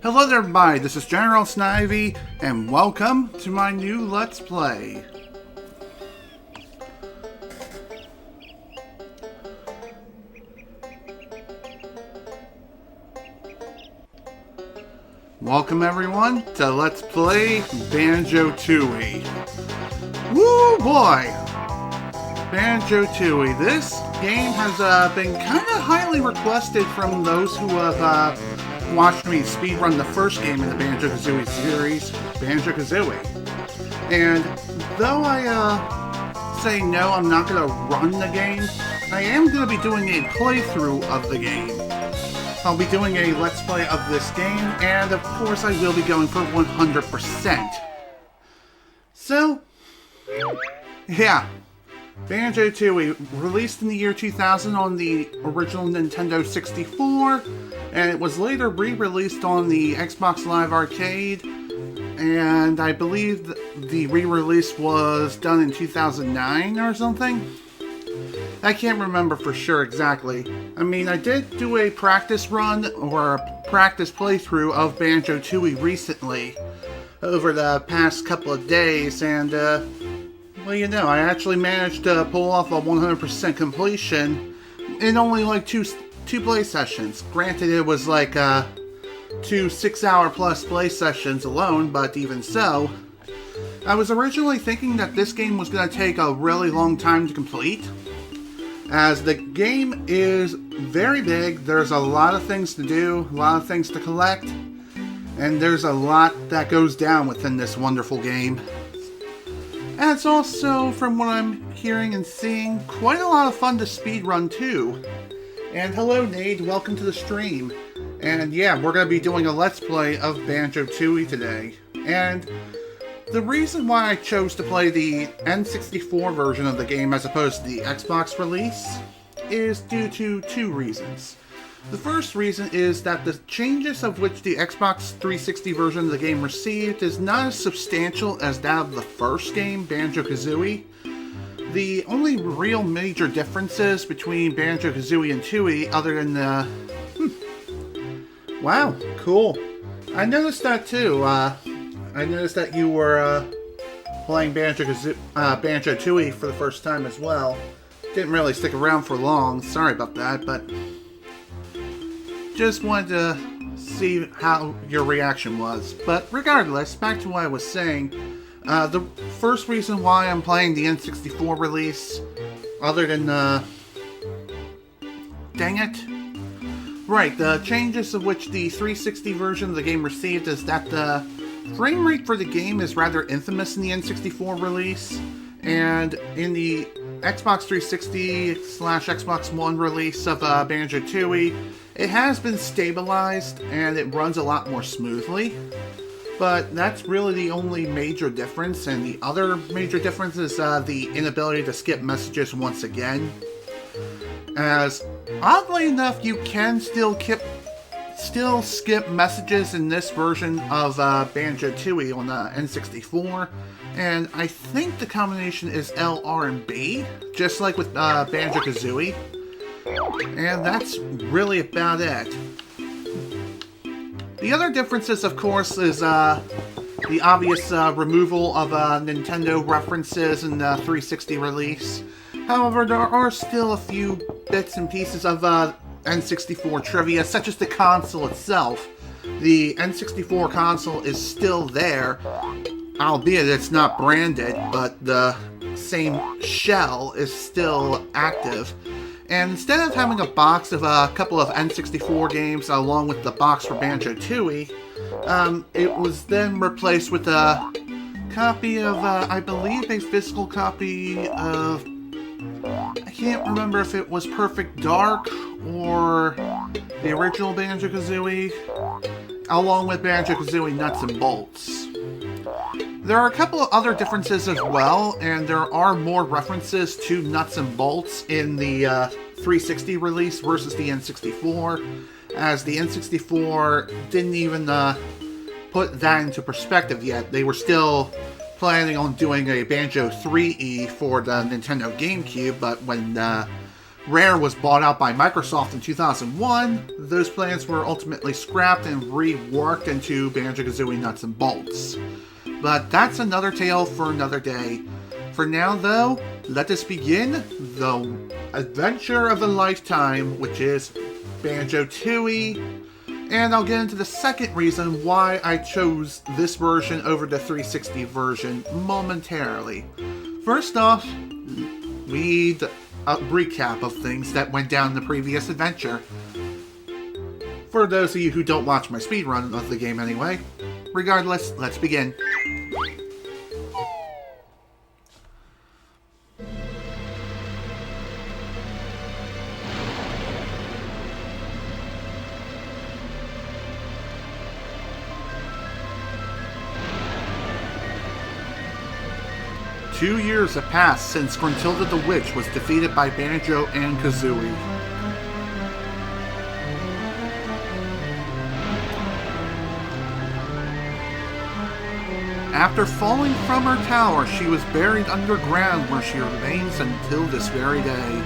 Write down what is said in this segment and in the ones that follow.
Hello there everybody, this is General Snivy, and welcome to my new Let's Play. Welcome everyone to Let's Play Banjo Tooie. Woo boy! Banjo Tooie. This game has been kind of highly requested from those who have watched me speedrun the first game in the Banjo Kazooie series, Banjo Kazooie. And though I say no, I'm not going to run the game, I am going to be doing a playthrough of the game. I'll be doing a Let's Play of this game, and of course I will be going for 100%. So, yeah. Banjo Tooie, released in the year 2000 on the original Nintendo 64, and it was later re-released on the Xbox Live Arcade, and I believe the re-release was done in 2009 or something. I can't remember for sure exactly. I mean, I did do a practice run or a practice playthrough of Banjo Tooie recently over the past couple of days, and well, you know, I actually managed to pull off a 100% completion in only like two play sessions. Granted, it was like 2 6-hour plus play sessions alone, but even so, I was originally thinking that this game was going to take a really long time to complete, as the game is very big. There's a lot of things to do, a lot of things to collect, and there's a lot that goes down within this wonderful game. And it's also, from what I'm hearing and seeing, quite a lot of fun to speedrun too. And hello Nate, welcome to the stream. And yeah, we're going to be doing a Let's Play of Banjo Tooie today. And the reason why I chose to play the N64 version of the game as opposed to the Xbox release is due to two reasons. The first reason is that the changes of which the Xbox 360 version of the game received is not as substantial as that of the first game, Banjo Kazooie. The only real major differences between Banjo Kazooie and Tooie, other than the... Wow, cool. I noticed that too. I noticed that you were playing Banjo Tooie for the first time as well. Didn't really stick around for long, sorry about that, but... Just wanted to see how your reaction was. But regardless, back to what I was saying, the first reason why I'm playing the N64 release, other than dang it. Right, the changes of which the 360 version of the game received is that the frame rate for the game is rather infamous in the N64 release, and in the Xbox 360/Xbox One release of Banjo Tooie, it has been stabilized and it runs a lot more smoothly, but that's really the only major difference, and the other major difference is the inability to skip messages once again. As, oddly enough, you can still skip messages in this version of Banjo Tooie on the N64, and I think the combination is L, R, and B, just like with Banjo Kazooie. And that's really about it. The other differences, of course, is the obvious removal of Nintendo references in the 360 release. However, there are still a few bits and pieces of N64 trivia, such as the console itself. The N64 console is still there, albeit it's not branded, but the same shell is still active. And instead of having a box of a couple of N64 games along with the box for Banjo Tooie, it was then replaced with a copy of, I believe, a physical copy of, I can't remember if it was Perfect Dark or the original Banjo Kazooie, along with Banjo Kazooie Nuts and Bolts. There are a couple of other differences as well, and there are more references to Nuts and Bolts in the 360 release versus the N64, as the N64 didn't even put that into perspective yet. They were still planning on doing a Banjo 3E for the Nintendo GameCube, but when Rare was bought out by Microsoft in 2001. Those plans were ultimately scrapped and reworked into Banjo Kazooie Nuts and Bolts. But that's another tale for another day. For now, though, let us begin the adventure of a lifetime, which is Banjo Tooie. And I'll get into the second reason why I chose this version over the 360 version momentarily. First off, read a recap of things that went down in the previous adventure. For those of you who don't watch my speedrun of the game anyway. Regardless, let's begin. Two years have passed since Grunty the Witch was defeated by Banjo and Kazooie. After falling from her tower, she was buried underground where she remains until this very day.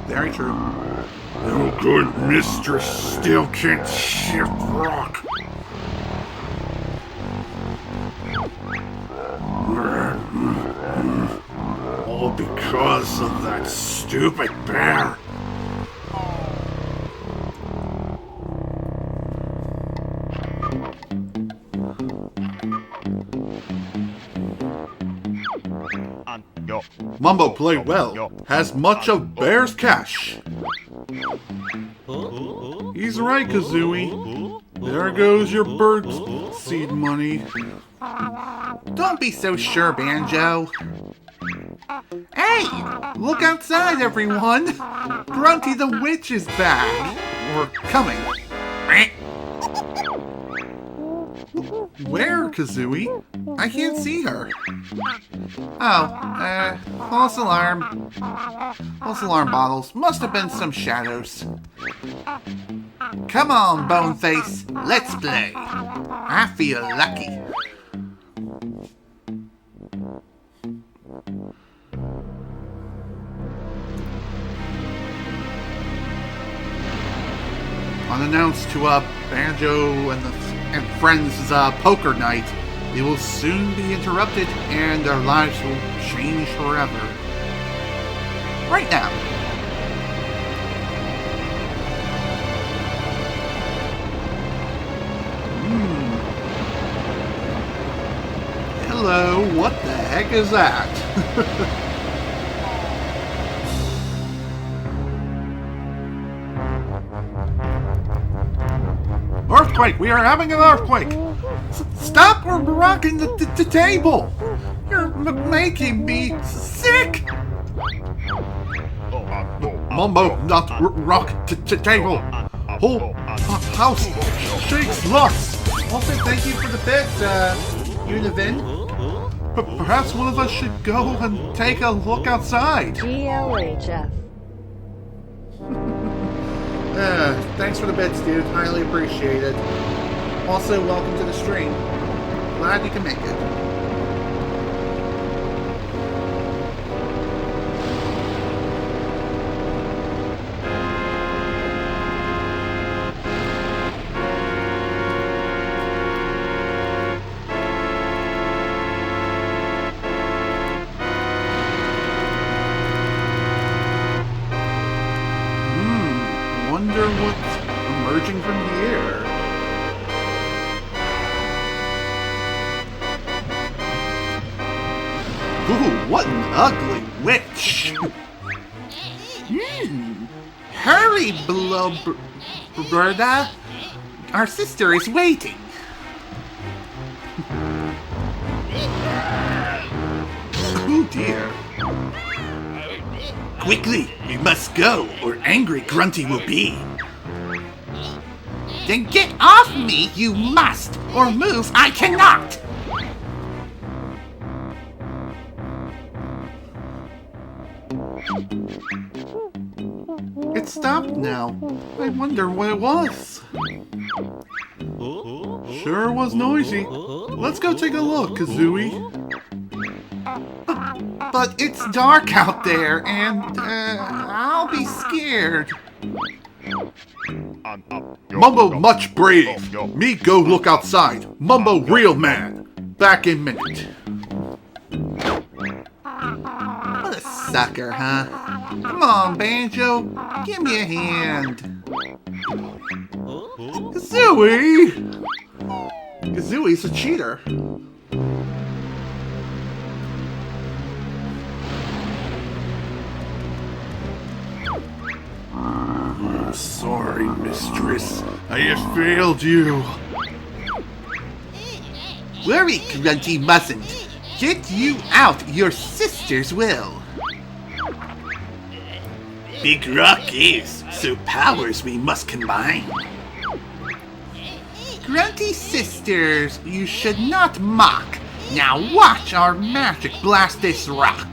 Very true. No good mistress still can't shift rock. All because of that stupid bear. Mumbo played well, has much of Bear's cash. He's right, Kazooie. There goes your bird seed money. Don't be so sure, Banjo. Hey, look outside, everyone. Grunty the Witch is back. Or coming. Where, Kazooie? I can't see her. Oh, false alarm. False alarm bottles. Must have been some shadows. Come on, Boneface. Let's play. I feel lucky. Unannounced to Banjo and Friends' poker night, they will soon be interrupted and their lives will change forever. Right now. Hello, what the heck is that? Earthquake! We are having an earthquake! Stop rocking the table! You're making me sick! Mumbo, not rock table! Whole house shakes lots! Also, thank you for the bit, Univin. Perhaps one of us should go and take a look outside. GLHF. Thanks for the bits, dude. Highly appreciated. Also, welcome to the stream. Glad you can make it. Wonder what's emerging from here. Ooh, what an ugly witch! Hurry, Berta. Our sister is waiting. Oh dear. Quickly, we must go, or angry Grunty will be. Then get off me, you must, or move I cannot! It stopped now. I wonder what it was. Sure was noisy. Let's go take a look, Kazooie. But it's dark out there, and I'll be scared. Mumbo much brave. Me go look outside. Mumbo real man. Back in minute. What a sucker, huh? Come on, Banjo. Give me a hand. Kazooie! Kazooie's a cheater. Sorry, mistress. I have failed you. Worry, Grunty mustn't. Get you out, your sisters will. Big rock is, so powers we must combine. Grunty sisters, you should not mock. Now watch our magic blast this rock.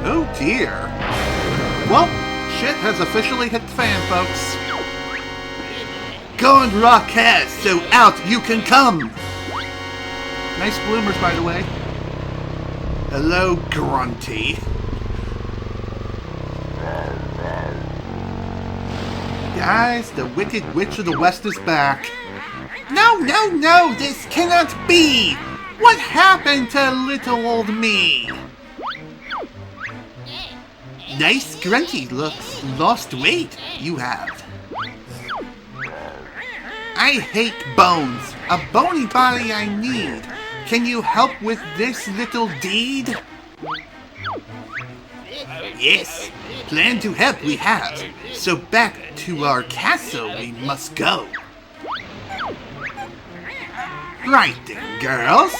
Oh dear. Well, shit has officially hit the fan, folks. Go and rock has, so out you can come. Nice bloomers, by the way. Hello, Grunty. Guys, the Wicked Witch of the West is back. No, no, no, this cannot be. What happened to little old me? Nice Grunty looks. Lost weight, you have. I hate bones. A bony body I need. Can you help with this little deed? Yes, plan to help we have. So back to our castle we must go. Right then, girls.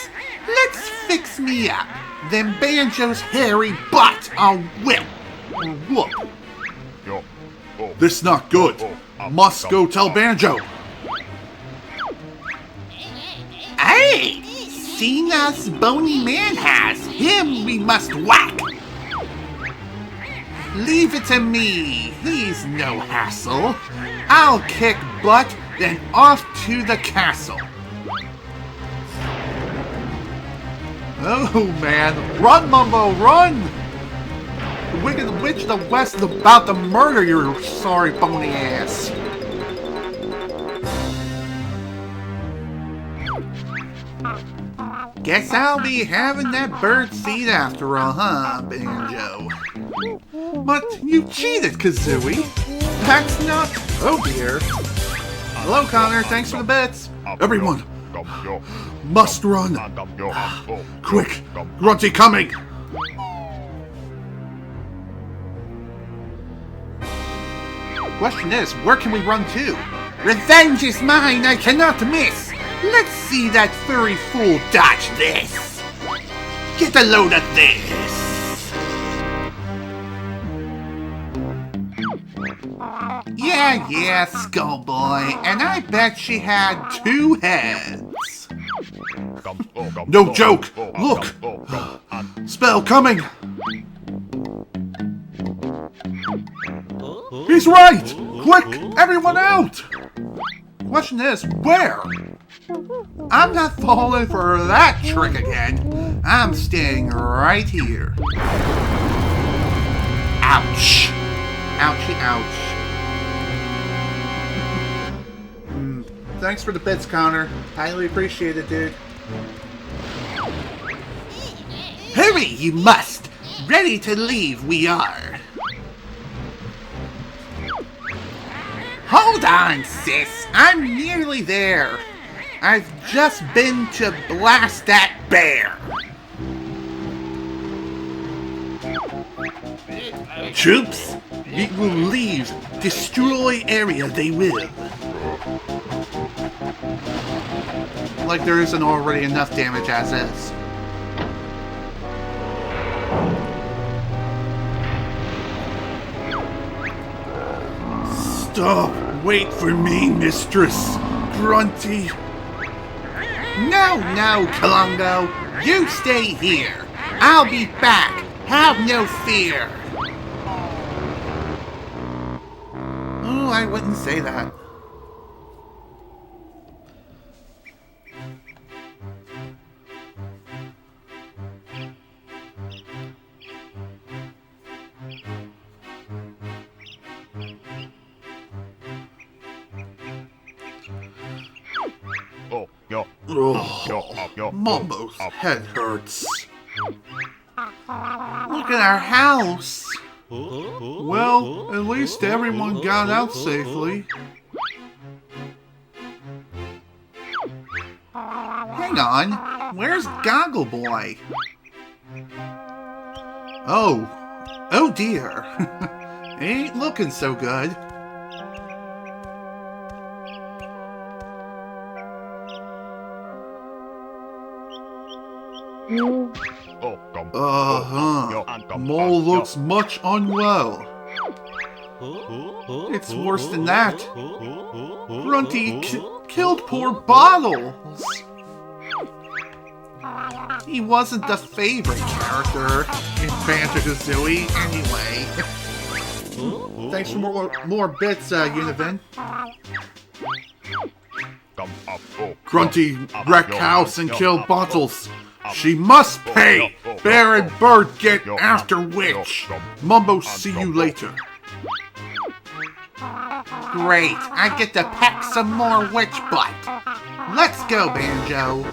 Let's fix me up. Then Banjo's hairy butt I'll whip. Whoop. This not good. Must go tell Banjo. Hey! Seen us bony man has. Him we must whack. Leave it to me. He's no hassle. I'll kick butt, then off to the castle. Oh man, run Mumbo, run! The Wicked Witch of the West is about to murder your sorry bony ass. Guess I'll be having that bird seed after all, huh, Banjo? But you cheated, Kazooie. That's not... Oh dear. Hello, Connor. Thanks for the bits. Everyone, must run. Quick, Grunty coming. Question is, where can we run to? Revenge is mine, I cannot miss. Let's see that furry fool dodge this. Get a load of this. Yeah, Skull Boy, and I bet she had 2 heads. No joke! Look! Spell coming! He's right! Quick! Everyone out! Question is, where? I'm not falling for that trick again. I'm staying right here. Ouch! Ouchie, ouch. Thanks for the bits, Connor. Highly appreciated, dude. Hurry, you must! Ready to leave, we are. Hold on, sis. I'm nearly there. I've just been to blast that bear. Troops, it will leave. Destroy area they will. Like there isn't already enough damage as is. Stop! Wait for me, mistress! Grunty. No, Colungo. You stay here. I'll be back. Have no fear. Oh, I wouldn't say that. Mumbo's head hurts. Look at our house. Well, at least everyone got out safely. Hang on. Where's Goggle Boy? Oh dear. Ain't looking so good. Mole looks much unwell. It's worse than that. Grunty killed poor Bottles. He wasn't the favorite character in Banjo Kazooie anyway. Thanks for more bits, Univin. Grunty wrecked house and killed Bottles. She must pay! Bear and Bird get after Witch! Mumbo, see you later. Great, I get to peck some more witch butt. Let's go, Banjo.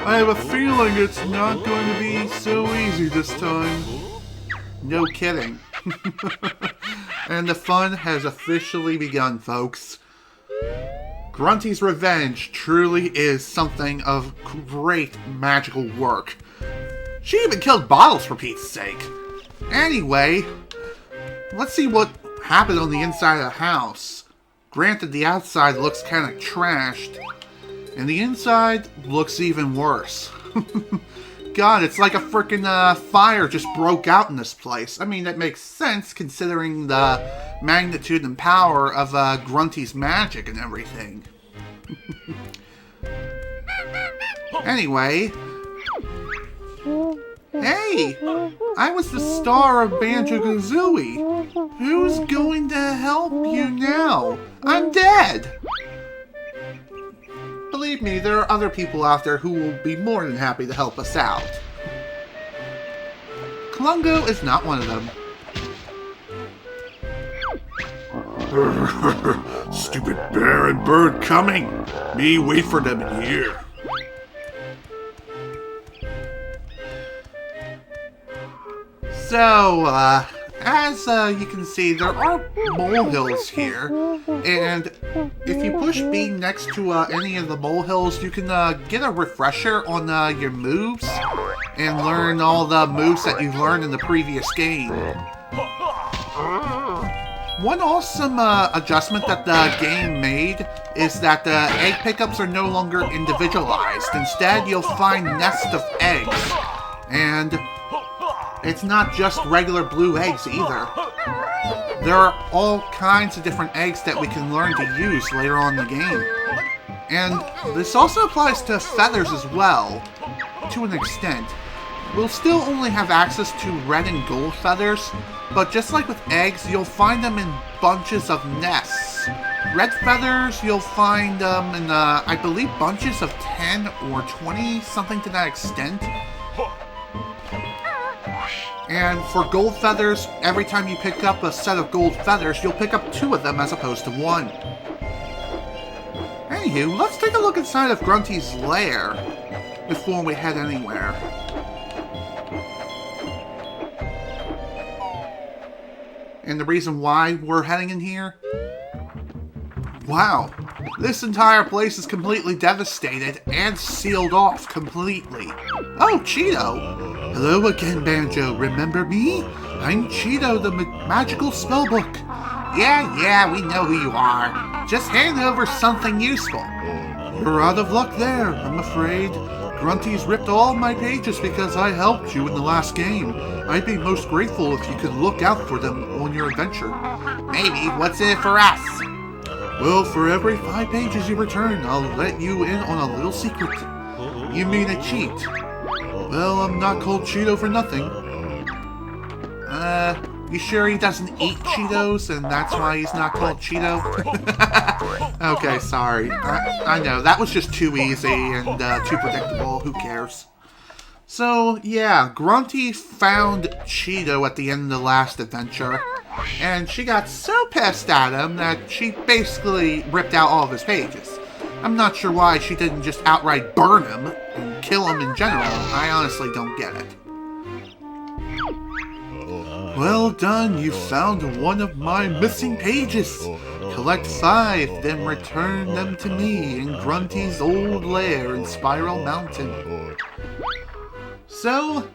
I have a feeling it's not going to be so easy this time. No kidding. And the fun has officially begun, folks. Grunty's revenge truly is something of great magical work. She even killed Bottles for Pete's sake. Anyway, let's see what happened on the inside of the house. Granted, the outside looks kind of trashed, and the inside looks even worse. God, it's like a frickin' fire just broke out in this place. I mean, that makes sense considering the magnitude and power of Grunty's magic and everything. Anyway. Hey! I was the star of Banjo Kazooie. Who's going to help you now? I'm dead! Believe me, there are other people out there who will be more than happy to help us out. Colungo is not one of them. Stupid bear and bird coming! Me wait for them in here. So, as you can see, there are molehills here, and if you push B next to any of the molehills, you can get a refresher on your moves and learn all the moves that you've learned in the previous game. One awesome adjustment that the game made is that the egg pickups are no longer individualized. Instead, you'll find nests of eggs, and it's not just regular blue eggs either. There are all kinds of different eggs that we can learn to use later on in the game. And this also applies to feathers as well, to an extent. We'll still only have access to red and gold feathers, but just like with eggs, you'll find them in bunches of nests. Red feathers, you'll find them in, I believe, bunches of 10 or 20, something to that extent. And for gold feathers, every time you pick up a set of gold feathers, you'll pick up 2 of them as opposed to 1. Anywho, let's take a look inside of Grunty's lair before we head anywhere. And the reason why we're heading in here? Wow, this entire place is completely devastated and sealed off completely. Oh, Cheeto! Hello again, Banjo. Remember me? I'm Cheeto, the magical spellbook. Yeah, we know who you are. Just hand over something useful. You're out of luck there, I'm afraid. Grunty's ripped all my pages because I helped you in the last game. I'd be most grateful if you could look out for them on your adventure. Maybe. What's in it for us? Well, for every 5 pages you return, I'll let you in on a little secret. You mean a cheat? Well, I'm not called Cheeto for nothing. You sure he doesn't eat Cheetos and that's why he's not called Cheeto? Okay, sorry. I know, that was just too easy and too predictable. Who cares? So, yeah, Grunty found Cheeto at the end of the last adventure, and she got so pissed at him that she basically ripped out all of his pages. I'm not sure why she didn't just outright burn him and kill him in general. I honestly don't get it. Well done, you found one of my missing pages. Collect 5, then return them to me in Grunty's old lair in Spiral Mountain. So,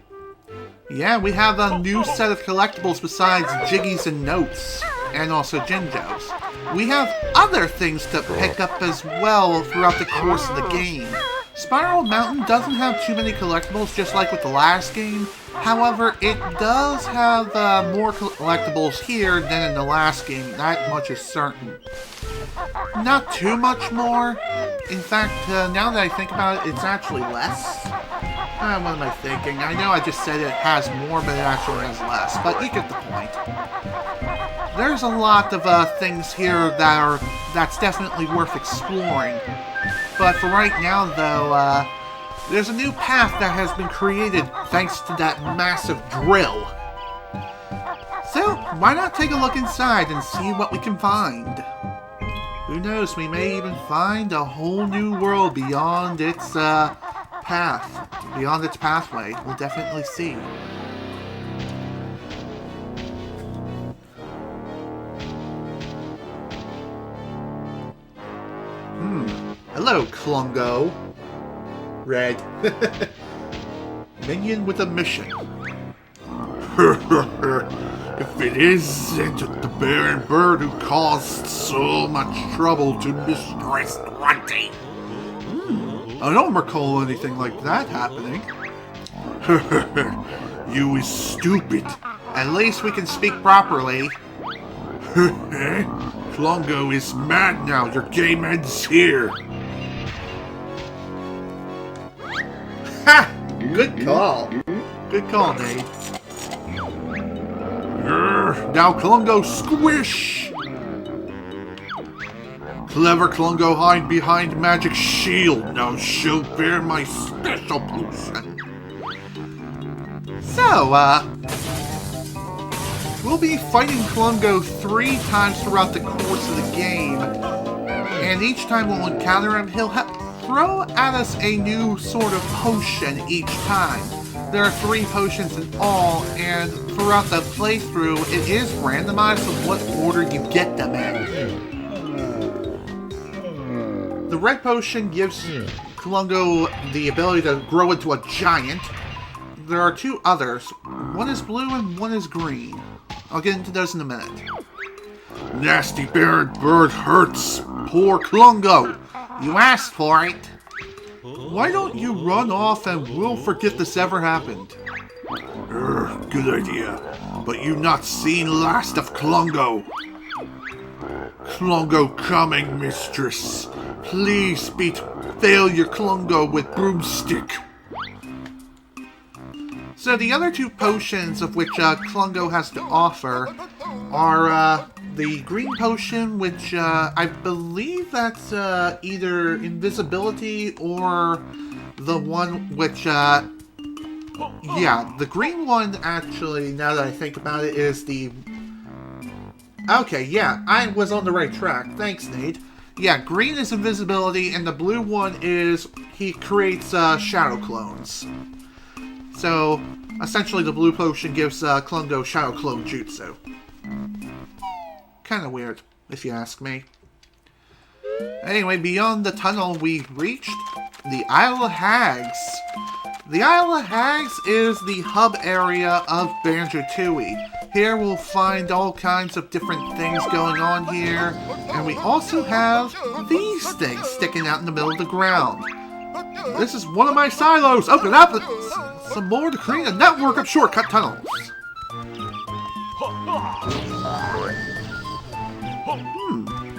yeah, we have a new set of collectibles besides Jiggies and Notes, and also Jinjos. We have other things to pick up as well throughout the course of the game. Spiral Mountain doesn't have too many collectibles, just like with the last game. However, it does have more collectibles here than in the last game. That much is certain. Not too much more. In fact, now that I think about it, it's actually less. What am I thinking? I know I just said it has more, but it actually has less. But you get the point. There's a lot of things here that's definitely worth exploring. But for right now, though, there's a new path that has been created thanks to that massive drill. So, why not take a look inside and see what we can find? Who knows, we may even find a whole new world beyond its path. Beyond its pathway. We'll definitely see. Hello, Klungo. Red. Minion with a mission. If it isn't the bear and bird who caused so much trouble to Mistress Grunty. I don't recall anything like that happening. You is stupid. At least we can speak properly. Klungo is mad now. Your game ends here. Ha! Good call. Good call, Nate. Now Klungo squish! Clever Klungo hide behind magic shield. Now she'll bear my special potion. So, we'll be fighting Klungo 3 times throughout the course of the game. And each time we'll encounter him, he'll throw at us a new sort of potion each time. There are 3 potions in all, and throughout the playthrough, it is randomized of what order you get them in. The red potion gives Klungo the ability to grow into a giant. There are 2 others. One is blue and one is green. I'll get into those in a minute. Nasty bear and bird hurts. Poor Klungo. You asked for it. Why don't you run off and we'll forget this ever happened? Good idea. But you not seen last of Klungo. Klungo coming, mistress. Please beat failure Klungo with broomstick. So the other 2 potions of which Klungo has to offer are the green potion, which I believe that's either invisibility or the one which, yeah, the green one actually, now that I think about it, is the... Okay, yeah, I was on the right track. Thanks, Nate. Yeah, green is invisibility, and the blue one is he creates shadow clones. So, essentially the blue potion gives Klungo shadow clone jutsu. Kinda weird, if you ask me. Anyway, beyond the tunnel, we reached the Isle of Hags. The Isle of Hags is the hub area of Banjo Tooie. Here we'll find all kinds of different things going on here, and we also have these things sticking out in the middle of the ground. This is one of my silos! Open up! Some more to create a network of shortcut tunnels.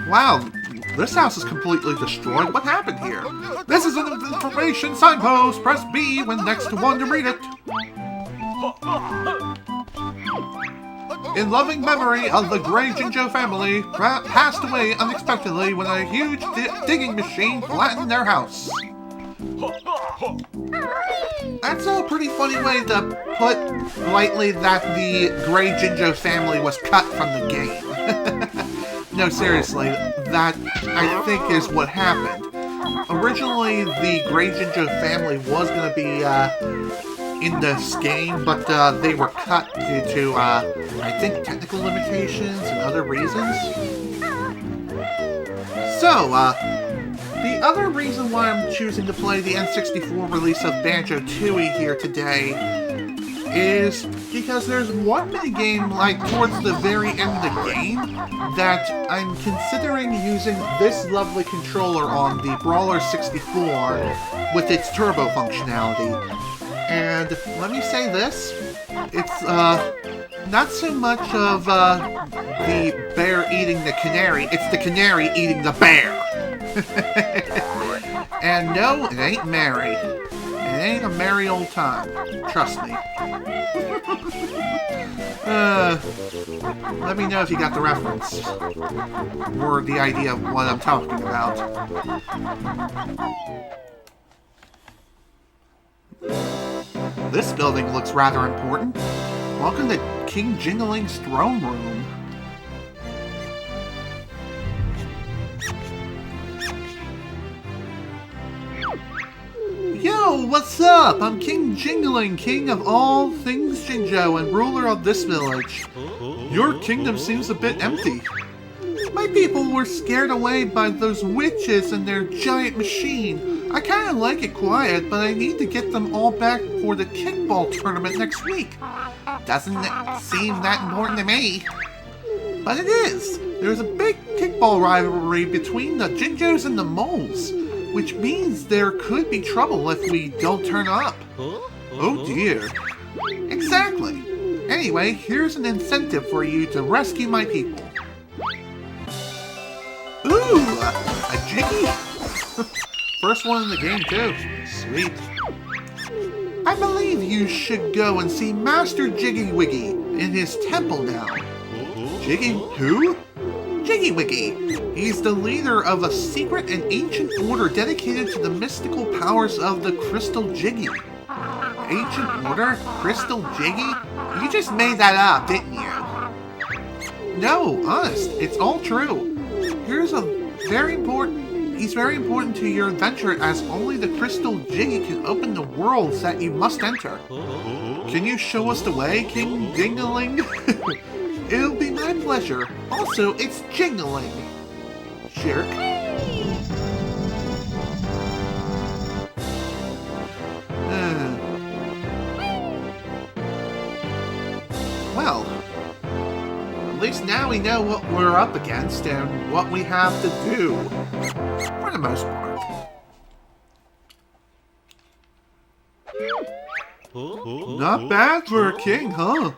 Wow, this house is completely destroyed. What happened here? This is an information signpost. Press B when next to one to read it. In loving memory of the Gray Jinjo family, passed away unexpectedly when a huge digging machine flattened their house. That's a pretty funny way to put lightly that the Gray Jinjo family was cut from the game. No, seriously, that I think is what happened. Originally, the Gray Jinjo family was going to be in this game, but they were cut due to, I think, technical limitations and other reasons. So, the other reason why I'm choosing to play the N64 release of Banjo Tooie here today is because there's one minigame, like, towards the very end of the game that I'm considering using this lovely controller on the Brawler 64 with its turbo functionality. And let me say this, it's not so much of the bear eating the canary, it's the canary eating the bear. And no, it ain't merry. It ain't a merry old time. Trust me. Let me know if you got the reference. Or the idea of what I'm talking about. This building looks rather important. Welcome to King Jingling's throne room. Yo, what's up? I'm King Jingling, king of all things Jinjo and ruler of this village. Your kingdom seems a bit empty. My people were scared away by those witches and their giant machine. I kinda like it quiet, but I need to get them all back for the kickball tournament next week. Doesn't seem that important to me. But it is. There's a big kickball rivalry between the Jinjos and the Moles, which means there could be trouble if we don't turn up. Oh dear. Exactly. Anyway, here's an incentive for you to rescue my people. Ooh, a Jiggy? First one in the game too. Sweet. I believe you should go and see Master Jiggy Wiggy in his temple now. Jiggy who? Jiggy Wiggy. He's the leader of a secret and ancient order dedicated to the mystical powers of the Crystal Jiggy. Ancient order? Crystal Jiggy? You just made that up, didn't you? No, honest, it's all true. He's very important to your adventure, as only the Crystal Jiggy can open the worlds that you must enter. Can you show us the way, King Jingling? It'll be my pleasure. Also, it's jingling. Jerk. Well, at least now we know what we're up against and what we have to do. For the most part. Not bad for a king, huh?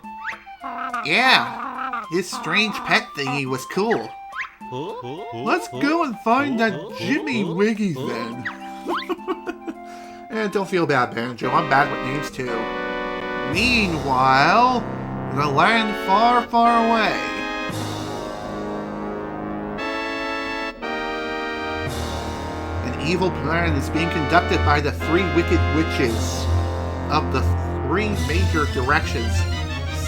Yeah. His strange pet thingy was cool. Let's go and find that Jimmy Wiggy then. And don't feel bad, Banjo. I'm bad with names too. Meanwhile, in a land far, far away. An evil plan is being conducted by the 3 wicked witches of the 3 major directions.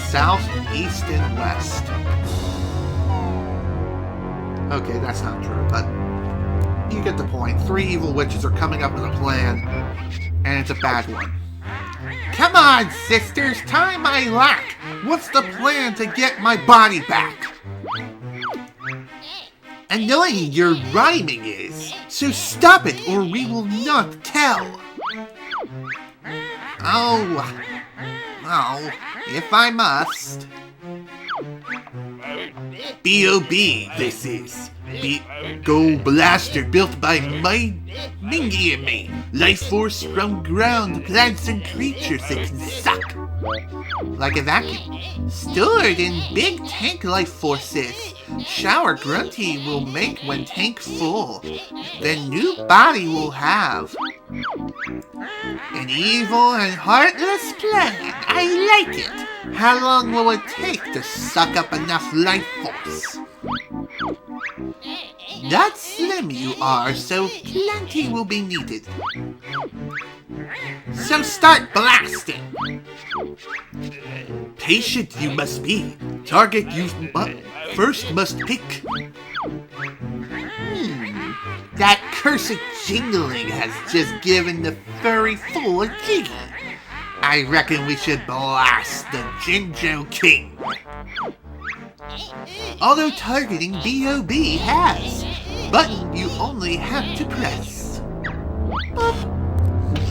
South, east, and west. Okay, that's not true, but you get the point. 3 evil witches are coming up with a plan, and it's a bad one. Come on, sisters, tie my lack. What's the plan to get my body back? Annoying your rhyming is, so stop it or we will not tell. Oh, if I must. B.O.B. this is. Go blaster built by my Mingy and me. Life force from ground, plants and creatures that can suck. Like a vacuum. Stored in big tank life forces. Shower Grunty will make when tank full. The new body will have. An evil and heartless plan. I like it. How long will it take to suck up enough life force? Not slim you are, so plenty will be needed. So start blasting! Patient you must be. Target you first must pick. That cursed jingling has just given the furry fool a jiggy. I reckon we should blast the Banjo King. Although targeting B.O.B. has. Button you only have to press.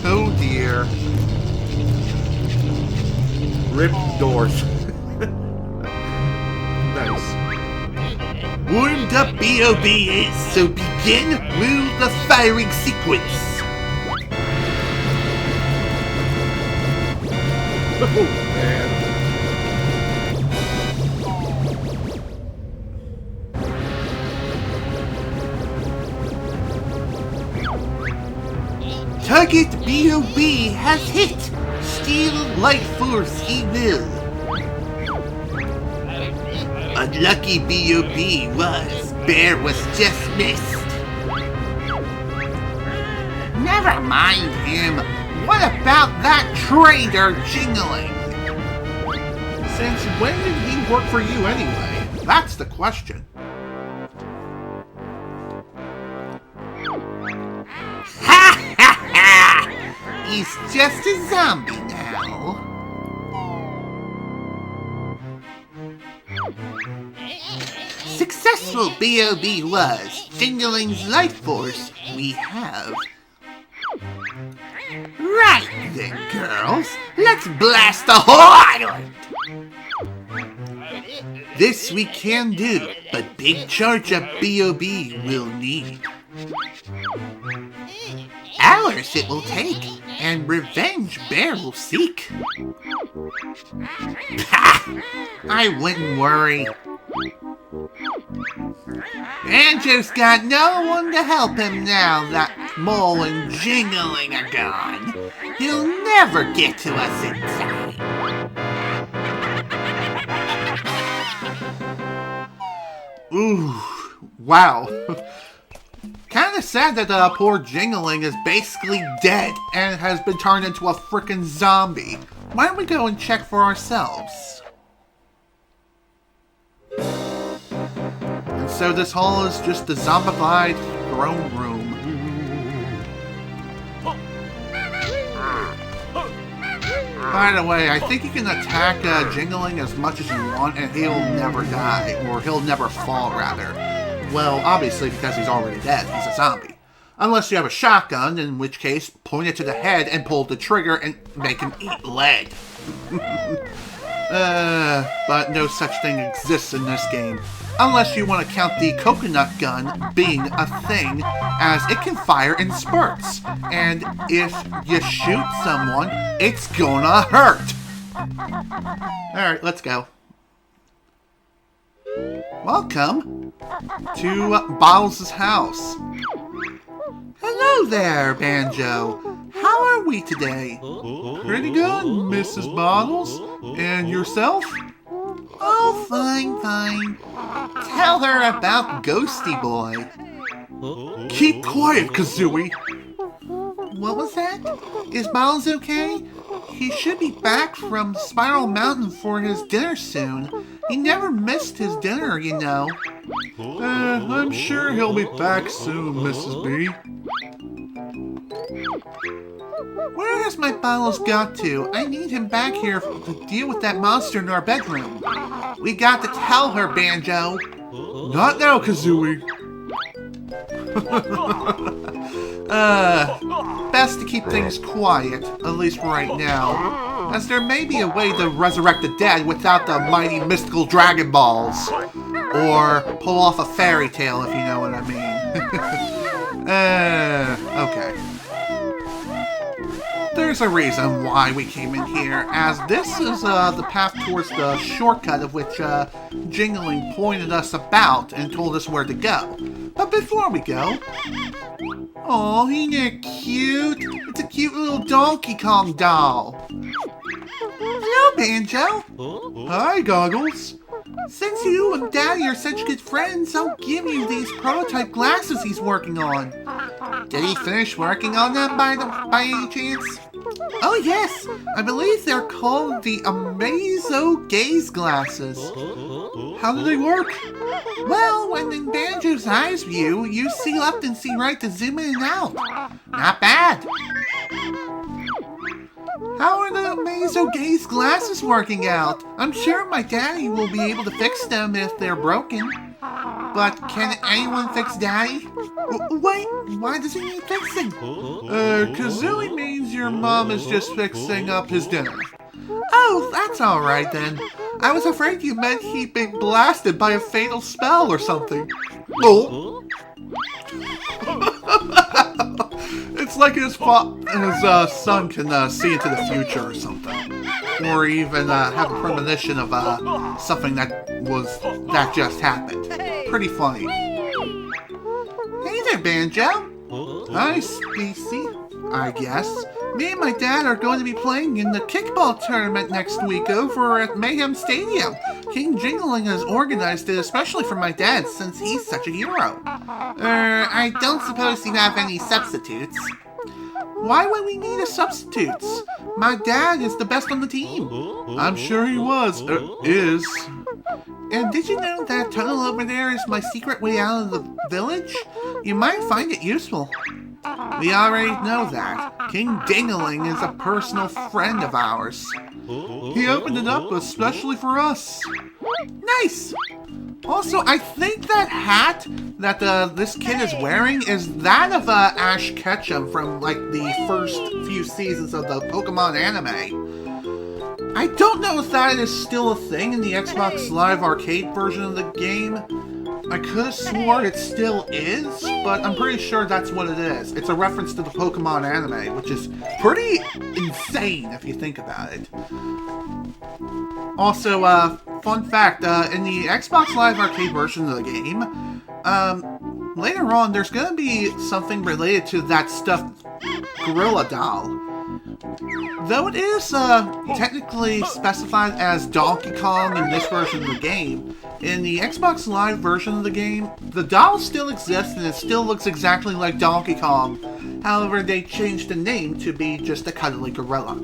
Oh dear. Rip doors. Nice. Warmed up B.O.B. is, so begin move the firing sequence. Oh man. Target B.O.B. has hit. Steal life force he will. Unlucky B.O.B. was. Bear was just missed. Never mind him. What about that traitor jingling? Since when did he work for you anyway? That's the question. Ha ha ha! He's just a zombie now. Successful B.O.B. was. Jingling's life force we have. Right then, girls. Let's blast the whole island! This we can do, but big charge up B.O.B. will need. Hours it will take, and revenge Bear will seek. I wouldn't worry. Banjo's got no one to help him now that Mole and Jingling are gone. He'll never get to us in time. Ooh, wow. Kinda sad that poor Jingling is basically dead and has been turned into a frickin' zombie. Why don't we go and check for ourselves? And so this hall is just the zombified throne room. By the way, I think you can attack Jingling as much as you want and he'll never die, or he'll never fall, rather. Well, obviously, because he's already dead. He's a zombie. Unless you have a shotgun, in which case, point it to the head and pull the trigger and make him eat lead. But no such thing exists in this game. Unless you want to count the coconut gun being a thing, as it can fire in spurts. And if you shoot someone, it's gonna hurt. Alright, let's go. Welcome to Bottles' house. Hello there, Banjo. How are we today? Pretty good, Mrs. Bottles. And yourself? Oh, fine, fine. Tell her about Ghosty Boy. Keep quiet, Kazooie. What was that? Is Bottles okay? He should be back from Spiral Mountain for his dinner soon. He never missed his dinner, you know. I'm sure he'll be back soon, Mrs. B. Where has my Bottles got to? I need him back here to deal with that monster in our bedroom. We got to tell her, Banjo. Not now, Kazooie. Best to keep things quiet, at least right now, as there may be a way to resurrect the dead without the mighty mystical Dragon Balls. Or pull off a fairy tale, if you know what I mean. Okay. There's a reason why we came in here, as this is the path towards the shortcut of which Jingling pointed us about and told us where to go. But before we go... Oh, ain't it cute? It's a cute little Donkey Kong doll. Hello, Banjo. Hi, Goggles. Since you and Daddy are such good friends, I'll give you these prototype glasses he's working on. Did he finish working on them by any chance? Oh yes, I believe they're called the Amazo Gaze glasses. How do they work? Well, when in Banjo's eyes view, you see left and see right to zoom in and out. Not bad. How are the Amazo Gaze glasses working out? I'm sure my daddy will be able to fix them if they're broken. But can anyone fix Daddy? Wait, why does he need fixing? Kazooie means your mom is just fixing up his dinner. Oh, that's alright then. I was afraid you meant he'd been blasted by a fatal spell or something. Oh. It's like his son can see into the future or something. Or even have a premonition of something that just happened. Pretty funny. Hey there, Banjo. Hi, Spacey, I guess. Me and my dad are going to be playing in the kickball tournament next week over at Mayhem Stadium. King Jingling has organized it especially for my dad since he's such a hero. I don't suppose you have any substitutes. Why would we need a substitute? My dad is the best on the team. I'm sure he is. And did you know that tunnel over there is my secret way out of the village? You might find it useful. We already know that. King Dingling is a personal friend of ours. He opened it up especially for us. Nice! Also, I think that hat that this kid is wearing is that of Ash Ketchum from like the first few seasons of the Pokemon anime. I don't know if that is still a thing in the Xbox Live Arcade version of the game. I could have sworn it still is, but I'm pretty sure that's what it is. It's a reference to the Pokemon anime, which is pretty insane if you think about it. Also, fun fact, in the Xbox Live Arcade version of the game, later on there's gonna be something related to that stuffed gorilla doll. Though it is technically specified as Donkey Kong in this version of the game, in the Xbox Live version of the game, the doll still exists and it still looks exactly like Donkey Kong. However, they changed the name to be just a cuddly gorilla.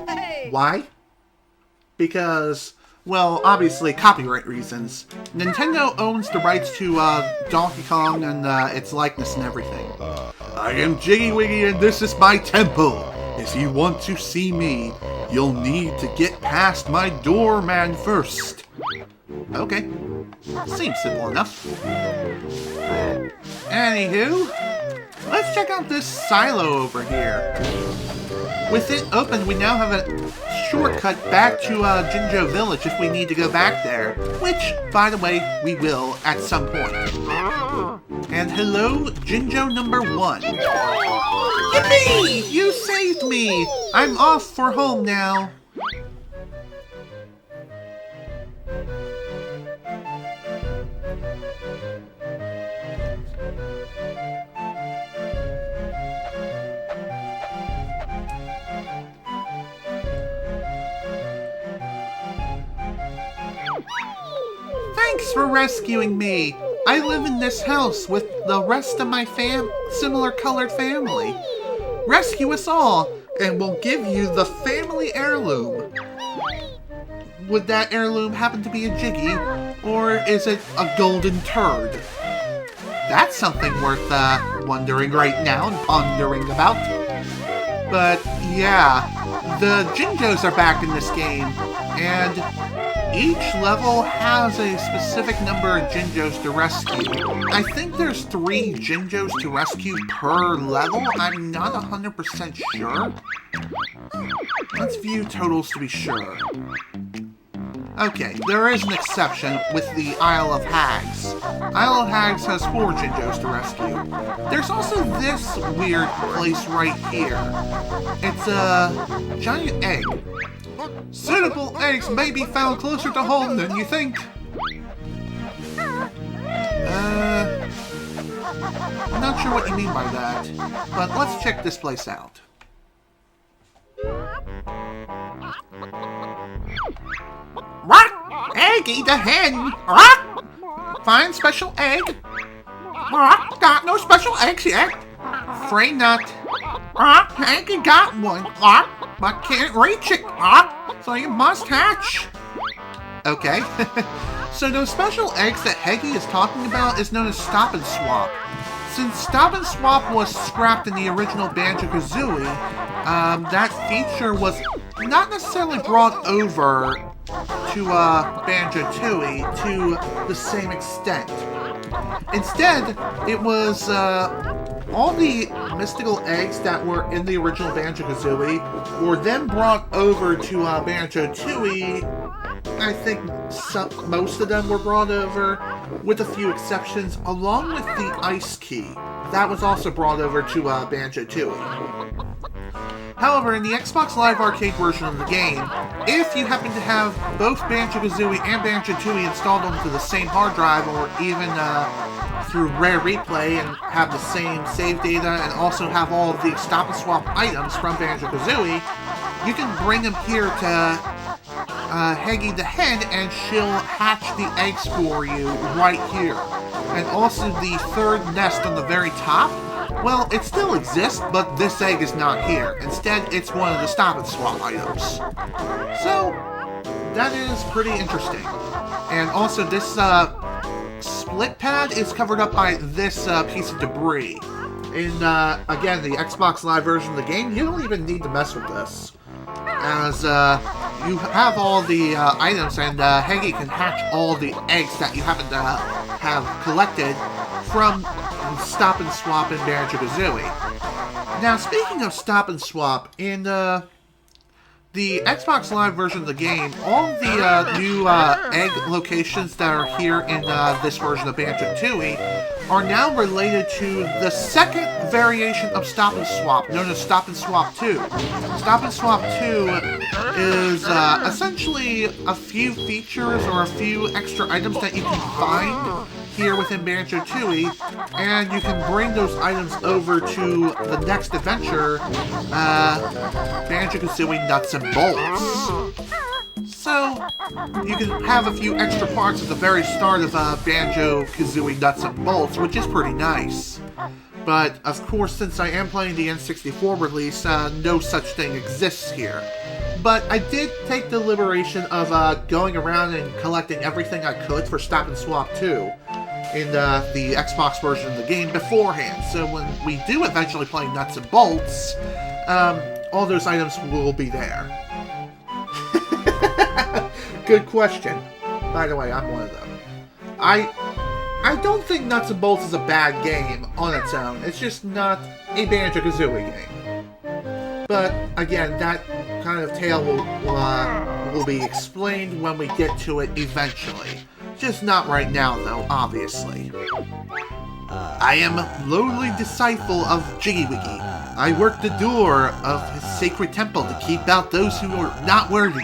Hey. Why? Because, well, obviously copyright reasons. Nintendo owns the rights to Donkey Kong and its likeness and everything. I am Jiggy Wiggy and this is my temple. If you want to see me, you'll need to get past my doorman first. Okay. Seems simple enough. Anywho, let's check out this silo over here. With it open, we now have a shortcut back to Jinjo Village if we need to go back there. Which, by the way, we will at some point. And hello, Jinjo number 1. Yippee! You saved me! I'm off for home now. Thanks for rescuing me. I live in this house with the rest of my similar colored family. Rescue us all, and we'll give you the family heirloom. Would that heirloom happen to be a Jiggy, or is it a golden turd? That's something worth wondering right now and pondering about. But yeah, the Jinjos are back in this game, and each level has a specific number of Jinjos to rescue. I think there's 3 Jinjos to rescue per level. I'm not 100% sure. Let's view totals to be sure. Okay, there is an exception with the Isle of Hags. Isle of Hags has 4 Jinjos to rescue. There's also this weird place right here. It's a giant egg. Suitable eggs may be found closer to home than you think. I'm not sure what you mean by that, but let's check this place out. Rock! Eggy the hen! Rock! Find special egg! Rock! Got no special eggs yet! Afraid not. Rock! Eggy got one! Rock! But can't reach it! Rock! So you must hatch! Okay. So those special eggs that Heggy is talking about is known as Stop and Swap. Since Stop and Swap was scrapped in the original Banjo Kazooie, that feature was not necessarily brought over to Banjo Tooie to the same extent. Instead, it was all the mystical eggs that were in the original Banjo Kazooie were then brought over to Banjo Tooie. I think most of them were brought over, with a few exceptions, along with the Ice Key. That was also brought over to Banjo Tooie. However, in the Xbox Live Arcade version of the game, if you happen to have both Banjo Kazooie and Banjo Tooie installed onto the same hard drive, or even through Rare Replay and have the same save data and also have all of the Stop and Swap items from Banjo Kazooie, you can bring them here to Heggy the hen, and she'll hatch the eggs for you right here. And also the third nest on the very top, well, it still exists, but this egg is not here. Instead, it's one of the Stop and Swap items. So, that is pretty interesting. And also, this split pad is covered up by this piece of debris. In, again, the Xbox Live version of the game, you don't even need to mess with this, as you have all the items, and Heggy can hatch all the eggs that you happen to have collected from Stop and Swap in Banjo Kazooie. Now, speaking of Stop and Swap, in the Xbox Live version of the game, all of the new egg locations that are here in this version of Banjo Tooie are now related to the second variation of Stop and Swap, known as Stop and Swap 2. Stop and Swap 2 is essentially a few features or a few extra items that you can find here within Banjo Tooie, and you can bring those items over to the next adventure, Banjo Kazooie Nuts and Bolts. So, you can have a few extra parts at the very start of Banjo Kazooie Nuts and Bolts, which is pretty nice. But, of course, since I am playing the N64 release, no such thing exists here. But I did take the liberation of going around and collecting everything I could for Stop and Swap 2 in the Xbox version of the game beforehand. So when we do eventually play Nuts and Bolts, all those items will be there. Good question. By the way, I'm one of them. I don't think Nuts and Bolts is a bad game on its own. It's just not a Banjo Kazooie game. But again, that kind of tale will be explained when we get to it eventually. Just not right now, though, obviously. I am lowly disciple of Jiggy Wiggy. I work the door of his sacred temple to keep out those who are not worthy.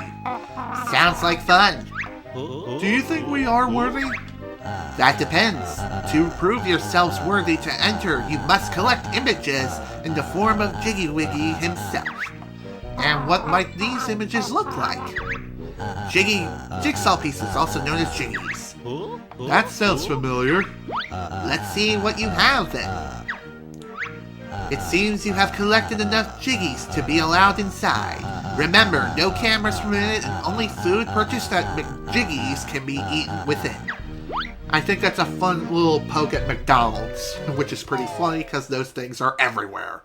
Sounds like fun. Do you think we are worthy? That depends. To prove yourselves worthy to enter, you must collect images in the form of Jiggy Wiggy himself. And what might these images look like? Jigsaw pieces, also known as jiggies. That sounds familiar. Let's see what you have then. It seems you have collected enough jiggies to be allowed inside. Remember, no cameras permitted and only food purchased at McJiggies can be eaten within. I think that's a fun little poke at McDonald's, which is pretty funny because those things are everywhere.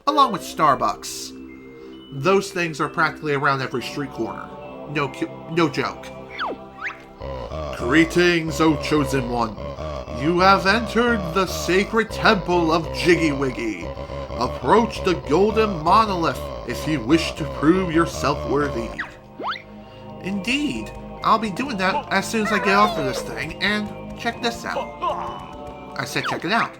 Along with Starbucks. Those things are practically around every street corner. No joke. Greetings, O Chosen One. You have entered the sacred temple of Jiggy Wiggy. Approach the golden monolith if you wish to prove yourself worthy. Indeed, I'll be doing that as soon as I get off of this thing, and check this out. I said check it out.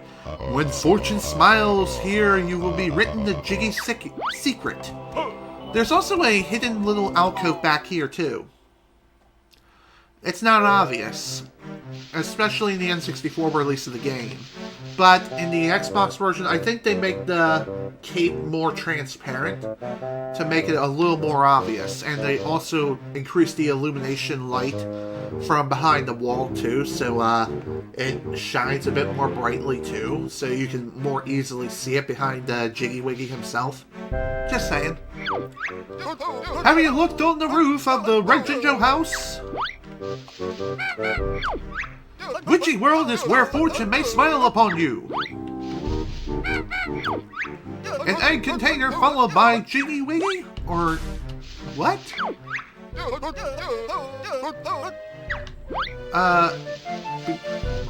When fortune smiles here, you will be written the Jiggy secret. There's also a hidden little alcove back here, too. It's not obvious, especially in the N64 release of the game. But in the Xbox version, I think they make the cape more transparent to make it a little more obvious. And they also increase the illumination light from behind the wall too, so it shines a bit more brightly too, so you can more easily see it behind Jiggy Wiggy himself. Just saying. Have you looked on the roof of the Red Ginger house? Witchy World is where fortune may smile upon you. An egg container followed by Jiggy Wiggy? Or what?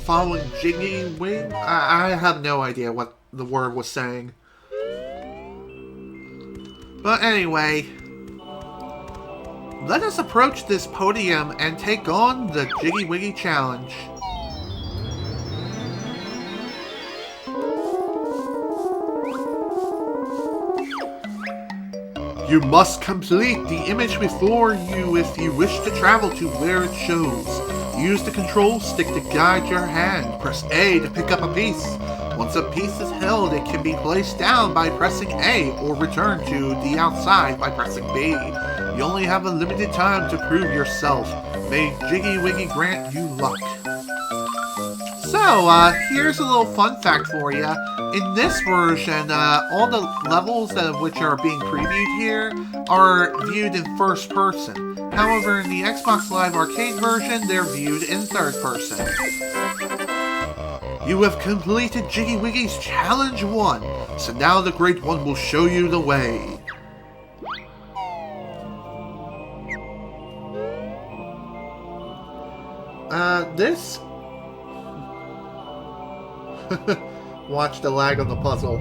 Following Jiggy Wiggy? I have no idea what the word was saying. But anyway, let us approach this podium and take on the Jiggy Wiggy challenge. You must complete the image before you if you wish to travel to where it shows. Use the control stick to guide your hand. Press A to pick up a piece. Once a piece is held, it can be placed down by pressing A or return to the outside by pressing B. You only have a limited time to prove yourself. May Jiggy Wiggy grant you luck. So, here's a little fun fact for you. In this version, all the levels which are being previewed here are viewed in first person. However, in the Xbox Live Arcade version, they're viewed in third person. You have completed Jiggy Wiggy's Challenge 1, so now the Great One will show you the way. This? Watch the lag on the puzzle.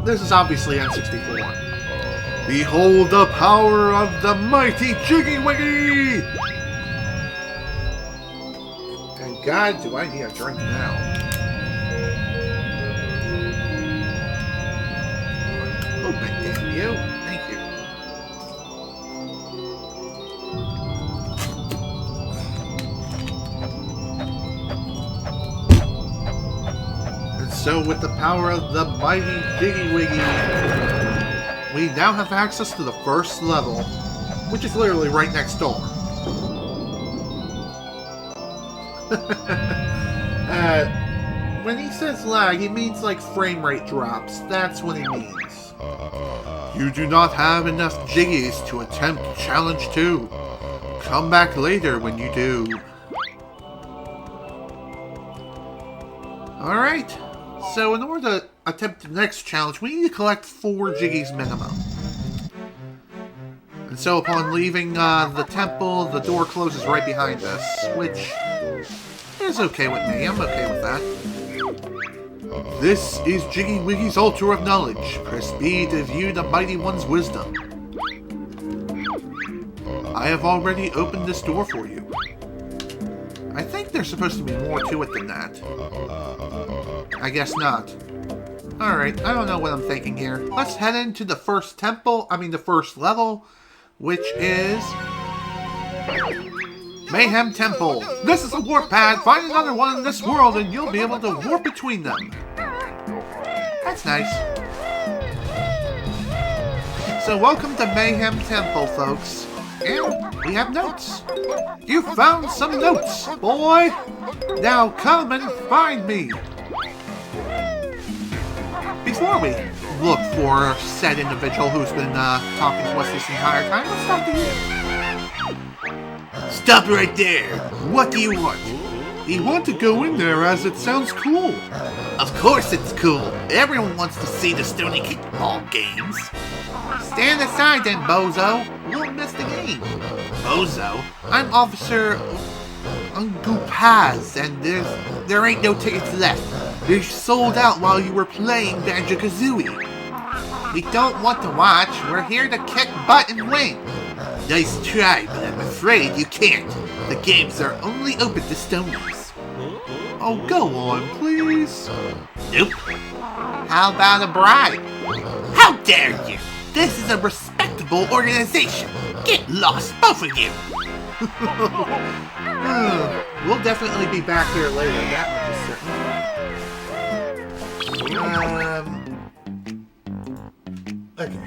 This is obviously N64. Behold the power of the mighty Jiggy Wiggy! And God, do I need a drink now. Oh, damn you. Thank you. So with the power of the mighty Jiggy Wiggy, we now have access to the first level, which is literally right next door. When he says lag, he means like frame rate drops. That's what he means. You do not have enough Jiggies to attempt Challenge 2. Come back later when you do. Alright. So in order to attempt the next challenge, we need to collect 4 Jiggies minimum. And so upon leaving the temple, the door closes right behind us, which is okay with me. I'm okay with that. This is Jiggy Wiggy's Altar of Knowledge. Press B to view the Mighty One's wisdom. I have already opened this door for you. I think there's supposed to be more to it than that. I guess not. Alright, I don't know what I'm thinking here. Let's head into the first temple, the first level, which is Mayhem Temple. This is a warp pad. Find another one in this world and you'll be able to warp between them. That's nice. So welcome to Mayhem Temple, folks. And we have notes. You found some notes, boy. Now come and find me. Before we look for said individual who's been talking to us this entire time, let's talk to you. Stop right there. What do you want? We want to go in there as it sounds cool. Of course it's cool. Everyone wants to see the Stony Kickball games. Stand aside then, bozo. You'll miss the game. Bozo? I'm Officer Ungupaz, and there ain't no tickets left. They sold out while you were playing Banjo Kazooie. We don't want to watch. We're here to kick butt and win. Nice try, but I'm afraid you can't. The games are only open to stoners. Oh, go on, please. Nope. How about a bribe? How dare you! This is a respectable organization. Get lost, both of you. We'll definitely be back here later, that much is certain. Okay.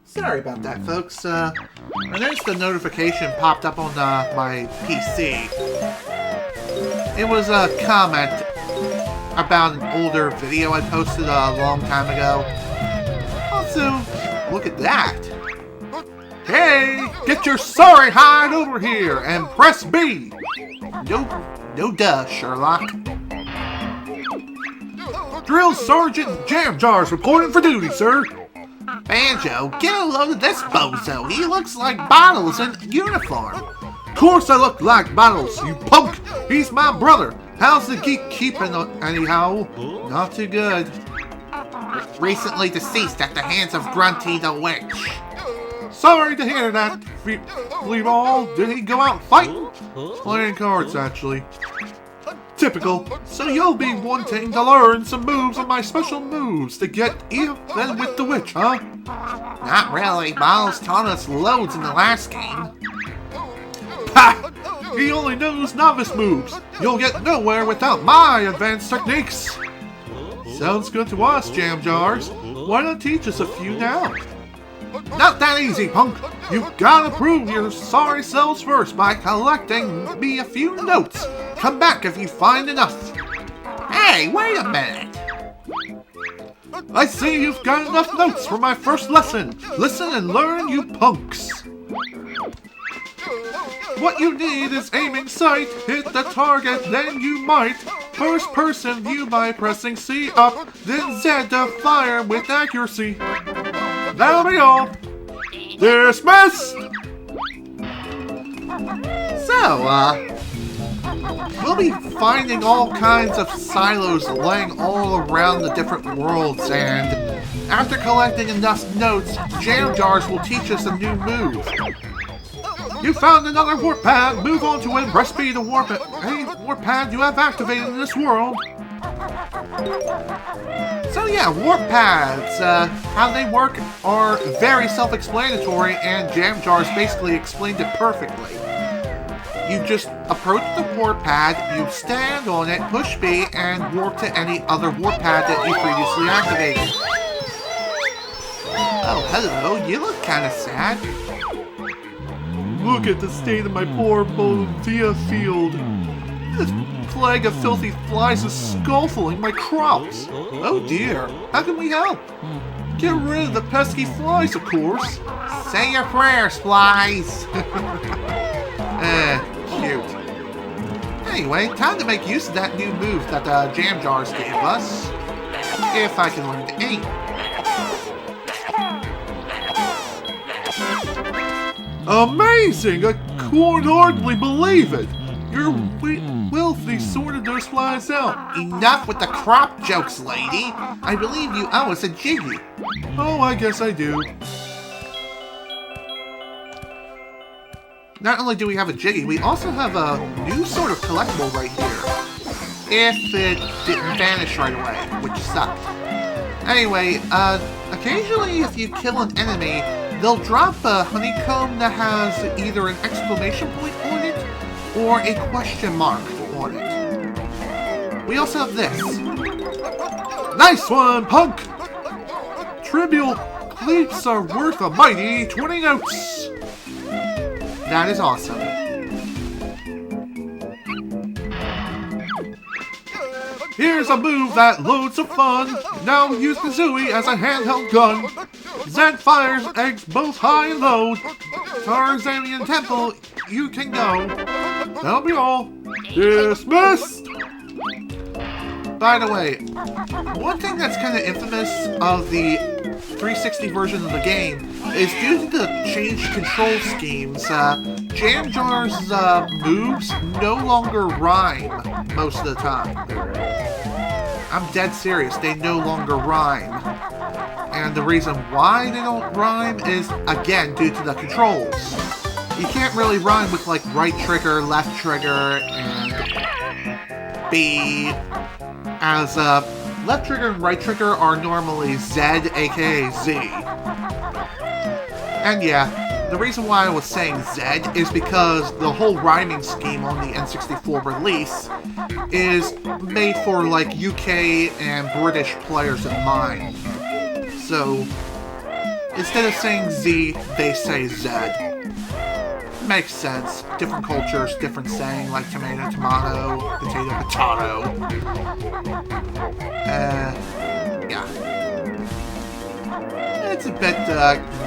Sorry about that, folks. I noticed a notification popped up on my PC. It was a comment about an older video I posted a long time ago. Also, look at that. Hey, get your sorry hide over here and press B. No duh, Sherlock. Drill Sergeant Jam Jars reporting for duty, sir. Banjo, get a load of this bozo. He looks like Bottles in uniform. Of course I look like Bottles, you punk. He's my brother. How's the geek keeping anyhow? Not too good. Recently deceased at the hands of Grunty the Witch. Sorry to hear that, Fleaball. Did he go out fighting? Playing cards, actually. Typical. So you'll be wanting to learn some moves of my special moves to get even with the witch, huh? Not really. Bottles taught us loads in the last game. Ha! He only knows novice moves. You'll get nowhere without my advanced techniques. Sounds good to us, Jam Jars. Why not teach us a few now? Not that easy, punk. You've got to prove your sorry selves first by collecting me a few notes. Come back if you find enough. Hey, wait a minute. I see you've got enough notes for my first lesson. Listen and learn, you punks. What you need is aiming sight. Hit the target, then you might. First person view by pressing C up, then Z to fire with accuracy. That'll be all. Dismissed! So, we'll be finding all kinds of silos laying all around the different worlds, and after collecting enough notes, Jam Jars will teach us a new move. You found another warp pad. Move on to it. Press B to warp it. Any warp pad you have activated in this world. So yeah, warp pads, how they work are very self-explanatory, and Jam Jars basically explained it perfectly. You just approach the warp pad, you stand on it, push B, and warp to any other warp pad that you previously activated. Oh, hello, you look kinda sad. Look at the state of my poor Bovia field. This plague of filthy flies is scuffling my crops. Oh dear, how can we help? Get rid of the pesky flies, of course. Say your prayers, flies. Cute. Anyway, time to make use of that new move that Jam Jars gave us. If I can learn to aim. Amazing! I can't hardly believe it! You're filthy sorted those flies out. Enough with the crop jokes, lady. I believe you owe us a jiggy. Oh, I guess I do. Not only do we have a jiggy, we also have a new sort of collectible right here. If it didn't vanish right away, which sucked. Anyway, occasionally if you kill an enemy, they'll drop a honeycomb that has either an exclamation point on it or a question mark on it. We also have this. Nice one, punk! Trivial cleats are worth a mighty 20 notes. That is awesome. Here's a move that loads of fun. Now use Kazooie as a handheld gun. Zed fires eggs both high and low. Tarzanian Temple, you can go. That'll be all. Dismissed! By the way, one thing that's kind of infamous of the 360 version of the game is due to the changed control schemes, Jam Jar's moves no longer rhyme most of the time. I'm dead serious, they no longer rhyme. And the reason why they don't rhyme is, again, due to the controls. You can't really rhyme with, like, right trigger, left trigger, and B, as left trigger and right trigger are normally Z, aka Z. And yeah, the reason why I was saying Z is because the whole rhyming scheme on the N64 release is made for, like, UK and British players in mind. So, instead of saying Z, they say Z. Makes sense. Different cultures, different saying, like tomato, tomato, potato, potato. Yeah. It's a bit,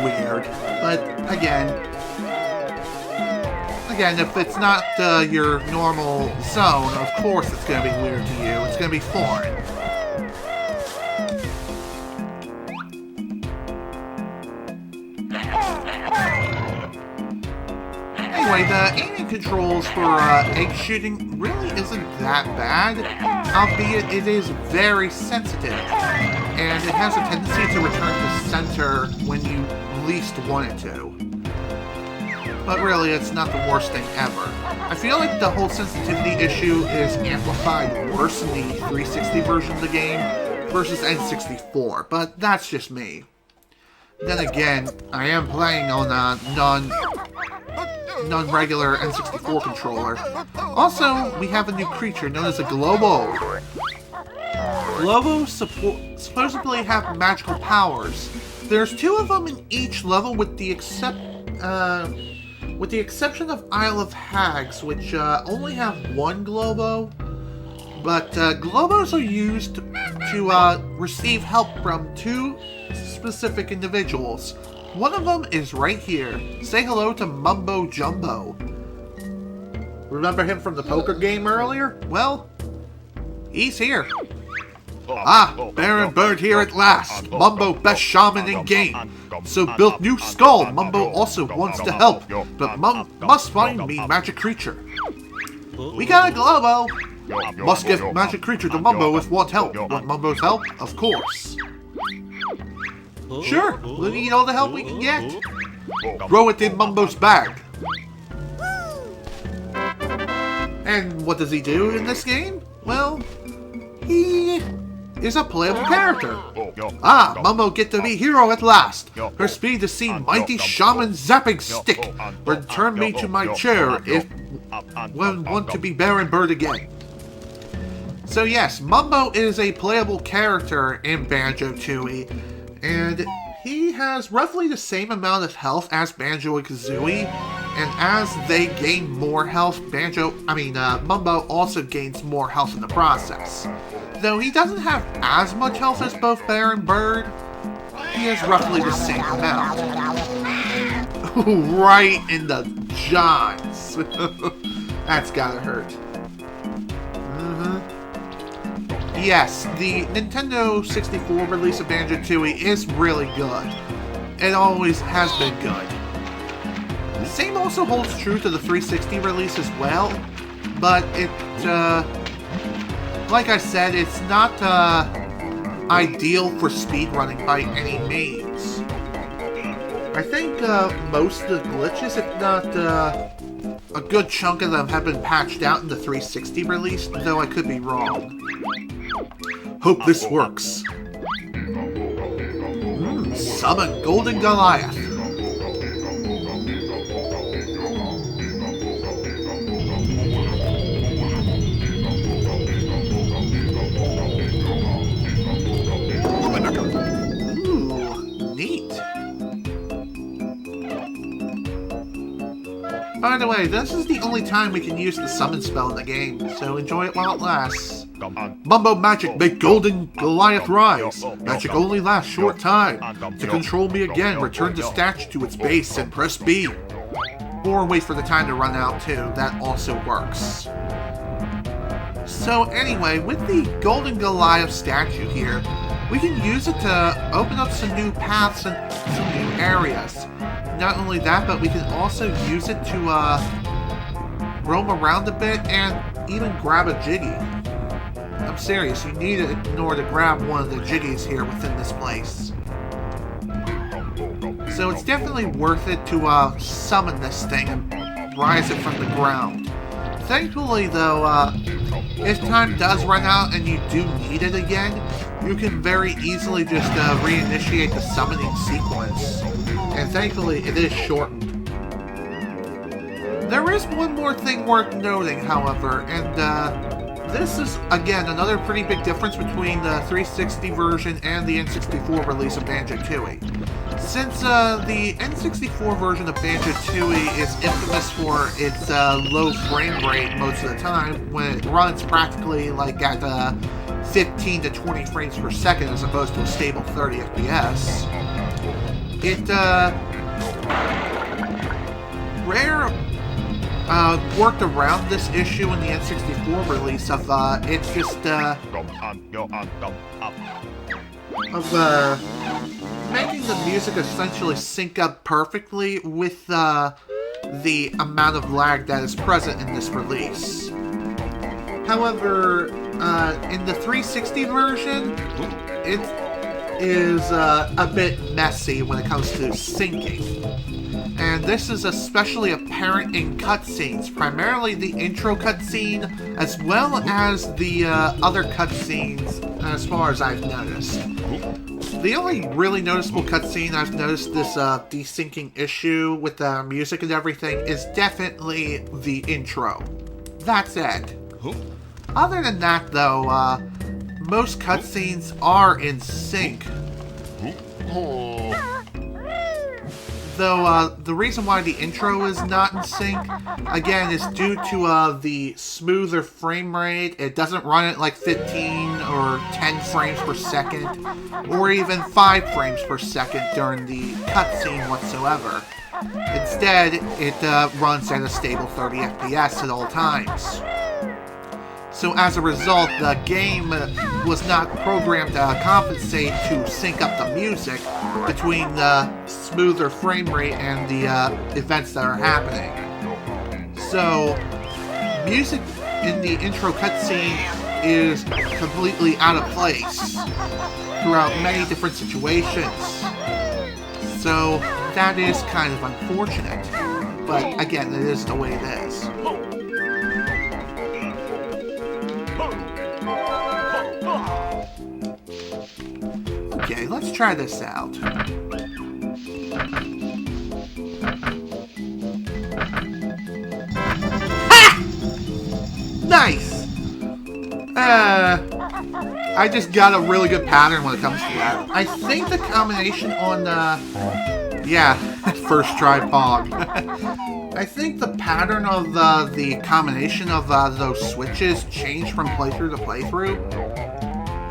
weird. But, again, if it's not, your normal zone, of course it's gonna be weird to you. It's gonna be foreign. Anyway, the aiming controls for egg shooting really isn't that bad, albeit it is very sensitive, and it has a tendency to return to center when you least want it to. But really, it's not the worst thing ever. I feel like the whole sensitivity issue is amplified worse in the 360 version of the game versus N64, but that's just me. Then again, I am playing on a non-regular N64 controller. Also, we have a new creature known as a Globo. Globos supposedly have magical powers. There's 2 of them in each level, with the exception of Isle of Hags, which only have 1 Globo. But Globos are used to receive help from 2 specific individuals. One of them is right here. Say hello to Mumbo Jumbo. Remember him from the poker game earlier? Well, he's here. Ah, Baron Bird here at last. Mumbo best shaman in game. So built new skull. Mumbo also wants to help, but must find me magic creature. We got a Globo. Must give magic creature to Mumbo if want help. Want Mumbo's help? Of course. Sure, we'll need all the help we can get. Throw it in Mumbo's bag. And what does he do in this game? Well, he is a playable character. Ah, Mumbo get to be hero at last. Her speed to see mighty shaman zapping stick. Return me to my chair if when want to be Baron Bird again. So yes, Mumbo is a playable character in Banjo Tooie. And he has roughly the same amount of health as Banjo and Kazooie, and as they gain more health, Mumbo also gains more health in the process. Though he doesn't have as much health as both Bear and Bird, he has roughly the same amount. Right in the jaws. That's gotta hurt. Yes, the Nintendo 64 release of Banjo Tooie is really good. It always has been good. The same also holds true to the 360 release as well, but like I said, it's not ideal for speedrunning by any means. I think most of the glitches, if not a good chunk of them, have been patched out in the 360 release, though I could be wrong. Hope this works. Summon Golden Goliath. Ooh, neat. By the way, this is the only time we can use the summon spell in the game, so enjoy it while it lasts. Mumbo magic make Golden Goliath rise. Magic only lasts short time. To control me again, return the statue to its base and press B. Or wait for the time to run out too, that also works. So anyway, with the Golden Goliath statue here, we can use it to open up some new paths and some new areas. Not only that, but we can also use it to roam around a bit and even grab a Jiggy. I'm serious, you need it in order to grab one of the Jiggies here within this place. So it's definitely worth it to summon this thing and rise it from the ground. Thankfully though, if time does run out and you do need it again, you can very easily just reinitiate the summoning sequence. And thankfully it is shortened. There is one more thing worth noting, however, and this is, again, another pretty big difference between the 360 version and the N64 release of Banjo Tooie. Since the N64 version of Banjo Tooie is infamous for its low frame rate most of the time, when it runs practically like at 15 to 20 frames per second as opposed to a stable 30 FPS, it worked around this issue in the N64 release of it's just making the music essentially sync up perfectly with the amount of lag that is present in this release. However, in the 360 version, it is a bit messy when it comes to syncing. And this is especially apparent in cutscenes, primarily the intro cutscene, as well as the other cutscenes, as far as I've noticed. The only really noticeable cutscene I've noticed this desyncing issue with the music and everything is definitely the intro. That's it. Other than that, though, most cutscenes are in sync. Though the reason why the intro is not in sync, again, is due to the smoother frame rate. It doesn't run at like 15 or 10 frames per second, or even 5 frames per second during the cutscene whatsoever. Instead, it runs at a stable 30 FPS at all times. So as a result, the game was not programmed to compensate to sync up the music between the smoother frame rate and the events that are happening. So, music in the intro cutscene is completely out of place throughout many different situations. So, that is kind of unfortunate. But again, it is the way it is. Okay, let's try this out. Ha! Nice! I just got a really good pattern when it comes to that. I think the combination on, yeah, first try Pog. I think the pattern of the combination of those switches changed from playthrough to playthrough.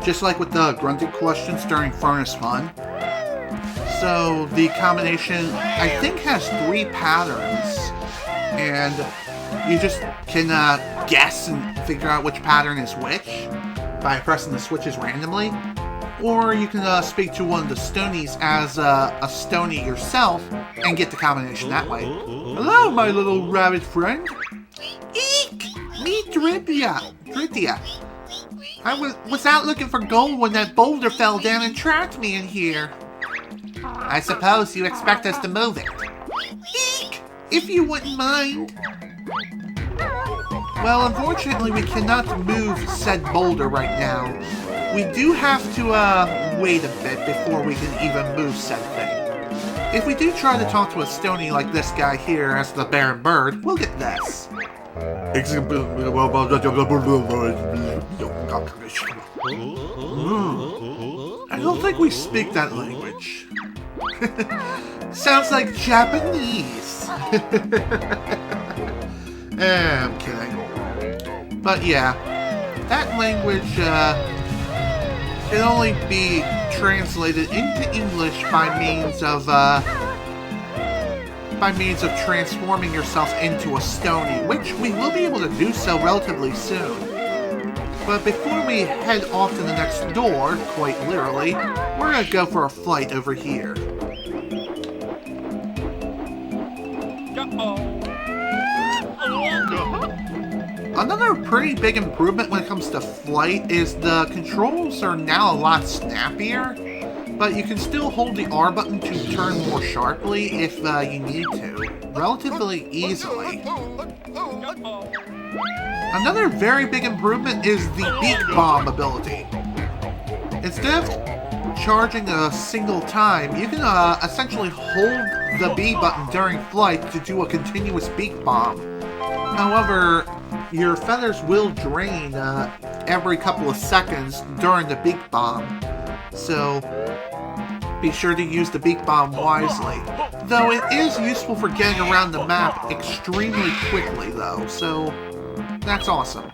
Just like with the Grunty questions during Furnace Fun. So the combination, I think, has 3 patterns. And you just can guess and figure out which pattern is which by pressing the switches randomly. Or you can speak to one of the Stonies as a Stony yourself and get the combination that way. Hello, my little rabbit friend. Eek! Me, Dritia. I was out looking for gold when that boulder fell down and trapped me in here. I suppose you expect us to move it. Eek! If you wouldn't mind. Well, unfortunately, we cannot move said boulder right now. We do have to wait a bit before we can even move said thing. If we do try to talk to a Stony like this guy here as the Baron Bird, we'll get this. I don't think we speak that language. Sounds like Japanese. I'm kidding. But yeah, that language can only be translated into English by means of transforming yourself into a Stony, which we will be able to do so relatively soon. But before we head off to the next door, quite literally, we're gonna go for a flight over here. Another pretty big improvement when it comes to flight is the controls are now a lot snappier. but you can still hold the R button to turn more sharply if you need to, relatively easily. Another very big improvement is the Beak Bomb ability. Instead of charging a single time, you can essentially hold the B button during flight to do a continuous Beak Bomb. However, your feathers will drain every couple of seconds during the Beak Bomb, so be sure to use the Beak Bomb wisely. Though it is useful for getting around the map extremely quickly though, so that's awesome.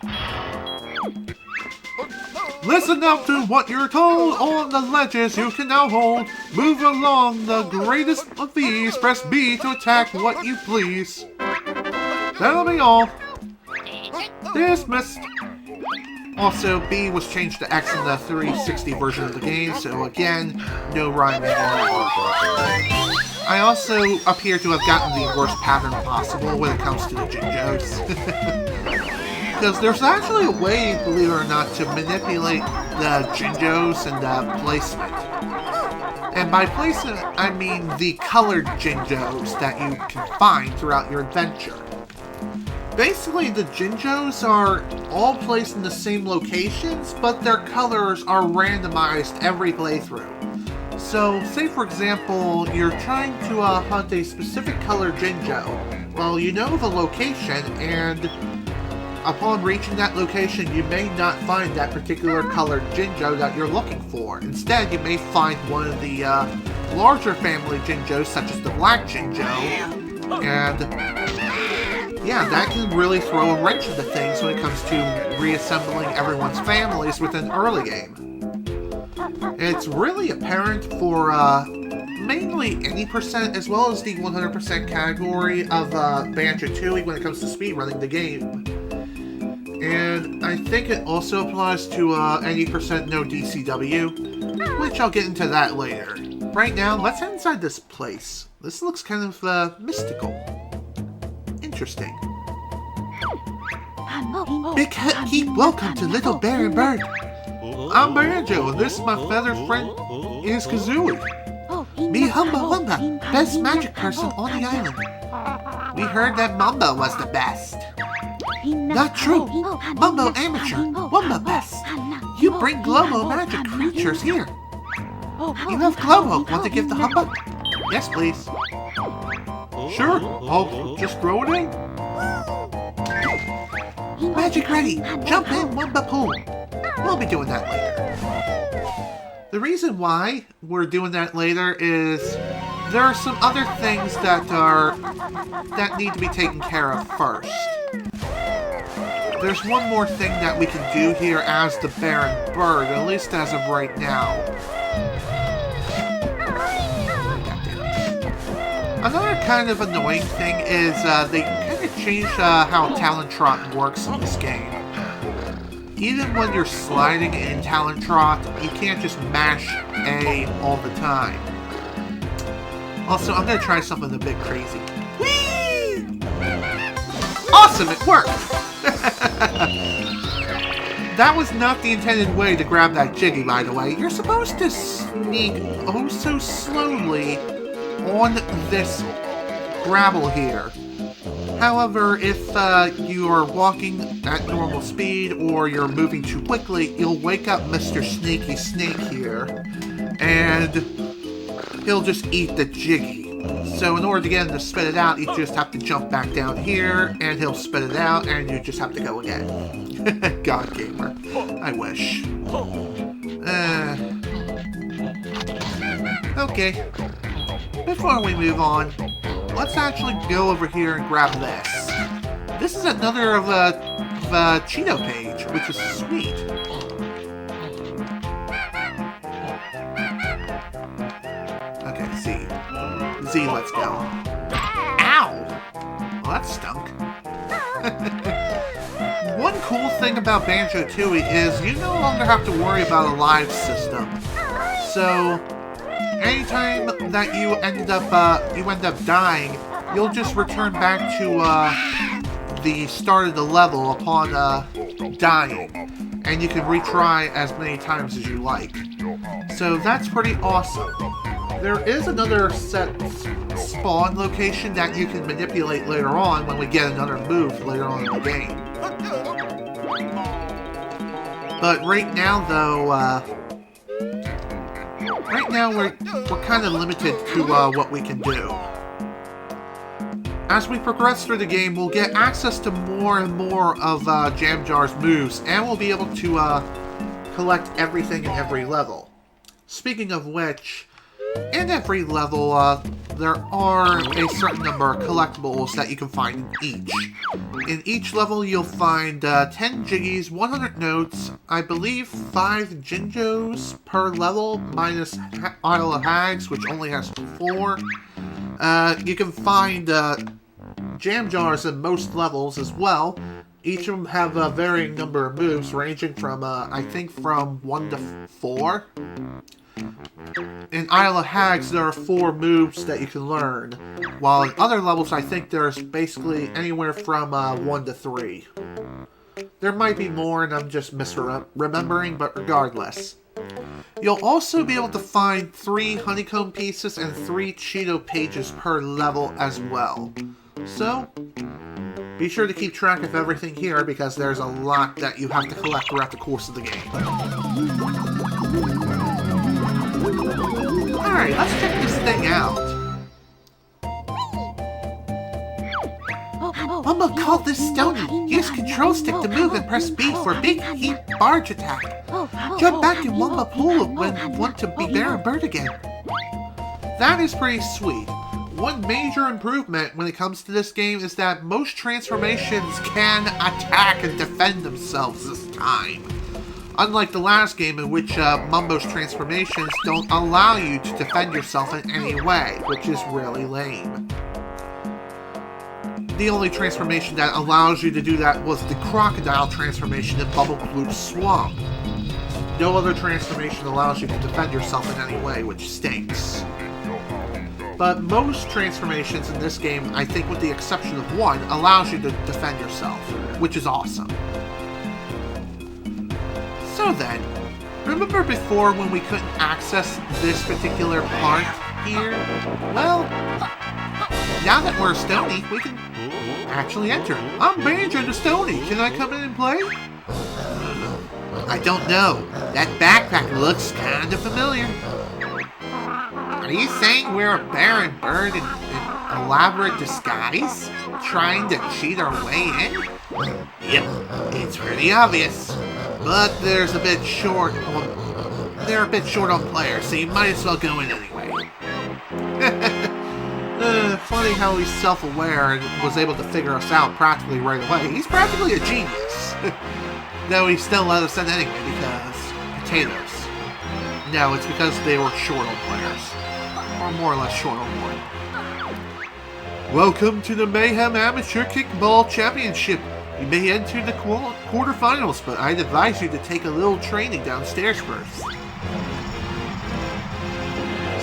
Listen up to what you're told on the ledges you can now hold. Move along the greatest of these. Press B to attack what you please. That'll be all. Dismissed. Also, B was changed to X in the 360 version of the game, so again, no rhyme anymore. I also appear to have gotten the worst pattern possible when it comes to the Jinjos. Because there's actually a way, believe it or not, to manipulate the Jinjos and the placement. And by placement, I mean the colored Jinjos that you can find throughout your adventure. Basically, the Jinjos are all placed in the same locations, but their colors are randomized every playthrough. So, say for example, you're trying to hunt a specific color Jinjo. Well, you know the location, and upon reaching that location, you may not find that particular colored Jinjo that you're looking for. Instead, you may find one of the larger family Jinjos, such as the Black Jinjo, and yeah, that can really throw a wrench into things when it comes to reassembling everyone's families within early game. It's really apparent for mainly any percent, as well as the 100% category of Banjo Tooie when it comes to speedrunning the game. And I think it also applies to any percent no DCW, which I'll get into that later. Right now, let's head inside this place. This looks kind of mystical. Interesting. Big heap welcome to Little Bear and Bird. I'm Banjo, and this, my feathered friend, is Kazooie. Me Humba Wumba, best magic person on the island. We heard that Mumbo was the best. Not true. Mumbo amateur, Wumba best. You bring Globo magic creatures here. You have Globo. Want to give the Humba? Yes, please. Sure, I'll just throw it in. Magic ready. Jump in, Wumba pool. We'll be doing that later. The reason why we're doing that later is there are some other things that need to be taken care of first. There's one more thing that we can do here as the Bear and Bird, at least as of right now. Another kind of annoying thing is they kind of changed how Talon Trot works in this game. Even when you're sliding in Talon Trot, you can't just mash A all the time. Also, I'm going to try something a bit crazy. Whee! Awesome, it worked! That was not the intended way to grab that Jiggy, by the way. You're supposed to sneak oh so slowly on this gravel here. However, if you are walking at normal speed or you're moving too quickly, you'll wake up Mr. Sneaky Snake here, and he'll just eat the Jiggy. So in order to get him to spit it out, you just have to jump back down here, and he'll spit it out, and you just have to go again. God Gamer. I wish. Okay. Before we move on, let's actually go over here and grab this. This is another of the Cheeto page, which is sweet. Okay, Z, let's go. Ow! Well, that stunk. One cool thing about Banjo Tooie is you no longer have to worry about a live system. So anytime that you end up dying, you'll just return back to the start of the level upon dying, and you can retry as many times as you like. So that's pretty awesome. There is another set spawn location that you can manipulate later on when we get another move later on in the game. But right now, though, we're kind of limited to what we can do. As we progress through the game, we'll get access to more and more of Jam Jar's moves, and we'll be able to collect everything in every level. Speaking of which, in every level, there are a certain number of collectibles that you can find in each. In each level, you'll find 10 Jiggies, 100 notes, I believe 5 Jinjos per level, minus Isle of Hags, which only has 4. You can find Jam Jars in most levels as well. Each of them have a varying number of moves, ranging from, I think, from 1 to 4. In Isle of Hags, there are 4 moves that you can learn, while in other levels, I think there's basically anywhere from 1 to 3. There might be more, and I'm just misremembering, but regardless. You'll also be able to find 3 honeycomb pieces and 3 Cheeto pages per level as well. So, be sure to keep track of everything here, because there's a lot that you have to collect throughout the course of the game. Alright, let's check this thing out. Mama called this Stony. Use control stick to move and press B for big heat barge attack. Jump back in Wumba Pool when you want to be Bear and Bird again. That is pretty sweet. One major improvement when it comes to this game is that most transformations can attack and defend themselves this time. Unlike the last game in which Mumbo's transformations don't allow you to defend yourself in any way, which is really lame. The only transformation that allows you to do that was the crocodile transformation in Bubble Bloop's Swamp. No other transformation allows you to defend yourself in any way, which stinks. But most transformations in this game, I think with the exception of one, allows you to defend yourself, which is awesome. So then, remember before when we couldn't access this particular part here? Well, now that we're Stony, we can actually enter. I'm Banjo the Stony. Can I come in and play? I don't know. That backpack looks kind of familiar. Are you saying we're a Bear and Bird in elaborate disguise? Trying to cheat our way in? Yep, it's pretty obvious. But they're a bit short on players, so you might as well go in anyway. Funny how he's self-aware and was able to figure us out practically right away. He's practically a genius. Though he still let us in anyway because potatoes. No, it's because they were short on players. Or more or less short on one. Welcome to the Mayhem Amateur Kickball Championship. You may enter the quarterfinals, but I'd advise you to take a little training downstairs first.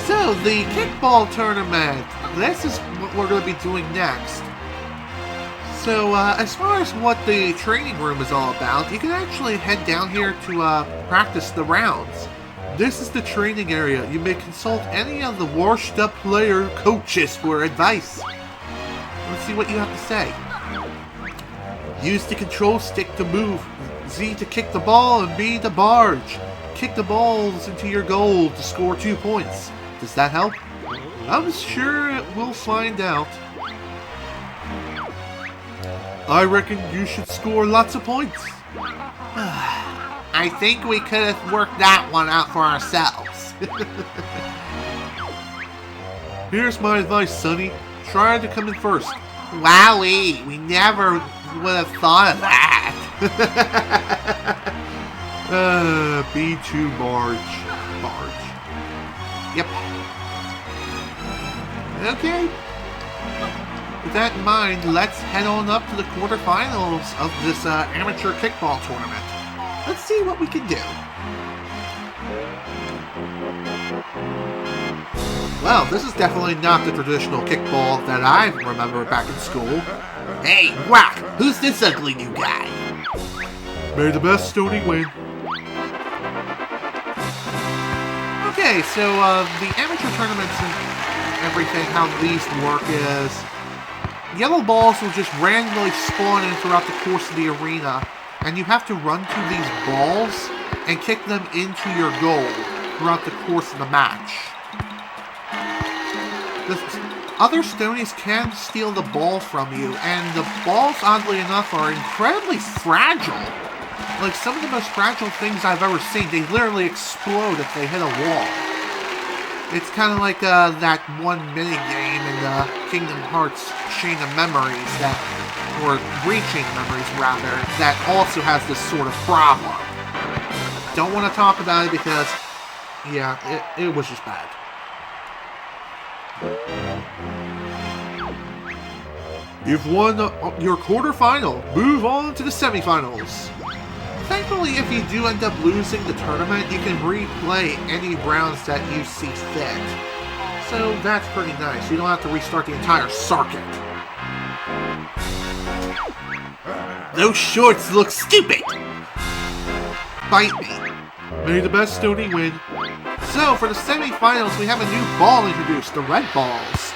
So, the kickball tournament. This is what we're going to be doing next. So, as far as what the training room is all about, you can actually head down here to practice the rounds. This is the training area. You may consult any of the washed-up player coaches for advice. Let's see what you have to say. Use the control stick to move, Z to kick the ball, and B to barge. Kick the balls into your goal to score 2 points. Does that help? I'm sure we'll find out. I reckon you should score lots of points. I think we could have worked that one out for ourselves. Here's my advice, Sonny. Try to come in first. Wowee, we never would have thought of that. B2 barge. Yep. Okay. With that in mind, let's head on up to the quarterfinals of this amateur kickball tournament. Let's see what we can do. Well, this is definitely not the traditional kickball that I remember back in school. Hey, Rock, who's this ugly new guy? May the best Stony win. Okay, so the amateur tournaments and everything, how these work is yellow balls will just randomly spawn in throughout the course of the arena, and you have to run to these balls and kick them into your goal throughout the course of the match. The other Stonies can steal the ball from you, and the balls, oddly enough, are incredibly fragile. Like, some of the most fragile things I've ever seen. They literally explode if they hit a wall. It's kind of like that one minigame in Kingdom Hearts Chain of Memories, or Rechain Memories, rather, that also has this sort of problem. Don't want to talk about it because, yeah, it was just bad. You've won your quarterfinal. Move on to the semifinals. Thankfully, if you do end up losing the tournament, you can replay any rounds that you see fit. So that's pretty nice. You don't have to restart the entire circuit. Those shorts look stupid! Bite me. May the best Stony win. So, for the semifinals, we have a new ball introduced, the red balls.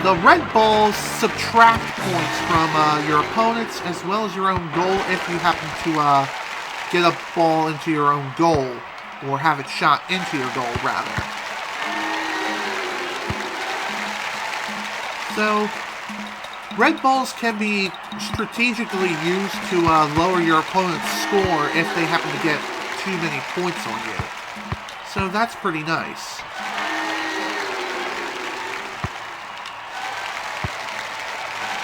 The red balls subtract points from your opponents as well as your own goal if you happen to get a ball into your own goal, or have it shot into your goal, rather. So, red balls can be strategically used to lower your opponent's score if they happen to get too many points on you. So that's pretty nice.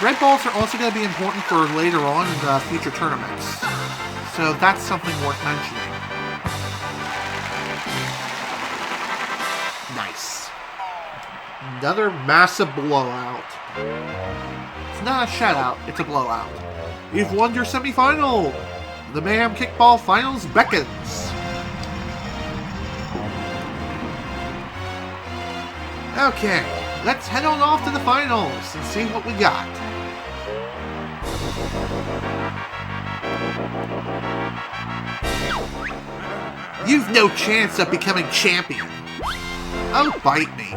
Red balls are also going to be important for later on in future tournaments. So that's something worth mentioning. Nice. Another massive blowout. It's not a shutout, it's a blowout. You've won your semifinal! The Mayhem Kickball Finals beckons. Okay, let's head on off to the finals and see what we got. You've no chance of becoming champion. Oh, bite me.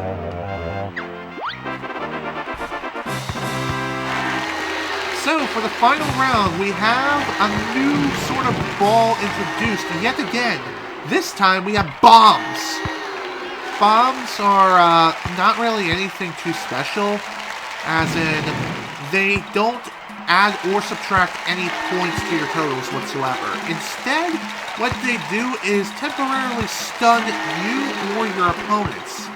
So, for the final round, we have a new sort of ball introduced yet again. This time, we have bombs. Bombs are not really anything too special, as in, they don't add or subtract any points to your totals whatsoever. Instead, what they do is temporarily stun you or your opponents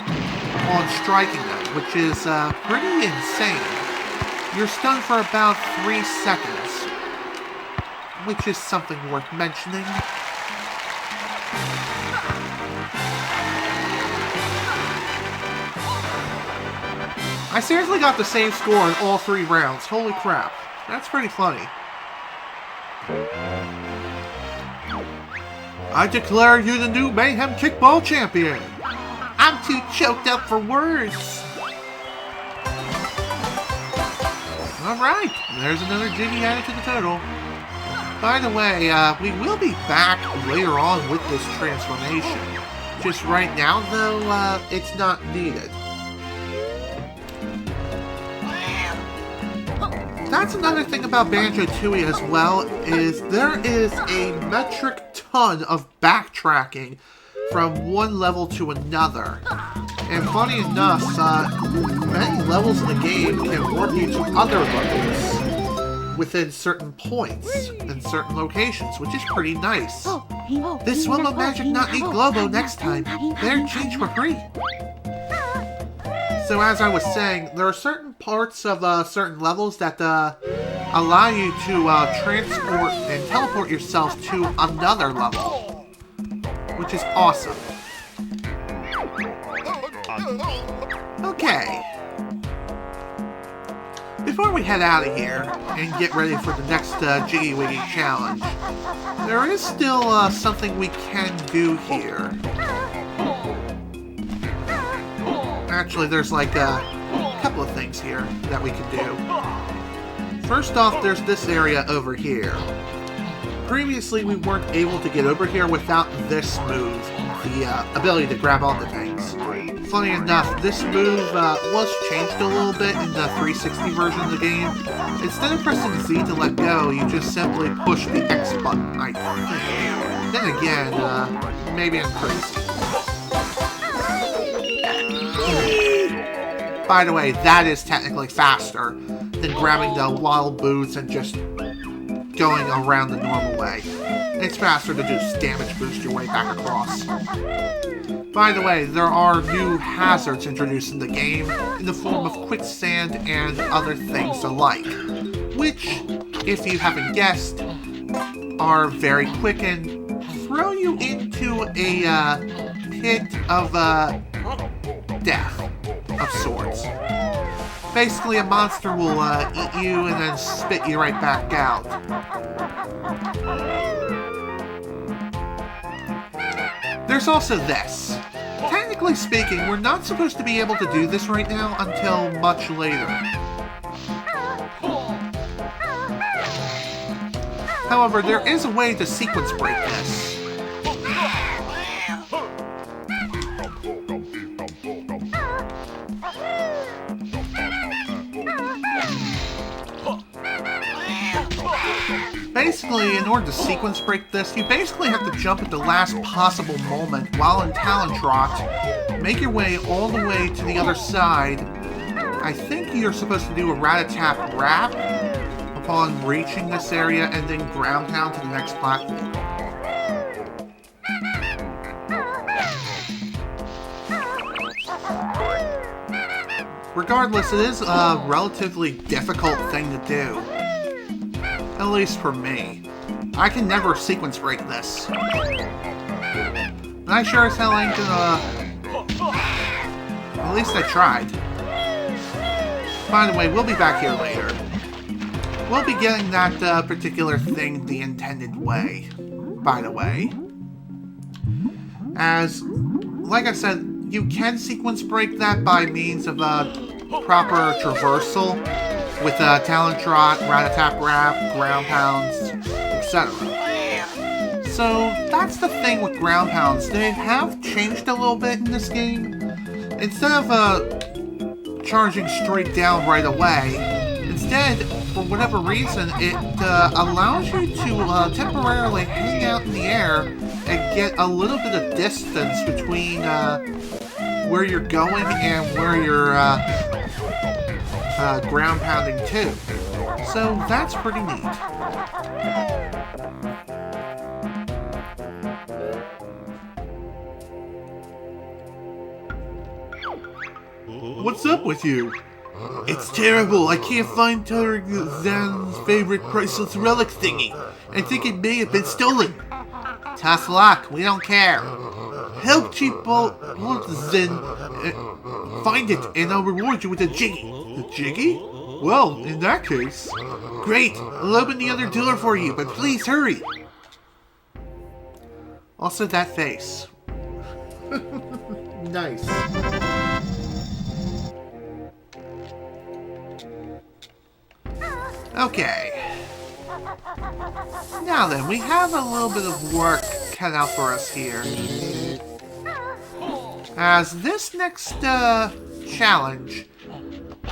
on striking them, which is pretty insane. You're stunned for about 3 seconds, which is something worth mentioning. I seriously got the same score in all 3 rounds. Holy crap. That's pretty funny. I declare you the new Mayhem Kickball Champion. I'm too choked up for words. Alright, there's another Jiggy added to the total. By the way, we will be back later on with this transformation. Just right now, though, it's not needed. That's another thing about Banjo Tooie as well, is there is a metric ton of backtracking from one level to another. And funny enough, many levels in the game can warp you to other levels within certain points and certain locations, which is pretty nice. This will of magic not need Globo next time. They're changed for free. So as I was saying, there are certain parts of certain levels that allow you to transport and teleport yourself to another level, which is awesome. Okay. Before we head out of here and get ready for the next Jiggy Wiggy challenge, there is still something we can do here. Actually, there's like a couple of things here that we can do. First off, there's this area over here. Previously, we weren't able to get over here without this move, the ability to grab onto things. Funny enough, this move was changed a little bit in the 360 version of the game. Instead of pressing Z to let go, you just simply push the X button, I think. Then again, maybe I'm crazy. By the way, that is technically faster than grabbing the wild boots and just going around the normal way. It's faster to just damage boost your way back across. By the way, there are new hazards introduced in the game in the form of quicksand and other things alike, which, if you haven't guessed, are very quick and throw you into a pit of death of sorts. Basically, a monster will eat you and then spit you right back out. There's also this. Technically speaking, we're not supposed to be able to do this right now until much later. However, there is a way to sequence break this. Basically, in order to sequence break this, you basically have to jump at the last possible moment while in Talon Trot, make your way all the way to the other side. I think you're supposed to do a rat-a-tap-rap upon reaching this area, and then ground pound to the next platform. Regardless, it is a relatively difficult thing to do. At least for me. I can never sequence break this. And I sure as hell ain't gonna... At least I tried. By the way, we'll be back here later. We'll be getting that particular thing the intended way, by the way. As, like I said, you can sequence break that by means of proper traversal with Talon Trot, rat-a-tap-rap, ground pounds, etc. So that's the thing with ground pounds. They have changed a little bit in this game. Instead of charging straight down right away, instead, for whatever reason, it allows you to temporarily hang out in the air and get a little bit of distance between where you're going and where you're ground pounding to. So that's pretty neat. What's up with you? It's terrible. I can't find Tarzan's favorite priceless relic thingy. I think it may have been stolen. Tough luck. We don't care. Help Chief Boltzin find it, and I'll reward you with a jiggy. A jiggy? Well, in that case... Great! I'll open the other door for you, but please hurry! Also, that face. Nice. Okay. Now then, we have a little bit of work cut out for us here. As this next challenge,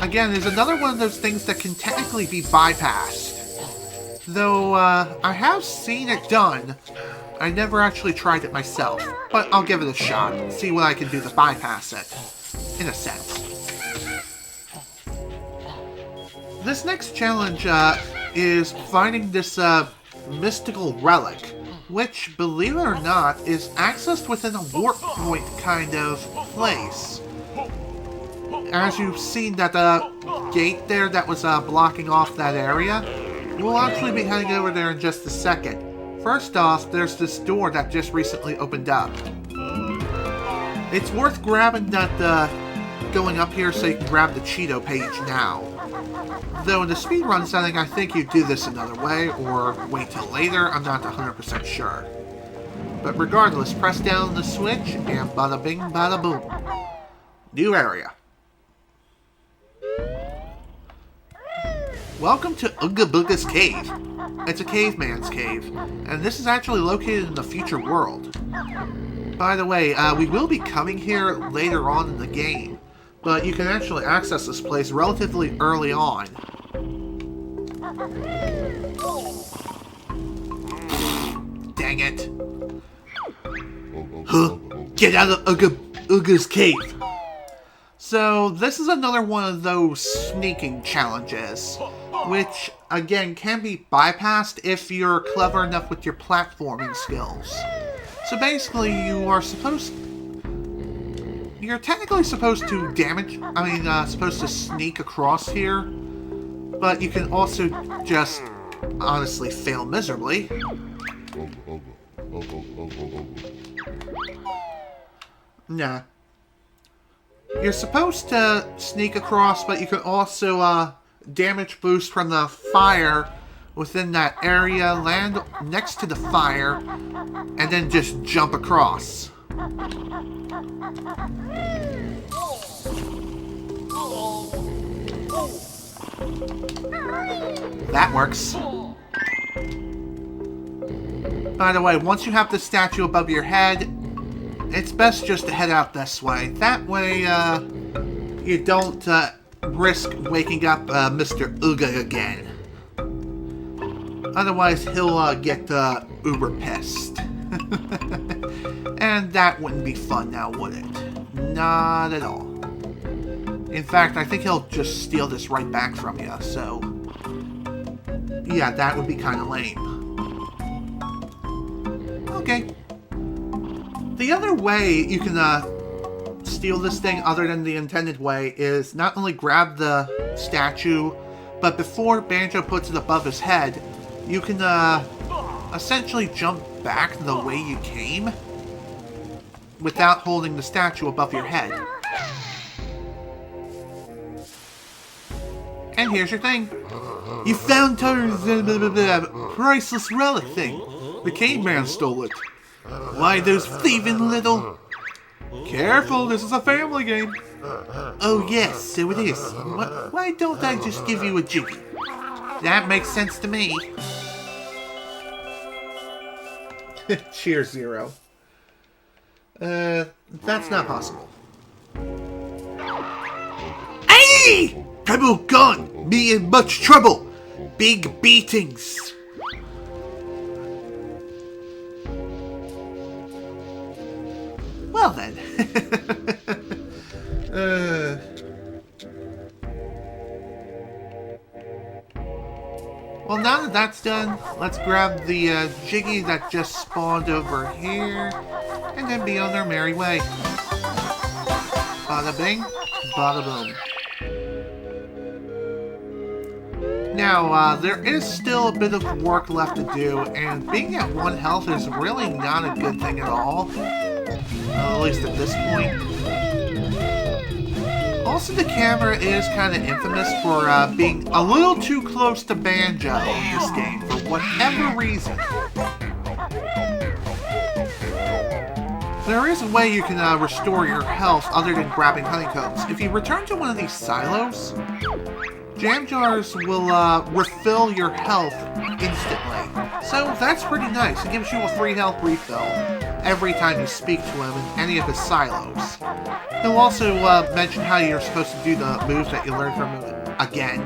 again, is another one of those things that can technically be bypassed. Though I have seen it done, I never actually tried it myself. But I'll give it a shot, see what I can do to bypass it, in a sense. This next challenge is finding this mystical relic, which, believe it or not, is accessed within a warp point kind of place. As you've seen that gate there that was blocking off that area, we'll actually be heading over there in just a second. First off, there's this door that just recently opened up. It's worth grabbing that going up here so you can grab the Cheeto page now. Though in the speedrun setting, I think you do this another way, or wait till later, I'm not 100% sure. But regardless, press down the switch, and bada bing bada boom. New area. Welcome to Ooga Booga's Cave. It's a caveman's cave, and this is actually located in the future world. By the way, we will be coming here later on in the game, but you can actually access this place relatively early on. Dang it. Huh? Get out of Uga's cave. So this is another one of those sneaking challenges, which again can be bypassed if you're clever enough with your platforming skills. So basically you're technically supposed to supposed to sneak across here, but you can also just honestly fail miserably. Nah. You're supposed to sneak across, but you can also damage boost from the fire within that area, land next to the fire, and then just jump across. That works. By the way, once you have the statue above your head, it's best just to head out this way. That way, you don't risk waking up Mr. Uga again. Otherwise, he'll get uber pissed. And that wouldn't be fun now, would it? Not at all. In fact, I think he'll just steal this right back from you, so... yeah, that would be kind of lame. Okay. The other way you can steal this thing other than the intended way is not only grab the statue, but before Banjo puts it above his head, you can essentially jump back the way you came without holding the statue above your head. And here's your thing. You found Tarzan's priceless relic thing. The caveman stole it. Why, those thieving little... Careful, this is a family game. Oh yes, so it is. Why don't I just give you a jiggy? That makes sense to me. Cheers, Zero. That's not possible. Hey! Trouble gone! Me in much trouble! Big beatings! Well then. Well, now that that's done, let's grab the Jiggy that just spawned over here, and then be on our merry way. Bada bing, bada boom. Now, there is still a bit of work left to do, and being at 1 health is really not a good thing at all. At least at this point. Also, the camera is kind of infamous for being a little too close to Banjo in this game, for whatever reason. There is a way you can restore your health other than grabbing honeycombs. If you return to one of these silos, jam jars will refill your health instantly. So that's pretty nice. It gives you a free health refill every time you speak to him in any of his silos. He'll also mention how you're supposed to do the moves that you learned from him again,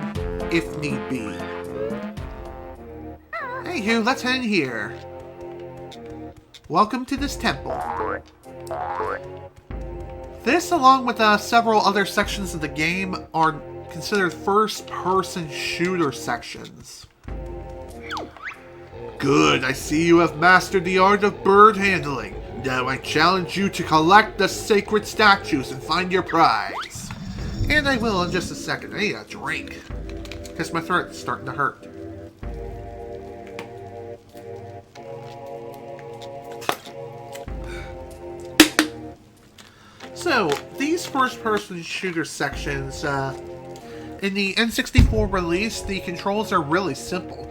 if need be. Anywho, let's head in here. Welcome to this temple. This, along with several other sections of the game, are considered first-person shooter sections. Good, I see you have mastered the art of bird handling. Now I challenge you to collect the sacred statues and find your prize. And I will in just a second. I need a drink, because my throat's starting to hurt. So, these first-person shooter sections, in the N64 release, the controls are really simple.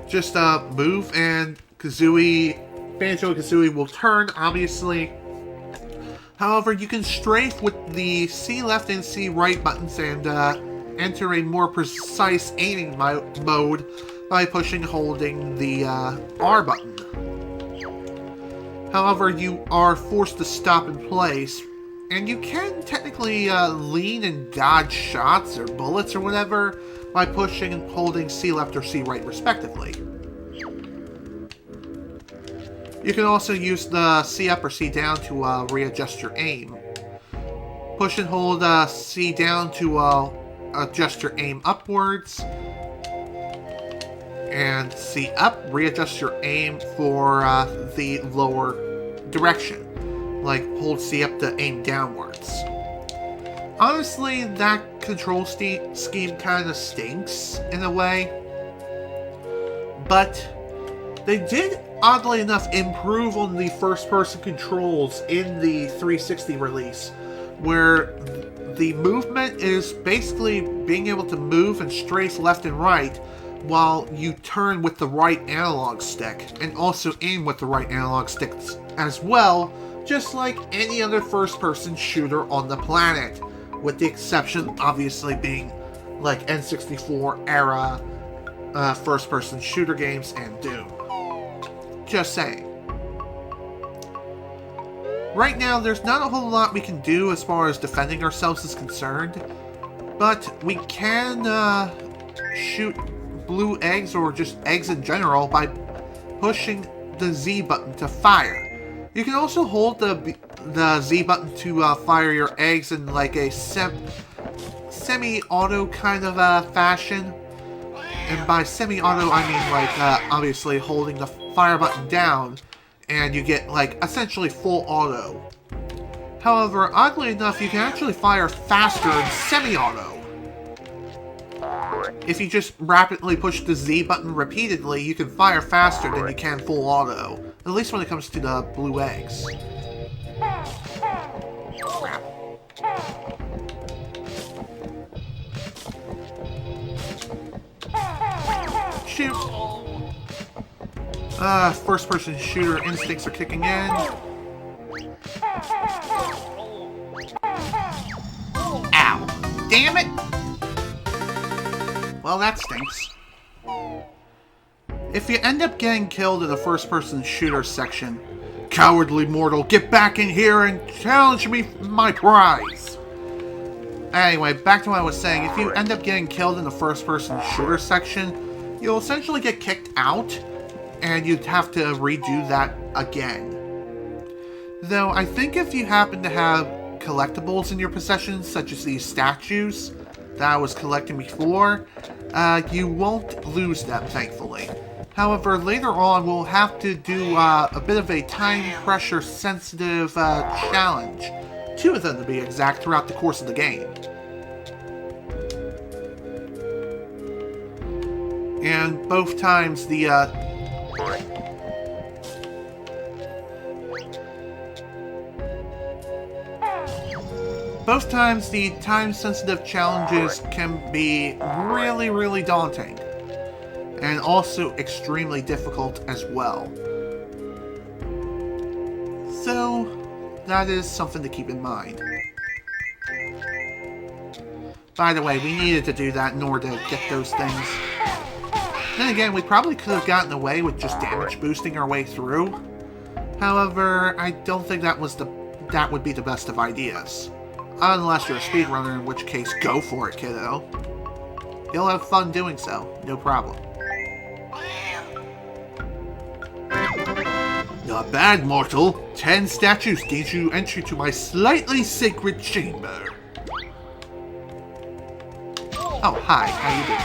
Just move and Banjo Kazooie will turn, obviously. However, you can strafe with the C left and C right buttons and enter a more precise aiming mode by pushing and holding the R button. However, you are forced to stop in place, and you can technically lean and dodge shots or bullets or whatever by pushing and holding C left or C right respectively. You can also use the C up or C down to readjust your aim. Push and hold C down to adjust your aim upwards. And C up, readjust your aim for the lower direction. Like, hold C up to aim downwards. Honestly, that control scheme kind of stinks, in a way. But they did, oddly enough, improve on the first-person controls in the 360 release, where the movement is basically being able to move and strafe left and right while you turn with the right analog stick, and also aim with the right analog stick as well, just like any other first-person shooter on the planet, with the exception, obviously, being like N64 era first-person shooter games and Doom. Just saying. Right now, there's not a whole lot we can do as far as defending ourselves is concerned, but we can shoot blue eggs, or just eggs in general, by pushing the Z button to fire. You can also hold the Z button to fire your eggs in like a semi-auto kind of fashion. And by semi-auto, I mean like obviously holding the fire button down, and you get like essentially full auto. However, oddly enough, you can actually fire faster in semi-auto. If you just rapidly push the Z button repeatedly, you can fire faster than you can full auto. At least when it comes to the blue eggs. Crap. Shoot! First-person shooter instincts are kicking in. Ow! Damn it! Well, that stinks. If you end up getting killed in the first-person shooter section, cowardly mortal, get back in here and challenge me for my prize! Anyway, back to what I was saying. If you end up getting killed in the first-person shooter section, you'll essentially get kicked out, and you'd have to redo that again. Though, I think if you happen to have collectibles in your possession, such as these statues that I was collecting before, you won't lose them, thankfully. However, later on, we'll have to do a bit of a time pressure sensitive challenge. 2 of them to be exact, throughout the course of the game. And both times the time-sensitive challenges can be really, really daunting. And also extremely difficult as well. So, that is something to keep in mind. By the way, we needed to do that in order to get those things. Then again, we probably could have gotten away with just damage boosting our way through. However, I don't think that would be the best of ideas. Unless you're a speedrunner, in which case, go for it, kiddo. You'll have fun doing so, no problem. Not bad, mortal. 10 statues gains you entry to my slightly sacred chamber. Oh, hi, how you doing?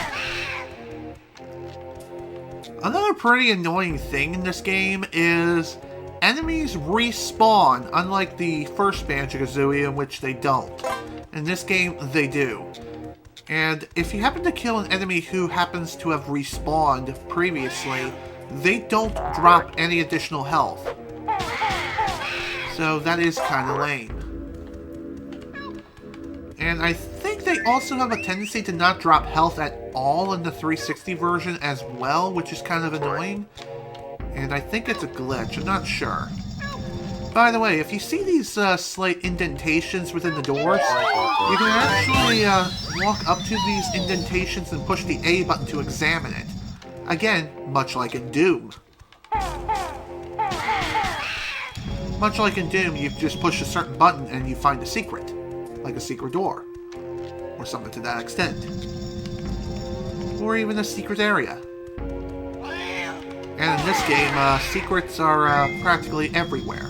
Another pretty annoying thing in this game is enemies respawn, unlike the first Banjo Kazooie, in which they don't. In this game, they do. And if you happen to kill an enemy who happens to have respawned previously, they don't drop any additional health. So that is kind of lame. And I think they also have a tendency to not drop health at all in the 360 version as well, which is kind of annoying. And I think it's a glitch, I'm not sure. By the way, if you see these slight indentations within the doors, you can actually walk up to these indentations and push the A button to examine it. Again, much like in Doom. Much like in Doom, you just push a certain button and you find a secret. Like a secret door. Or something to that extent. Or even a secret area. And in this game, secrets are practically everywhere.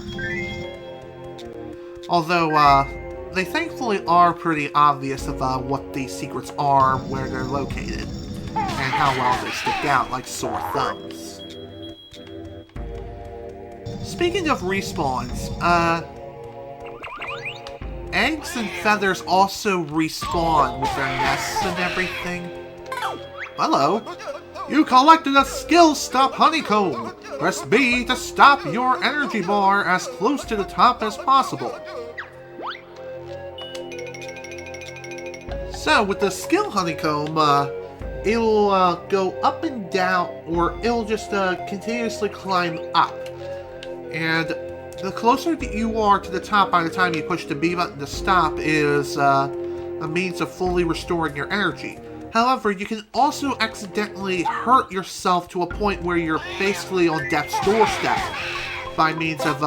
Although, they thankfully are pretty obvious of what these secrets are, where they're located, and how well they stick out like sore thumbs. Speaking of respawns, eggs and feathers also respawn with their nests and everything. Hello. You collected a skill stop honeycomb. Press B to stop your energy bar as close to the top as possible. So, with the skill honeycomb, it'll go up and down, or it'll just continuously climb up. And the closer that you are to the top by the time you push the B button to stop is a means of fully restoring your energy. However, you can also accidentally hurt yourself to a point where you're basically on death's doorstep by means of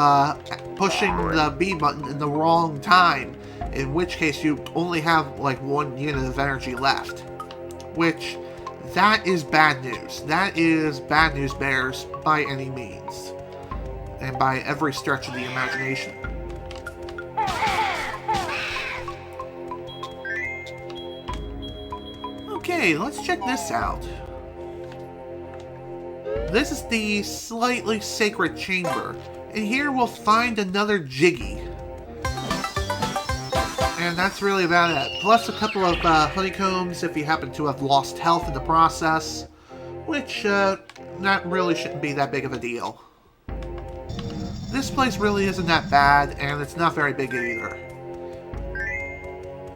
pushing the B button in the wrong time, in which case you only have like 1 unit of energy left. Which, that is bad news. That is bad news bears by any means. And by every stretch of the imagination. Okay, let's check this out. This is the slightly sacred chamber, and here we'll find another Jiggy. And that's really about it. Plus a couple of honeycombs if you happen to have lost health in the process, which that really shouldn't be that big of a deal. This place really isn't that bad, and it's not very big either.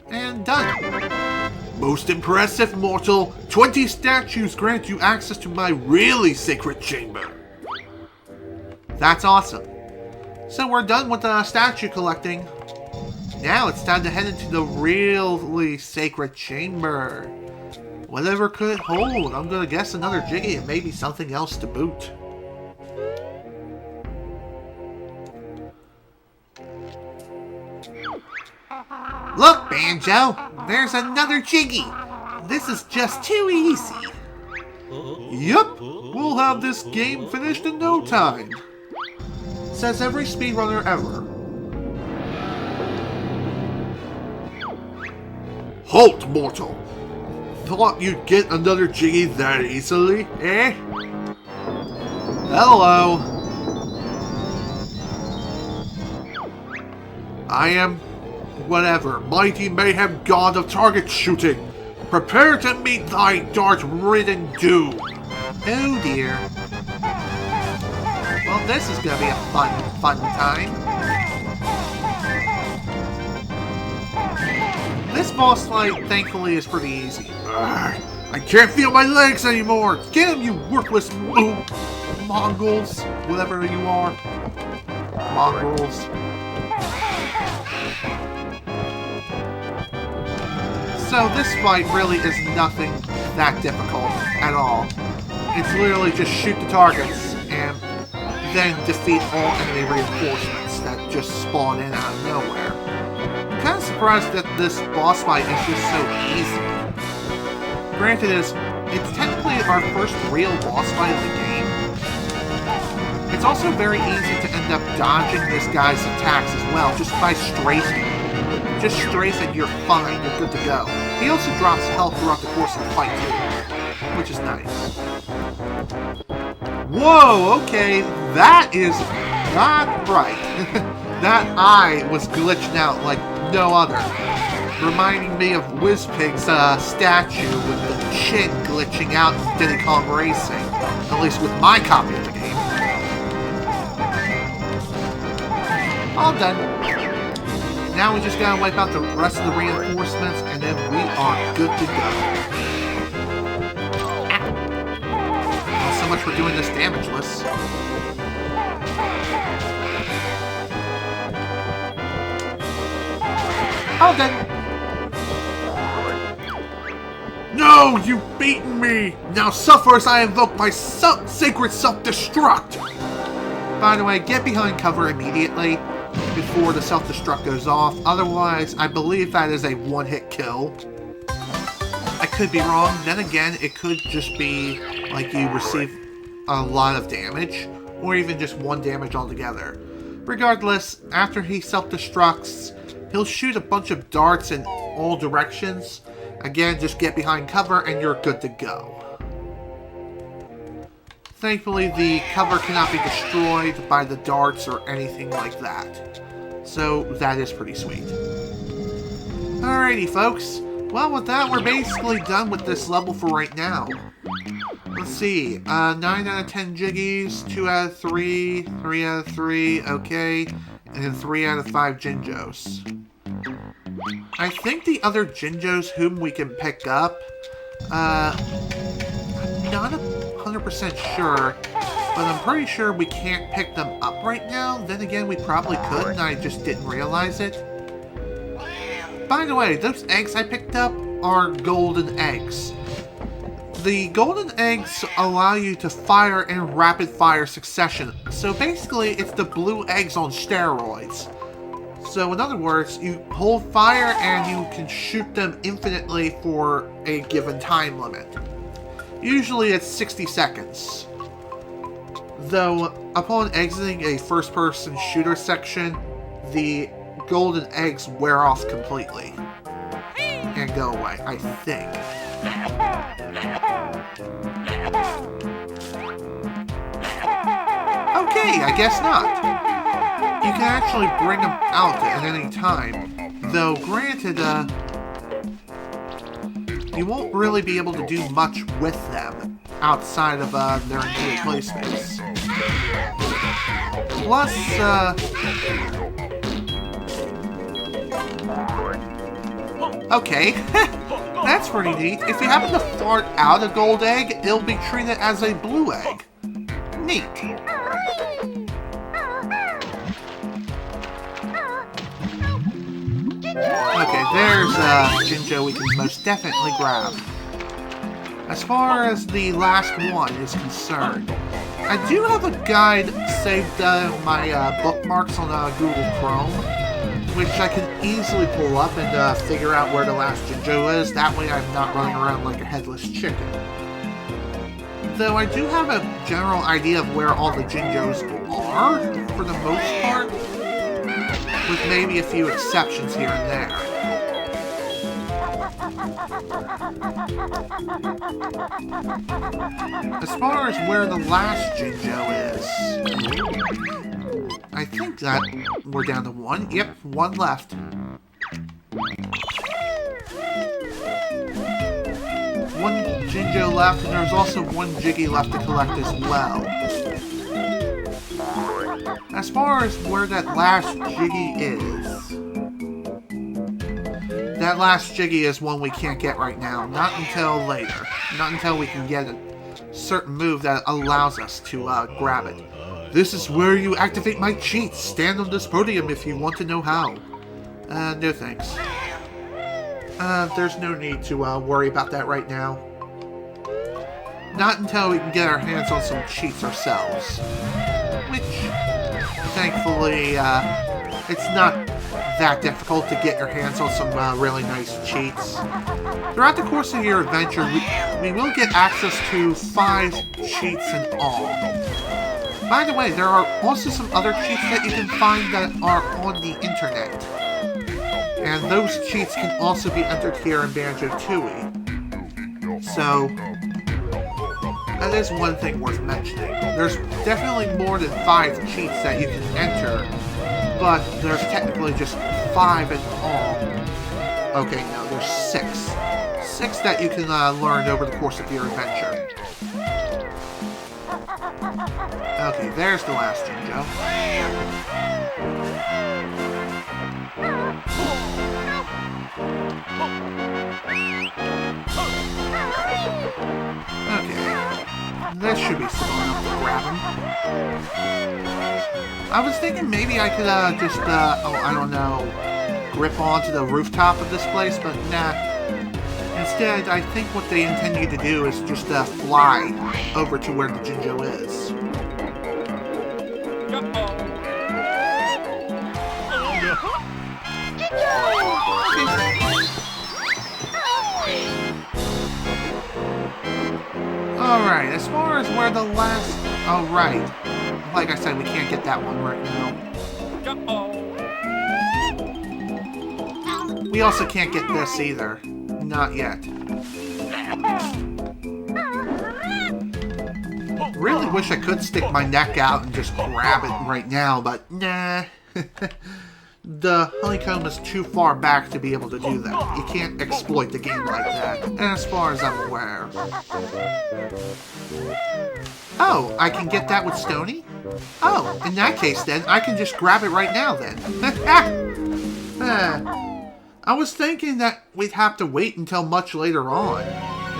And done. Most impressive, mortal. 20 statues grant you access to my really sacred chamber. That's awesome. So we're done with the statue collecting. Now it's time to head into the really sacred chamber. Whatever could it hold? I'm gonna guess another Jiggy and maybe something else to boot. Look, Banjo! There's another Jiggy! This is just too easy! Yup! We'll have this game finished in no time! Says every speedrunner ever. Halt, mortal! Thought you'd get another Jiggy that easily, eh? Hello! I am... whatever, mighty mayhem god of target shooting. Prepare to meet thy dart-ridden doom. Oh dear. Well, this is gonna be a fun time. This boss fight, thankfully, is pretty easy. I can't feel my legs anymore! Get him, you worthless Mongols! Whatever you are. Mongrels. So this fight really is nothing that difficult at all. It's literally just shoot the targets and then defeat all enemy reinforcements that just spawn in out of nowhere. I'm kind of surprised that this boss fight is just so easy. Granted, it's technically our first real boss fight of the game. It's also very easy to end up dodging this guy's attacks as well, just by strafing. Just strafe and you're fine, you're good to go. He also drops health throughout the course of the fight too, which is nice. Whoa, okay, that is not right. That eye was glitching out like no other. Reminding me of Wizpig's statue with the chin glitching out in Diddy Kong Racing. At least with my copy of the game. All done. Now we just gotta wipe out the rest of the reinforcements, and then we are good to go. Well, so much for doing this damageless. All done. No, you've beaten me! Now suffer as I invoke my sacred self-destruct! By the way, get behind cover immediately before the self-destruct goes off. Otherwise, I believe that is a one-hit kill. I could be wrong. Then again, it could just be like you receive a lot of damage, or even just one damage altogether. Regardless, after he self-destructs, he'll shoot a bunch of darts in all directions. Again, just get behind cover and you're good to go. Thankfully, the cover cannot be destroyed by the darts or anything like that. So, that is pretty sweet. Alrighty, folks. Well, with that, we're basically done with this level for right now. Let's see. 9 out of 10 Jiggies, 2 out of 3, 3 out of 3, okay. And then 3 out of 5 Jinjos. I think the other Jinjos whom we can pick up, I'm not 100% sure, but I'm pretty sure we can't pick them up right now. Then again, we probably could, and I just didn't realize it. By the way, those eggs I picked up are golden eggs. The golden eggs allow you to fire in rapid fire succession. So basically, it's the blue eggs on steroids. So in other words, you hold fire and you can shoot them infinitely for a given time limit. Usually it's 60 seconds. Though, upon exiting a first-person shooter section, the golden eggs wear off completely. And go away, I think. Okay, I guess not. You can actually bring them out at any time. Though, granted, you won't really be able to do much with them outside of their intended play space. Plus, okay, that's pretty neat. If you happen to fart out a gold egg, it'll be treated as a blue egg. Neat. Okay, there's a Jinjo we can most definitely grab. As far as the last one is concerned, I do have a guide saved in my bookmarks on Google Chrome, which I can easily pull up and figure out where the last Jinjo is. That way I'm not running around like a headless chicken. Though I do have a general idea of where all the Jinjos are, for the most part, with maybe a few exceptions here and there. As far as where the last Jinjo is, I think that we're down to one. Yep, one left. One Jinjo left, and there's also one Jiggy left to collect as well. As far as where that last Jiggy is, that last Jiggy is one we can't get right now. Not until later. Not until we can get a certain move that allows us to grab it. This is where you activate my cheats. Stand on this podium if you want to know how. No thanks. There's no need to worry about that right now. Not until we can get our hands on some cheats ourselves. Which, thankfully, it's not that difficult to get your hands on some really nice cheats. Throughout the course of your adventure, we will get access to 5 cheats in all. By the way, there are also some other cheats that you can find that are on the internet. And those cheats can also be entered here in Banjo Tooie. So, that is one thing worth mentioning. There's definitely more than 5 cheats that you can enter, but there's technically just 5 in all. Okay, no, there's 6. 6 that you can learn over the course of your adventure. Okay, there's the last Jinjo. Okay. This should be small enough to grab him. I was thinking maybe I could just, I don't know, grip onto the rooftop of this place, but nah. Instead, I think what they intend you to do is just fly over to where the Jinjo is. Alright, as far as where the last... Oh, right. Like I said, we can't get that one right now. We also can't get this either. Not yet. Really wish I could stick my neck out and just grab it right now, but nah. The honeycomb is too far back to be able to do that. You can't exploit the game like that, as far as I'm aware. Oh, I can get that with Stony? Oh, in that case then, I can just grab it right now then. I was thinking that we'd have to wait until much later on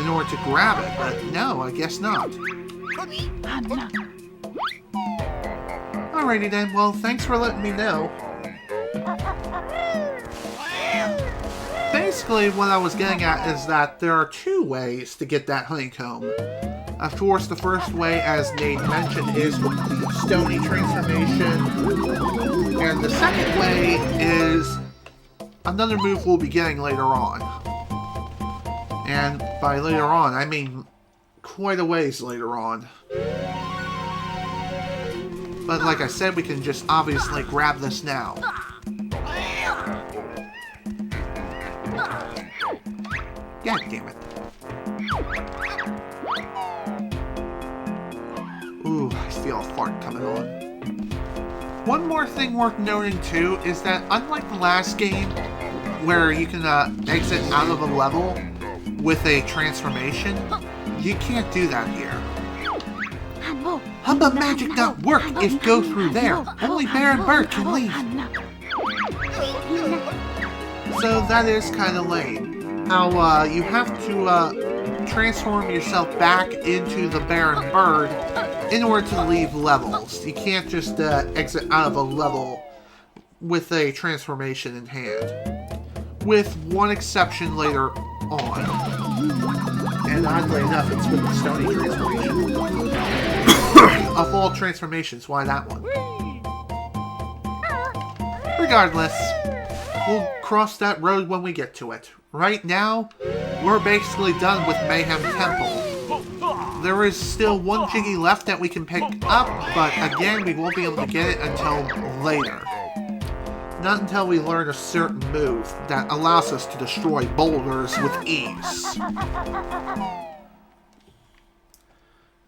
in order to grab it, but no, I guess not. Alrighty then, well, thanks for letting me know. Basically, what I was getting at is that there are two ways to get that honeycomb. Of course, the first way, as Nate mentioned, is with the Stony transformation. And the second way is another move we'll be getting later on. And by later on, I mean quite a ways later on. But like I said, we can just obviously grab this now. God damn it. Ooh, I feel a fart coming on. One more thing worth noting too is that unlike the last game, where you can exit out of a level with a transformation, you can't do that here. Humba magic not work if go through there. Only Bear and Bird can leave. So that is kind of lame. How you have to transform yourself back into the Bear and Bird in order to leave levels. You can't just exit out of a level with a transformation in hand. With one exception later on. And oddly enough, it's with the Stony transformation. Of all transformations, why that one? Regardless, we'll cross that road when we get to it. Right now, we're basically done with Mayhem Temple. There is still one Jiggy left that we can pick up, but again, we won't be able to get it until later. Not until we learn a certain move that allows us to destroy boulders with ease.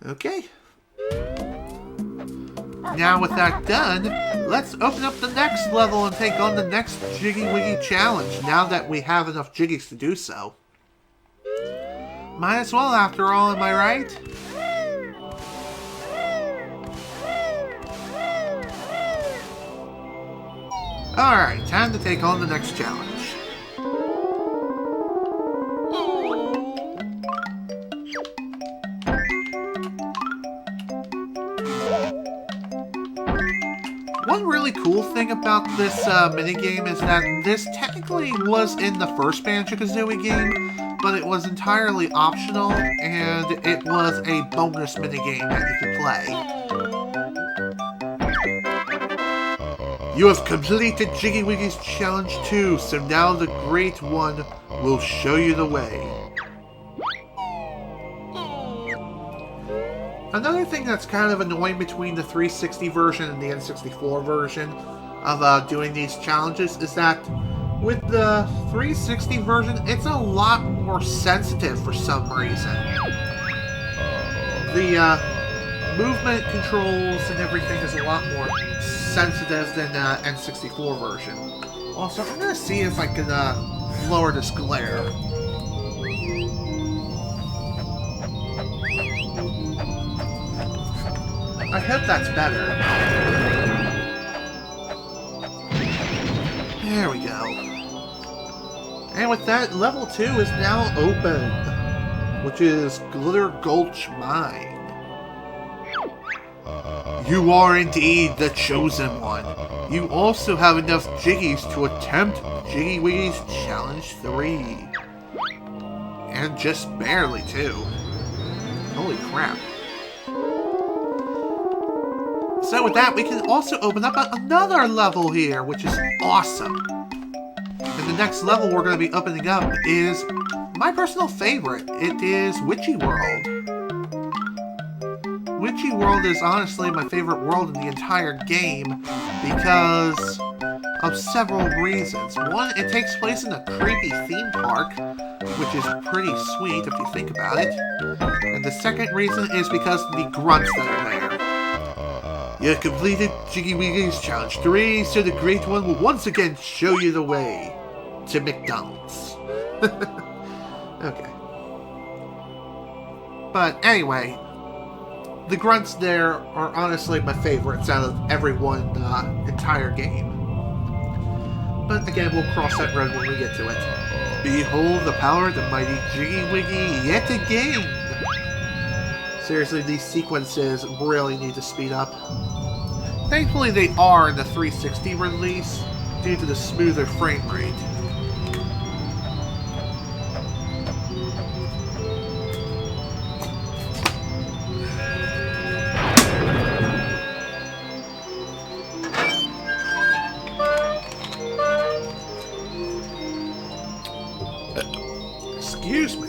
Okay. Now with that done, let's open up the next level and take on the next Jiggy Wiggy challenge, now that we have enough Jiggies to do so. Might as well after all, am I right? Alright, time to take on the next challenge. One really cool thing about this minigame is that this technically was in the first Banjo Kazooie game, but it was entirely optional, and it was a bonus minigame that you could play. You have completed Jiggy Wiggy's challenge 2, so now the Great One will show you the way. Another thing that's kind of annoying between the 360 version and the N64 version of doing these challenges is that with the 360 version, it's a lot more sensitive for some reason. The movement controls and everything is a lot more sensitive than the N64 version. Also, I'm going to see if I can lower this glare. I hope that's better. There we go. And with that, level 2 is now open, which is Glitter Gulch Mine. You are indeed the chosen one. You also have enough Jiggies to attempt Jiggy Wiggy's Challenge 3. And just barely, too. Holy crap. So with that, we can also open up another level here, which is awesome. And the next level we're going to be opening up is my personal favorite. It is Witchy World. Witchy World is honestly my favorite world in the entire game because of several reasons. One, it takes place in a creepy theme park, which is pretty sweet if you think about it. And the second reason is because of the grunts that are there. You have completed Jiggy Wiggy's Challenge 3, so the Great One will once again show you the way to McDonald's. Okay. But anyway, the grunts there are honestly my favorites out of every one entire game. But again, we'll cross that road when we get to it. Behold the power of the mighty Jiggy Wiggy yet again! Seriously, these sequences really need to speed up. Thankfully they are in the 360 release due to the smoother frame rate. Excuse me.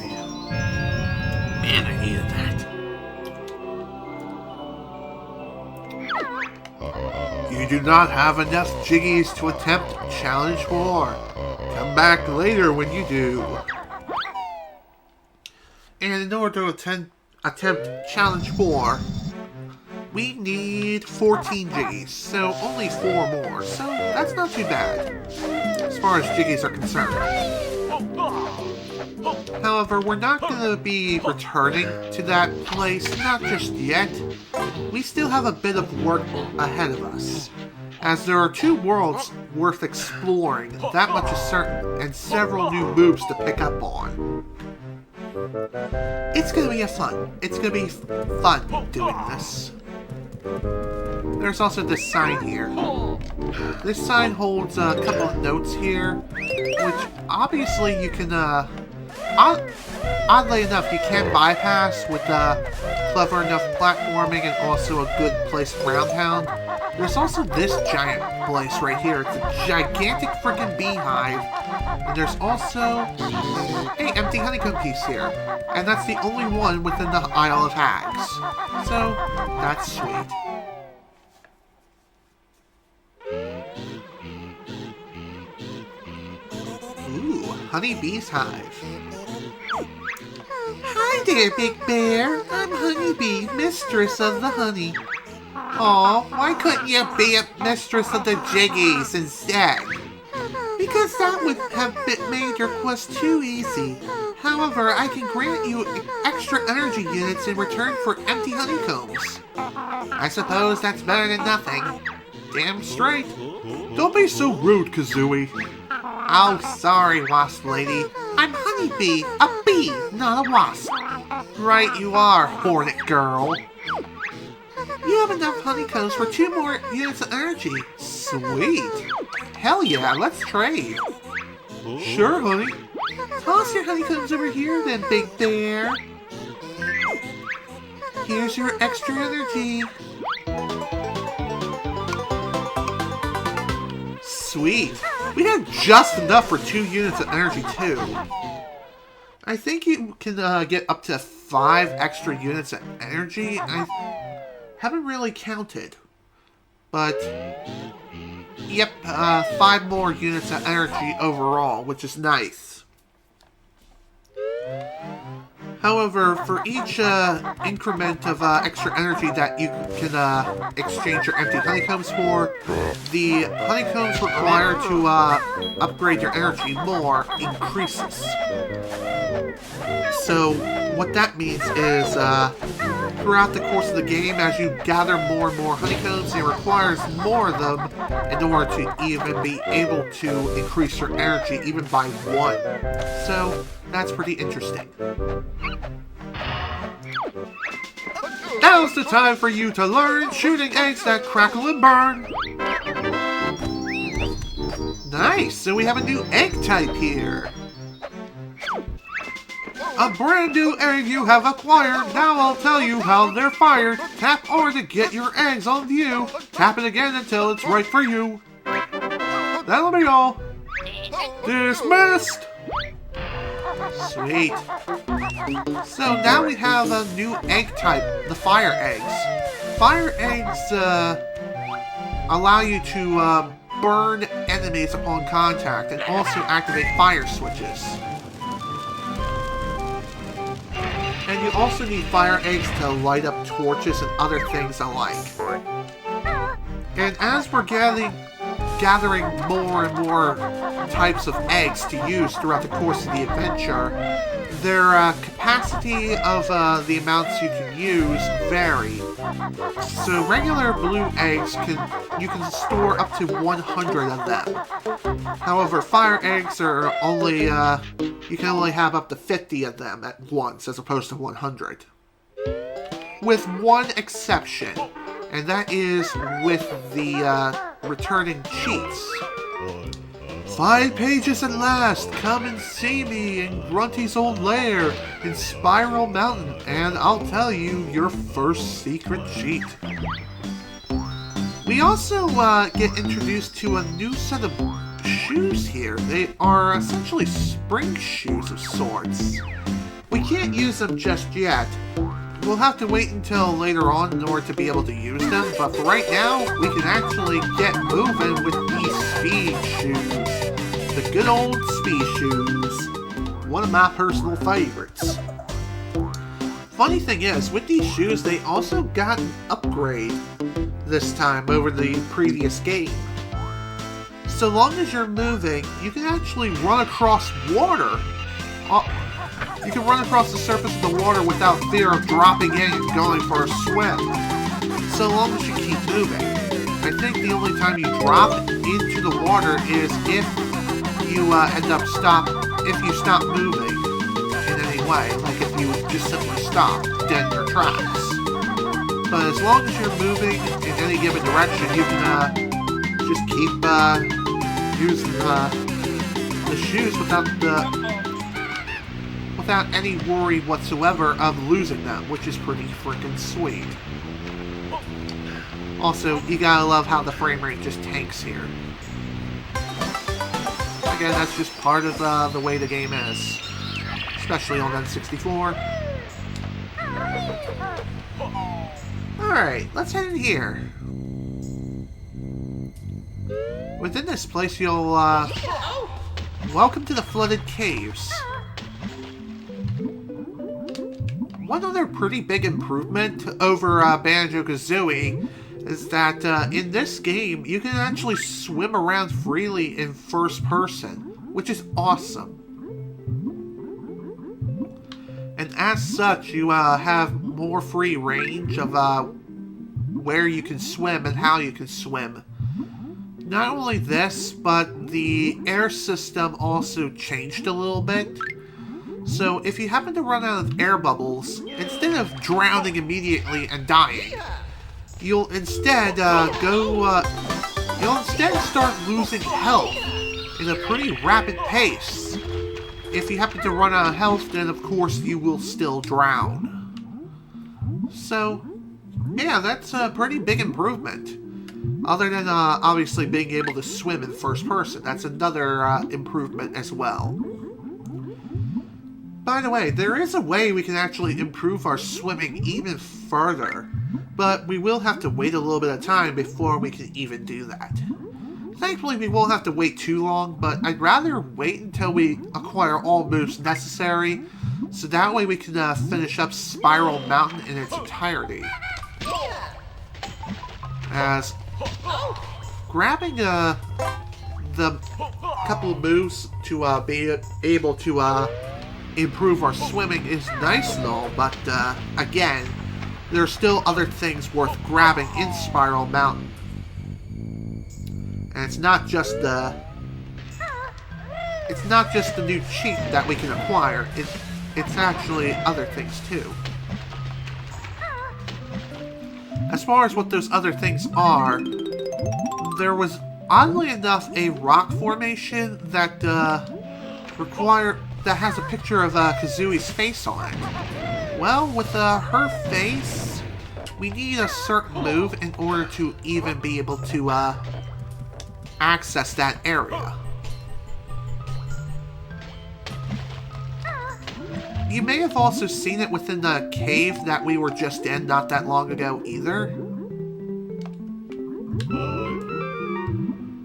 Man, I needed that. You do not have enough Jiggies to attempt Challenge 4. Come back later when you do. And in order to attempt Challenge 4, we need 14 Jiggies, so only 4 more. So that's not too bad, as far as Jiggies are concerned. However, we're not going to be returning to that place, not just yet. We still have a bit of work ahead of us, as there are 2 worlds worth exploring, that much is certain, and several new moves to pick up on. It's going to be It's going to be fun doing this. There's also this sign here. This sign holds a couple of notes here, which obviously you can, oddly enough, you can bypass with clever enough platforming and also a good placed roundhound. There's also this giant place right here. It's a gigantic freaking beehive. And there's also an empty honeycomb piece here. And that's the only one within the Isle of Hags. So, that's sweet. Ooh, Honeybee's Hive. Hi there, Big Bear. I'm Honeybee, mistress of the honey. Aw, why couldn't you be a mistress of the Jiggies instead? Because that would have made your quest too easy. However, I can grant you extra energy units in return for empty honeycombs. I suppose that's better than nothing. Damn straight. Don't be so rude, Kazooie. Oh, sorry, wasp lady. I'm Honeybee, a bee, not a wasp. Right you are, hornet girl. You have enough honeycombs for 2 more units of energy. Sweet. Hell yeah, let's trade. Sure, honey. Toss your honeycombs over here then, Big Bear. Here's your extra energy. Sweet. We have just enough for 2 units of energy, too. I think you can get up to 5 extra units of energy. I haven't really counted. But, yep, 5 more units of energy overall, which is nice. However, for each increment of extra energy that you can exchange your empty honeycombs for, the honeycombs required to upgrade your energy more increases. So, what that means is, throughout the course of the game, as you gather more and more honeycombs, it requires more of them in order to even be able to increase your energy even by 1. So, that's pretty interesting. Now's the time for you to learn shooting eggs that crackle and burn. Nice, so we have a new egg type here. A brand new egg you have acquired. Now I'll tell you how they're fired. Tap R to get your eggs on view. Tap it again until it's right for you. That'll be all. Dismissed! Sweet. So now we have a new egg type, the fire eggs. Fire eggs allow you to burn enemies upon contact and also activate fire switches. And you also need fire eggs to light up torches and other things alike. And as we're gathering more and more types of eggs to use throughout the course of the adventure, their capacity of the amounts you can use vary. So regular blue eggs you can store up to 100 of them. However, fire eggs are only you can only have up to 50 of them at once, as opposed to 100. With one exception, and that is with the returning cheats. 5 pages at last! Come and see me in Grunty's old lair in Spiral Mountain, and I'll tell you your first secret cheat. We also get introduced to a new set of shoes here. They are essentially spring shoes of sorts. We can't use them just yet. We'll have to wait until later on in order to be able to use them, but for right now, we can actually get moving with these speed shoes. The good old speed shoes. One of my personal favorites. Funny thing is, with these shoes, they also got an upgrade this time over the previous game. So long as you're moving, you can actually run across water. You can run across the surface of the water without fear of dropping in and going for a swim. So long as you keep moving. I think the only time you drop into the water is if you if you stop moving in any way. Like if you just simply stop dead in your tracks. But as long as you're moving in any given direction, you can just keep using the shoes without any worry whatsoever of losing them, which is pretty freaking sweet. Also, you gotta love how the frame rate just tanks here. Again, that's just part of the way the game is, especially on N64. Alright, let's head in here. Within this place, you'll, welcome to the flooded caves. One other pretty big improvement over Banjo Kazooie is that in this game, you can actually swim around freely in first person, which is awesome. And as such, you have more free range of where you can swim and how you can swim. Not only this, but the air system also changed a little bit. So if you happen to run out of air bubbles, instead of drowning immediately and dying, you'll instead start losing health in a pretty rapid pace. If you happen to run out of health, then of course you will still drown. So, yeah, that's a pretty big improvement. Other than obviously being able to swim in first person, that's another improvement as well. By the way, there is a way we can actually improve our swimming even further, but we will have to wait a little bit of time before we can even do that. Thankfully, we won't have to wait too long, but I'd rather wait until we acquire all moves necessary, so that way we can finish up Spiral Mountain in its entirety. As grabbing the couple of moves to be able to improve our swimming is nice and all, but again, there are still other things worth grabbing in Spiral Mountain. And it's not just the new cheat that we can acquire. It's actually other things too. As far as what those other things are, there was oddly enough a rock formation that has a picture of Kazooie's face on it. Well, with her face, we need a certain move in order to even be able to access that area. you may have also seen it within the cave that we were just in not that long ago either.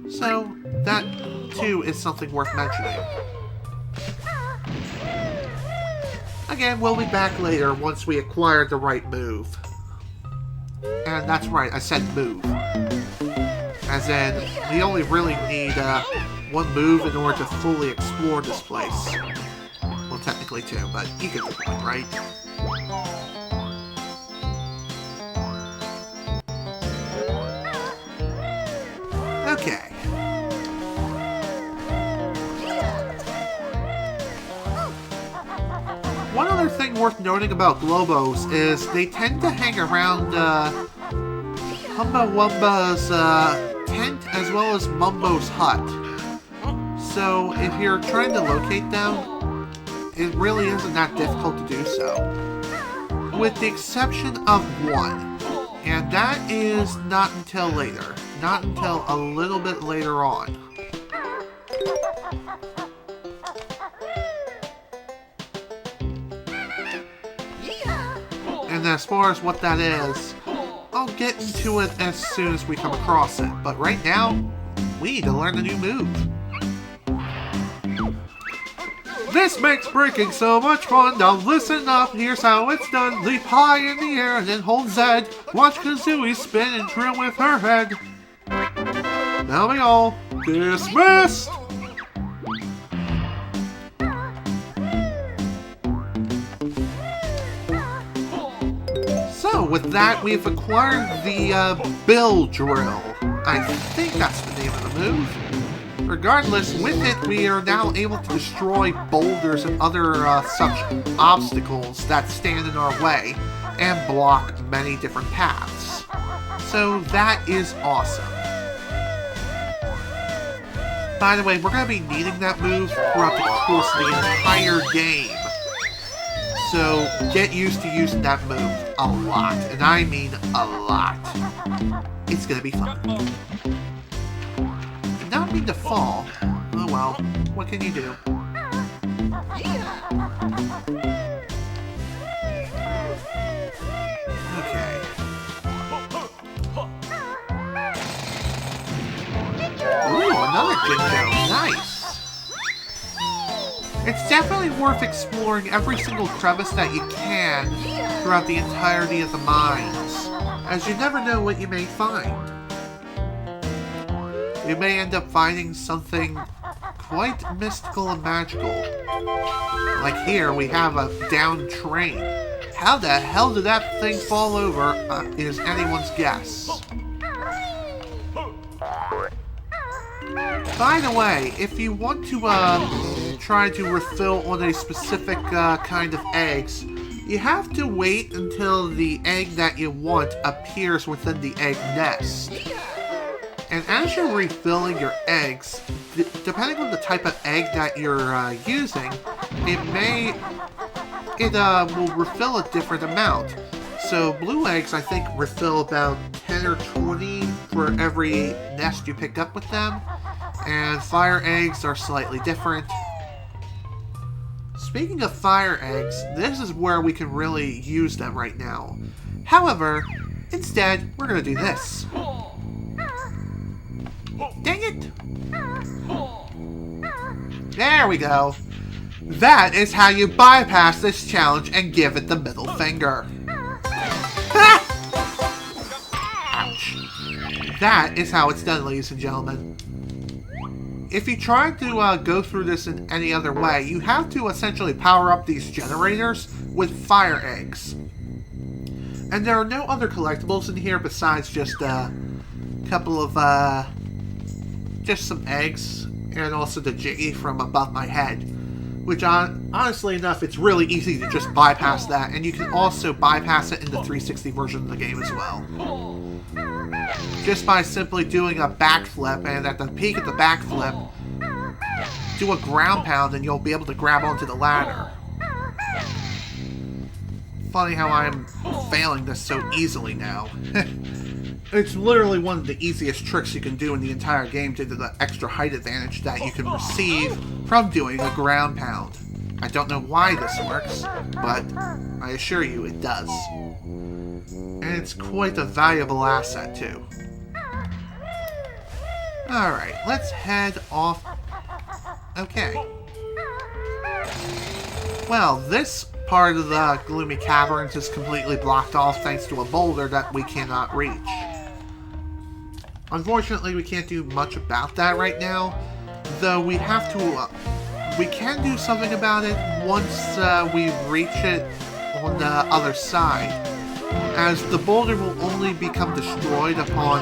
So, that too is something worth mentioning. Again, we'll be back later once we acquire the right move. And that's right, I said move. As in, we only really need one move in order to fully explore this place. Well, technically two, but you get the point, right? Okay. One other thing worth noting about Globos is they tend to hang around Humba Wumba's tent as well as Mumbo's hut. So if you're trying to locate them, it really isn't that difficult to do so. With the exception of one, and that is not until later. Not until a little bit later on. And as far as what that is, I'll get into it as soon as we come across it. But right now, we need to learn a new move. This makes breaking so much fun. Now listen up, here's how it's done. Leap high in the air and then hold Z. Watch Kazooie spin and drill with her head. Now we all dismissed! So, with that, we've acquired the Bill Drill. I think that's the name of the move. Regardless, with it, we are now able to destroy boulders and other such obstacles that stand in our way and block many different paths. So, that is awesome. By the way, we're going to be needing that move throughout the course of the entire game. So, get used to using that move a lot. And I mean a lot. It's going to be fun. Did not mean to fall. Oh well, what can you do? Okay. Ooh, another Banjo. Nice. It's definitely worth exploring every single crevice that you can throughout the entirety of the mines, as you never know what you may find. You may end up finding something quite mystical and magical. Like here, we have a downed train. How the hell did that thing fall over is anyone's guess. By the way, if you want to try to refill on a specific kind of eggs, you have to wait until the egg that you want appears within the egg nest. And as you're refilling your eggs, depending on the type of egg that you're using, it will refill a different amount. So blue eggs, I think, refill about 10 or 20 for every nest you pick up with them. And fire eggs are slightly different. Speaking of fire eggs, this is where we can really use them right now. However, instead, we're going to do this. Dang it! There we go. That is how you bypass this challenge and give it the middle finger. Ouch. That is how it's done, ladies and gentlemen. If you try to go through this in any other way, you have to essentially power up these generators with fire eggs. And there are no other collectibles in here besides just a couple of, just some eggs, and also the Jiggy from above my head. Which, honestly enough, it's really easy to just bypass that, and you can also bypass it in the 360 version of the game as well. Just by simply doing a backflip, and at the peak of the backflip, do a ground pound and you'll be able to grab onto the ladder. Funny how I'm failing this so easily now. It's literally one of the easiest tricks you can do in the entire game due to the extra height advantage that you can receive from doing a ground pound. I don't know why this works, but I assure you it does. And it's quite a valuable asset, too. Alright, let's head off. Okay. Well, this part of the gloomy caverns is completely blocked off thanks to a boulder that we cannot reach. Unfortunately, we can't do much about that right now, though we have to, we can do something about it once we reach it on the other side, as the boulder will only become destroyed upon,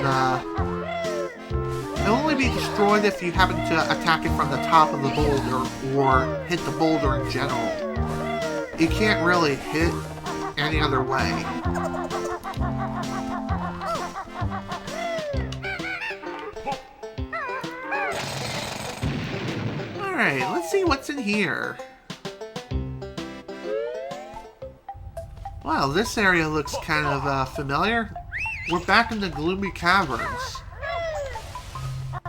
it'll only be destroyed if you happen to attack it from the top of the boulder or hit the boulder in general. You can't really hit any other way. Alright, let's see what's in here. Wow, this area looks kind of familiar. We're back in the gloomy caverns.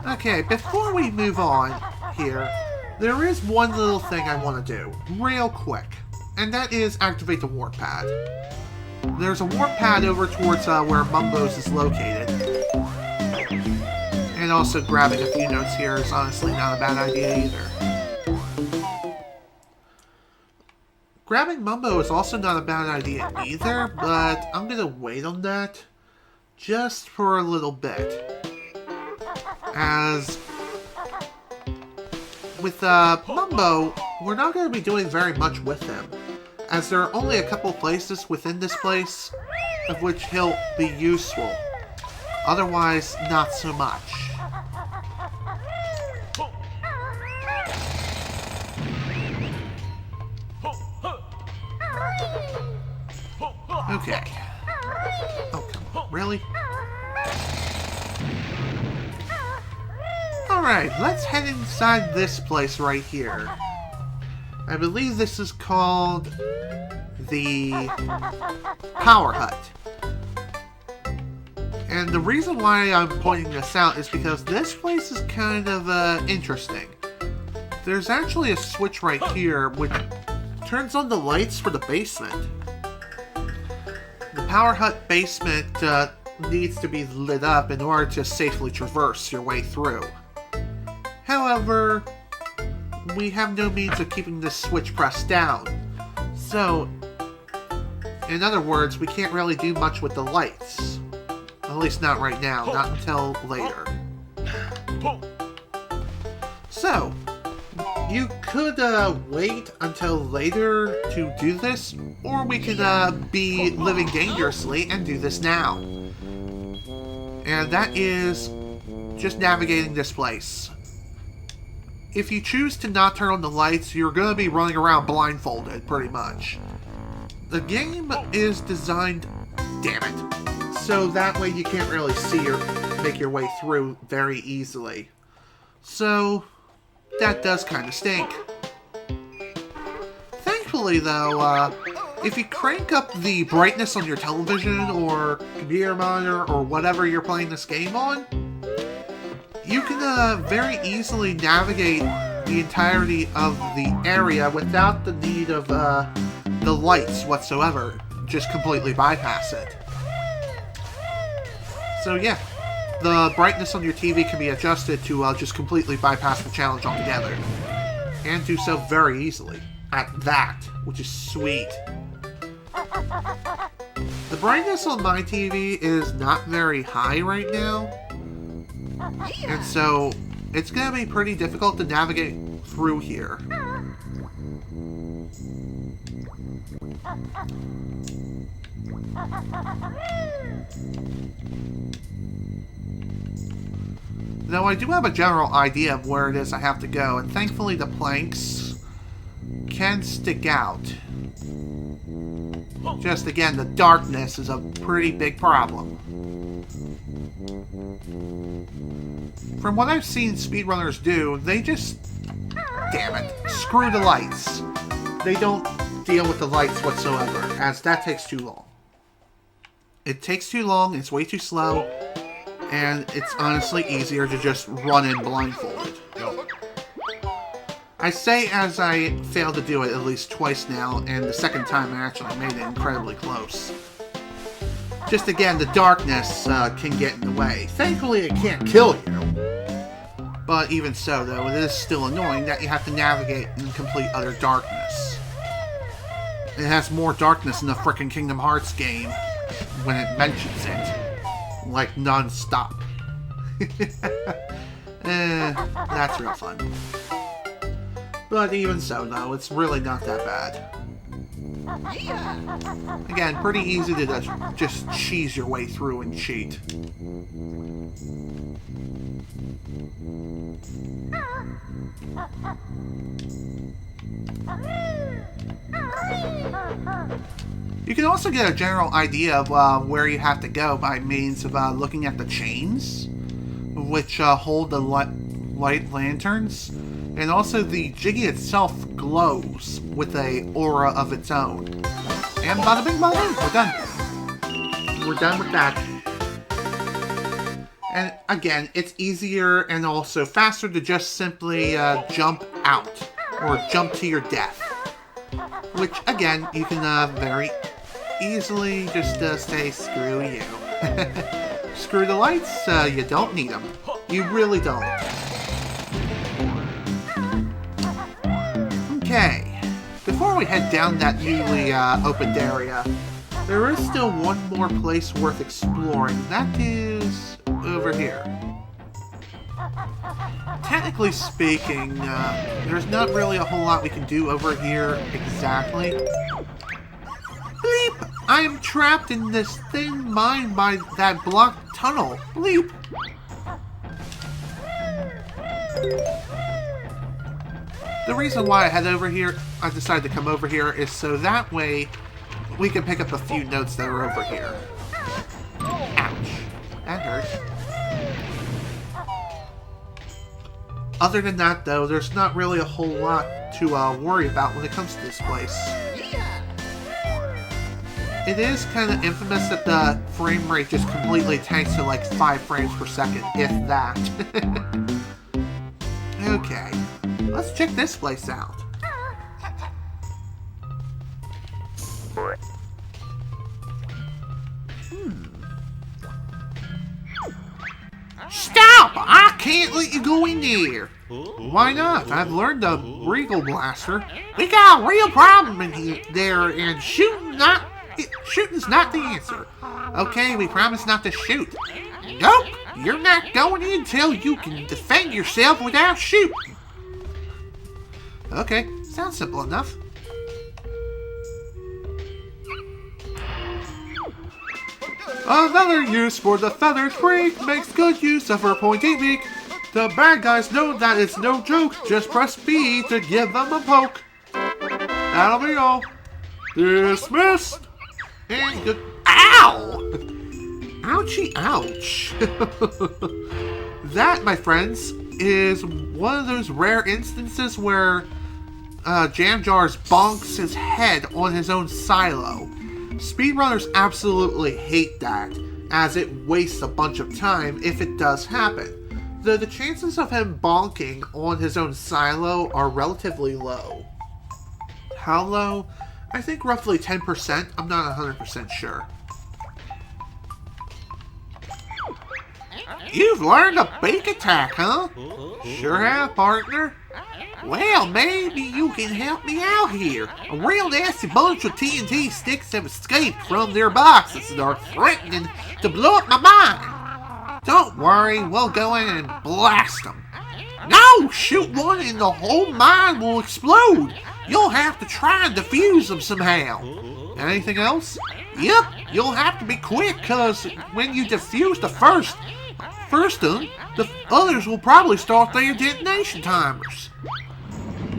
Okay, before we move on here, there is one little thing I want to do, real quick. And that is activate the warp pad. There's a warp pad over towards where Mumbo's is located. And also grabbing a few notes here is honestly not a bad idea either. Grabbing Mumbo is also not a bad idea either, but I'm gonna wait on that just for a little bit. As with Mumbo, we're not going to be doing very much with him, as there are only a couple places within this place of which he'll be useful. Otherwise, not so much. Okay. Oh, come on. Really? Alright, let's head inside this place right here. I believe this is called the Power Hut. And the reason why I'm pointing this out is because this place is kind of interesting. There's actually a switch right here which turns on the lights for the basement. The Power Hut basement needs to be lit up in order to safely traverse your way through. However, we have no means of keeping this switch pressed down. So, in other words, we can't really do much with the lights. At least not right now, not until later. So, you could wait until later to do this, or we could be living dangerously and do this now. And that is just navigating this place. If you choose to not turn on the lights, you're going to be running around blindfolded, pretty much. The game is designed, damn it, so that way you can't really see or make your way through very easily. So, that does kind of stink. Thankfully, though, if you crank up the brightness on your television or computer monitor or whatever you're playing this game on, you can very easily navigate the entirety of the area without the need of the lights whatsoever. Just completely bypass it. So yeah, the brightness on your TV can be adjusted to just completely bypass the challenge altogether. And do so very easily. At that, which is sweet. The brightness on my TV is not very high right now. And so, it's going to be pretty difficult to navigate through here. Though I do have a general idea of where it is I have to go, and thankfully the planks can stick out. Just again, the darkness is a pretty big problem. From what I've seen speedrunners do, they just, damn it, screw the lights. They don't deal with the lights whatsoever, as that takes too long. It takes too long, it's way too slow, and it's honestly easier to just run in blindfolded. I say as I failed to do it at least twice now, and the second time I actually made it incredibly close. Just again, the darkness can get in the way. Thankfully, it can't kill you. But even so, though, it is still annoying that you have to navigate in complete utter darkness. It has more darkness in the frickin' Kingdom Hearts game when it mentions it. Like, non-stop. That's real fun. But even so, though, it's really not that bad. Again, pretty easy to just cheese your way through and cheat. You can also get a general idea of where you have to go by means of looking at the chains, which hold the light lanterns, and also the Jiggy itself glows with a aura of its own. And bada bing bada boom, we're done. We're done with that. And again, it's easier and also faster to just simply jump out, or jump to your death. Which, again, you can very easily just say, screw you. Screw the lights, you don't need them. You really don't. Okay, before we head down that newly opened area, there is still one more place worth exploring. That is over here. Technically speaking, there's not really a whole lot we can do over here exactly. Bleep! I am trapped in this thin mine by that blocked tunnel. Bleep! The reason why I decided to come over here is so that way we can pick up a few notes that are over here. Ouch. That hurt. Other than that, though, there's not really a whole lot to worry about when it comes to this place. It is kind of infamous that the frame rate just completely tanks to like 5 frames per second, if that. Okay, let's check this place out. Stop! I can't let you go in there. Why not? I've learned the Regal Blaster. We got a real problem in there, and shooting's not the answer. Okay, we promise not to shoot. Nope, you're not going in until you can defend yourself without shooting. Okay, sounds simple enough. Another use for the feathered freak makes good use of her pointy beak. The bad guys know that it's no joke. Just press B to give them a poke. That'll be all. Dismissed. And good. Ow! Ouchie, ouch. That, my friends, is one of those rare instances where Jam Jars bonks his head on his own silo. Speedrunners absolutely hate that, as it wastes a bunch of time if it does happen. Though the chances of him bonking on his own silo are relatively low. How low? I think roughly 10%. I'm not 100% sure. You've learned a beak attack, huh? Sure have, partner. Well, maybe you can help me out here. A real nasty bunch of TNT sticks have escaped from their boxes and are threatening to blow up my mine. Don't worry, we'll go in and blast them. No! Shoot one and the whole mine will explode. You'll have to try and defuse them somehow. Anything else? Yep, you'll have to be quick, cause when you defuse the first one, the others will probably start their detonation timers.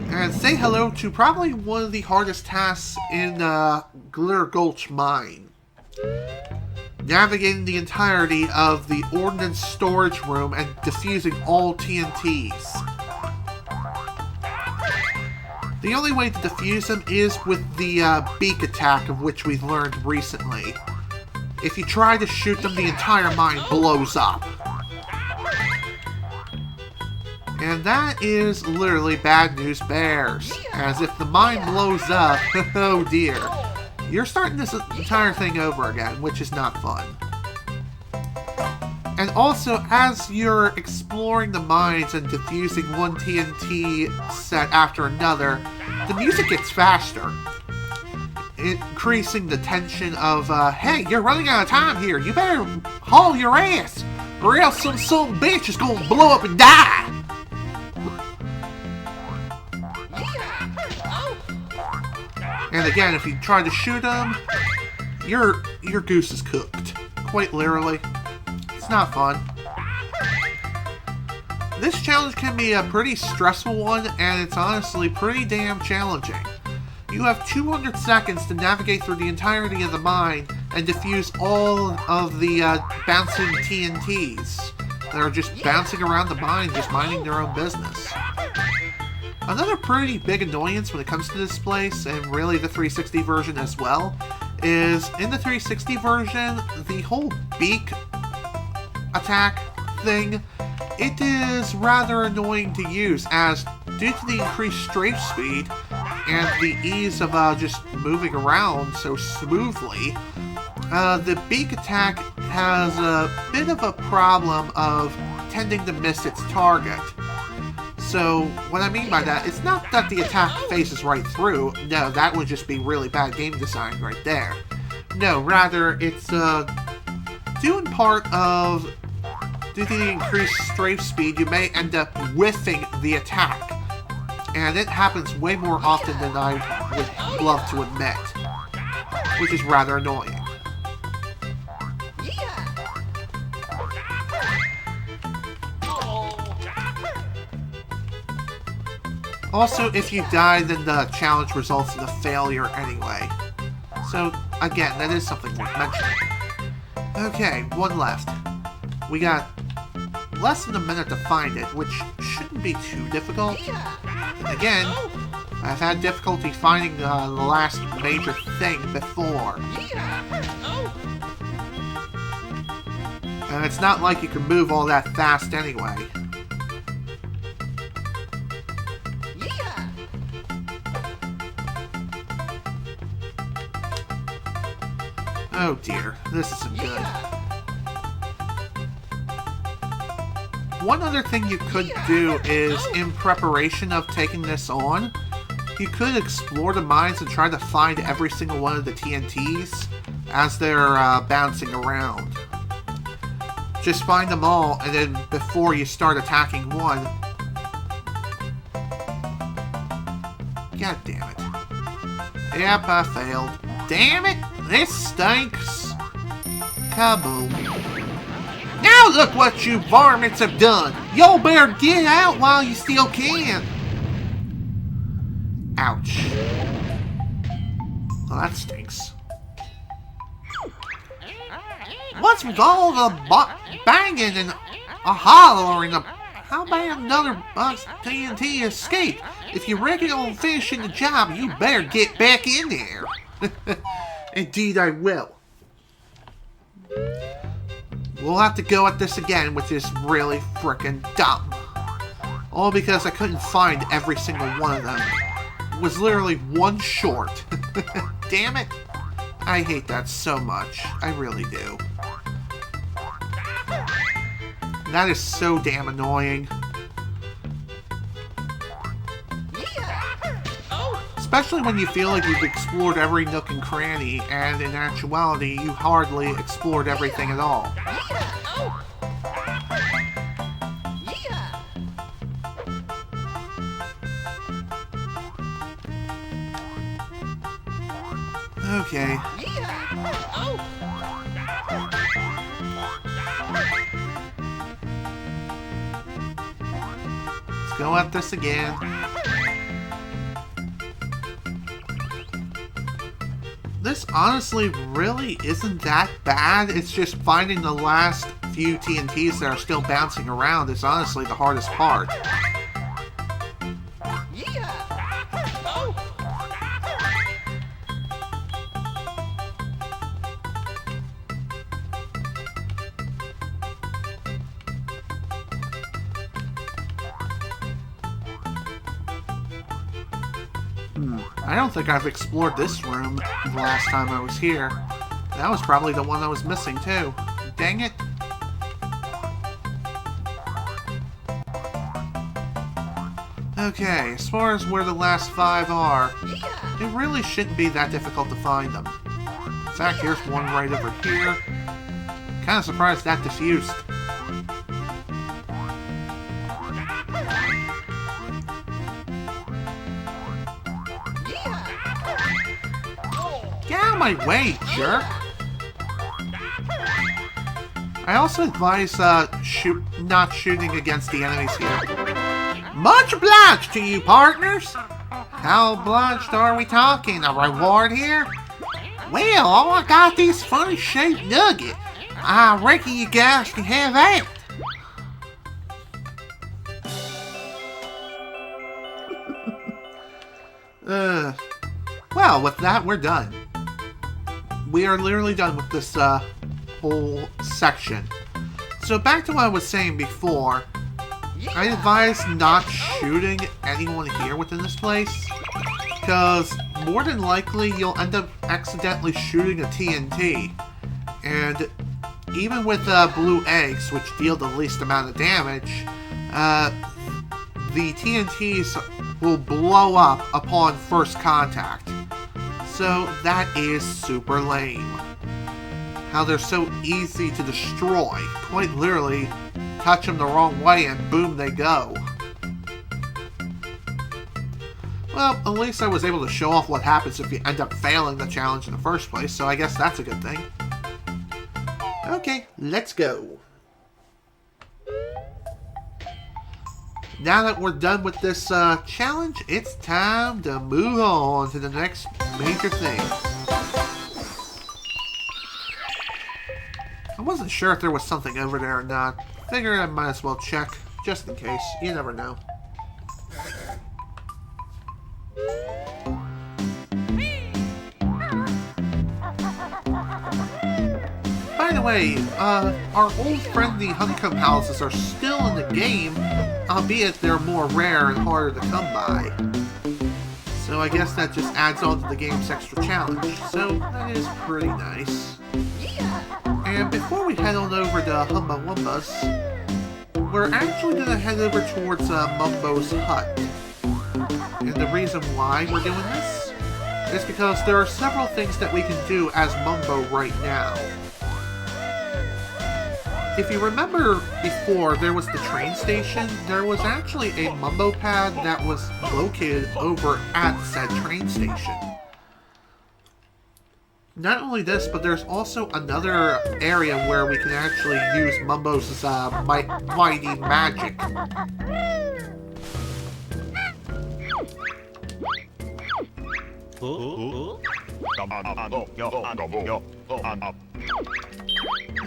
And say hello to probably one of the hardest tasks in Glitter Gulch Mine. Navigating the entirety of the ordnance storage room and defusing all TNTs. The only way to defuse them is with the beak attack, of which we've learned recently. If you try to shoot them, the entire mine blows up. And that is literally bad news bears. As if the mine blows up, oh dear. You're starting this entire thing over again, which is not fun. And also, as you're exploring the mines and defusing one TNT set after another, the music gets faster, increasing the tension of, hey, you're running out of time here, you better haul your ass, or else some bitch is gonna blow up and die! And again, if you try to shoot him, your goose is cooked. Quite literally. It's not fun. This challenge can be a pretty stressful one, and it's honestly pretty damn challenging. You have 200 seconds to navigate through the entirety of the mine and defuse all of the bouncing TNTs that are just bouncing around the mine, just minding their own business. Another pretty big annoyance when it comes to this place, and really the 360 version as well, is in the 360 version, the whole beak attack thing, it is rather annoying to use, as due to the increased strafe speed and the ease of just moving around so smoothly, the beak attack has a bit of a problem of tending to miss its target. So, what I mean by that, it's not that the attack faces right through. No, that would just be really bad game design right there. No, rather, it's due in part of, due to the increased strafe speed, you may end up whiffing the attack. And it happens way more often than I would love to admit, which is rather annoying. Also, if you die, then the challenge results in a failure anyway. So, again, that is something worth mentioning. Okay, one left. We got less than a minute to find it, which shouldn't be too difficult. And again, I've had difficulty finding the last major thing before. And it's not like you can move all that fast anyway. Oh dear, this isn't good. One other thing you could do is, in preparation of taking this on, you could explore the mines and try to find every single one of the TNTs as they're bouncing around. Just find them all, and then before you start attacking one... God damn it. Yep, I failed. Damn it! This stinks! Kaboom. Now look what you varmints have done! Y'all better get out while you still can! Ouch. Well, that stinks. What's with all the banging and a hollering? How about another box TNT escape? If you reckon on finishing the job, you better get back in there. Indeed I will. We'll have to go at this again, which is really frickin' dumb. All because I couldn't find every single one of them. It was literally one short. Damn it. I hate that so much. I really do. That is so damn annoying. Especially when you feel like you've explored every nook and cranny, and in actuality, you hardly explored everything at all. Okay. Let's go at this again. This honestly really isn't that bad. It's just finding the last few TNTs that are still bouncing around is honestly the hardest part. I don't think I've explored this room the last time I was here. That was probably the one I was missing too. Dang it. Okay, as far as where the last 5 are, it really shouldn't be that difficult to find them. In fact, here's one right over here. Kinda surprised that diffused. Get out of my way, jerk! I also advise not shooting against the enemies here. Much obliged to you, partners! How obliged are we talking? A reward here? Well, I got this funny shaped nugget. I reckon you guys can have that. Well, with that, we're done. We are literally done with this, whole section. So back to what I was saying before, I advise not shooting anyone here within this place, because more than likely you'll end up accidentally shooting a TNT, and even with blue eggs, which deal the least amount of damage, the TNTs will blow up upon first contact. So that is super lame. How they're so easy to destroy. Quite literally, touch them the wrong way and boom, they go. Well, at least I was able to show off what happens if you end up failing the challenge in the first place, so I guess that's a good thing. Okay, let's go. Now that we're done with this challenge, it's time to move on to the next major thing. I wasn't sure if there was something over there or not. Figured I might as well check, just in case. You never know. By the way, our old friendly honeycomb houses are still in the game, albeit they're more rare and harder to come by. So I guess that just adds on to the game's extra challenge. So that is pretty nice. And before we head on over to Humba Wumba's, we're actually going to head over towards Mumbo's hut. And the reason why we're doing this is because there are several things that we can do as Mumbo right now. If you remember before there was the train station, there was actually a Mumbo pad that was located over at said train station. Not only this, but there's also another area where we can actually use Mumbo's mighty magic.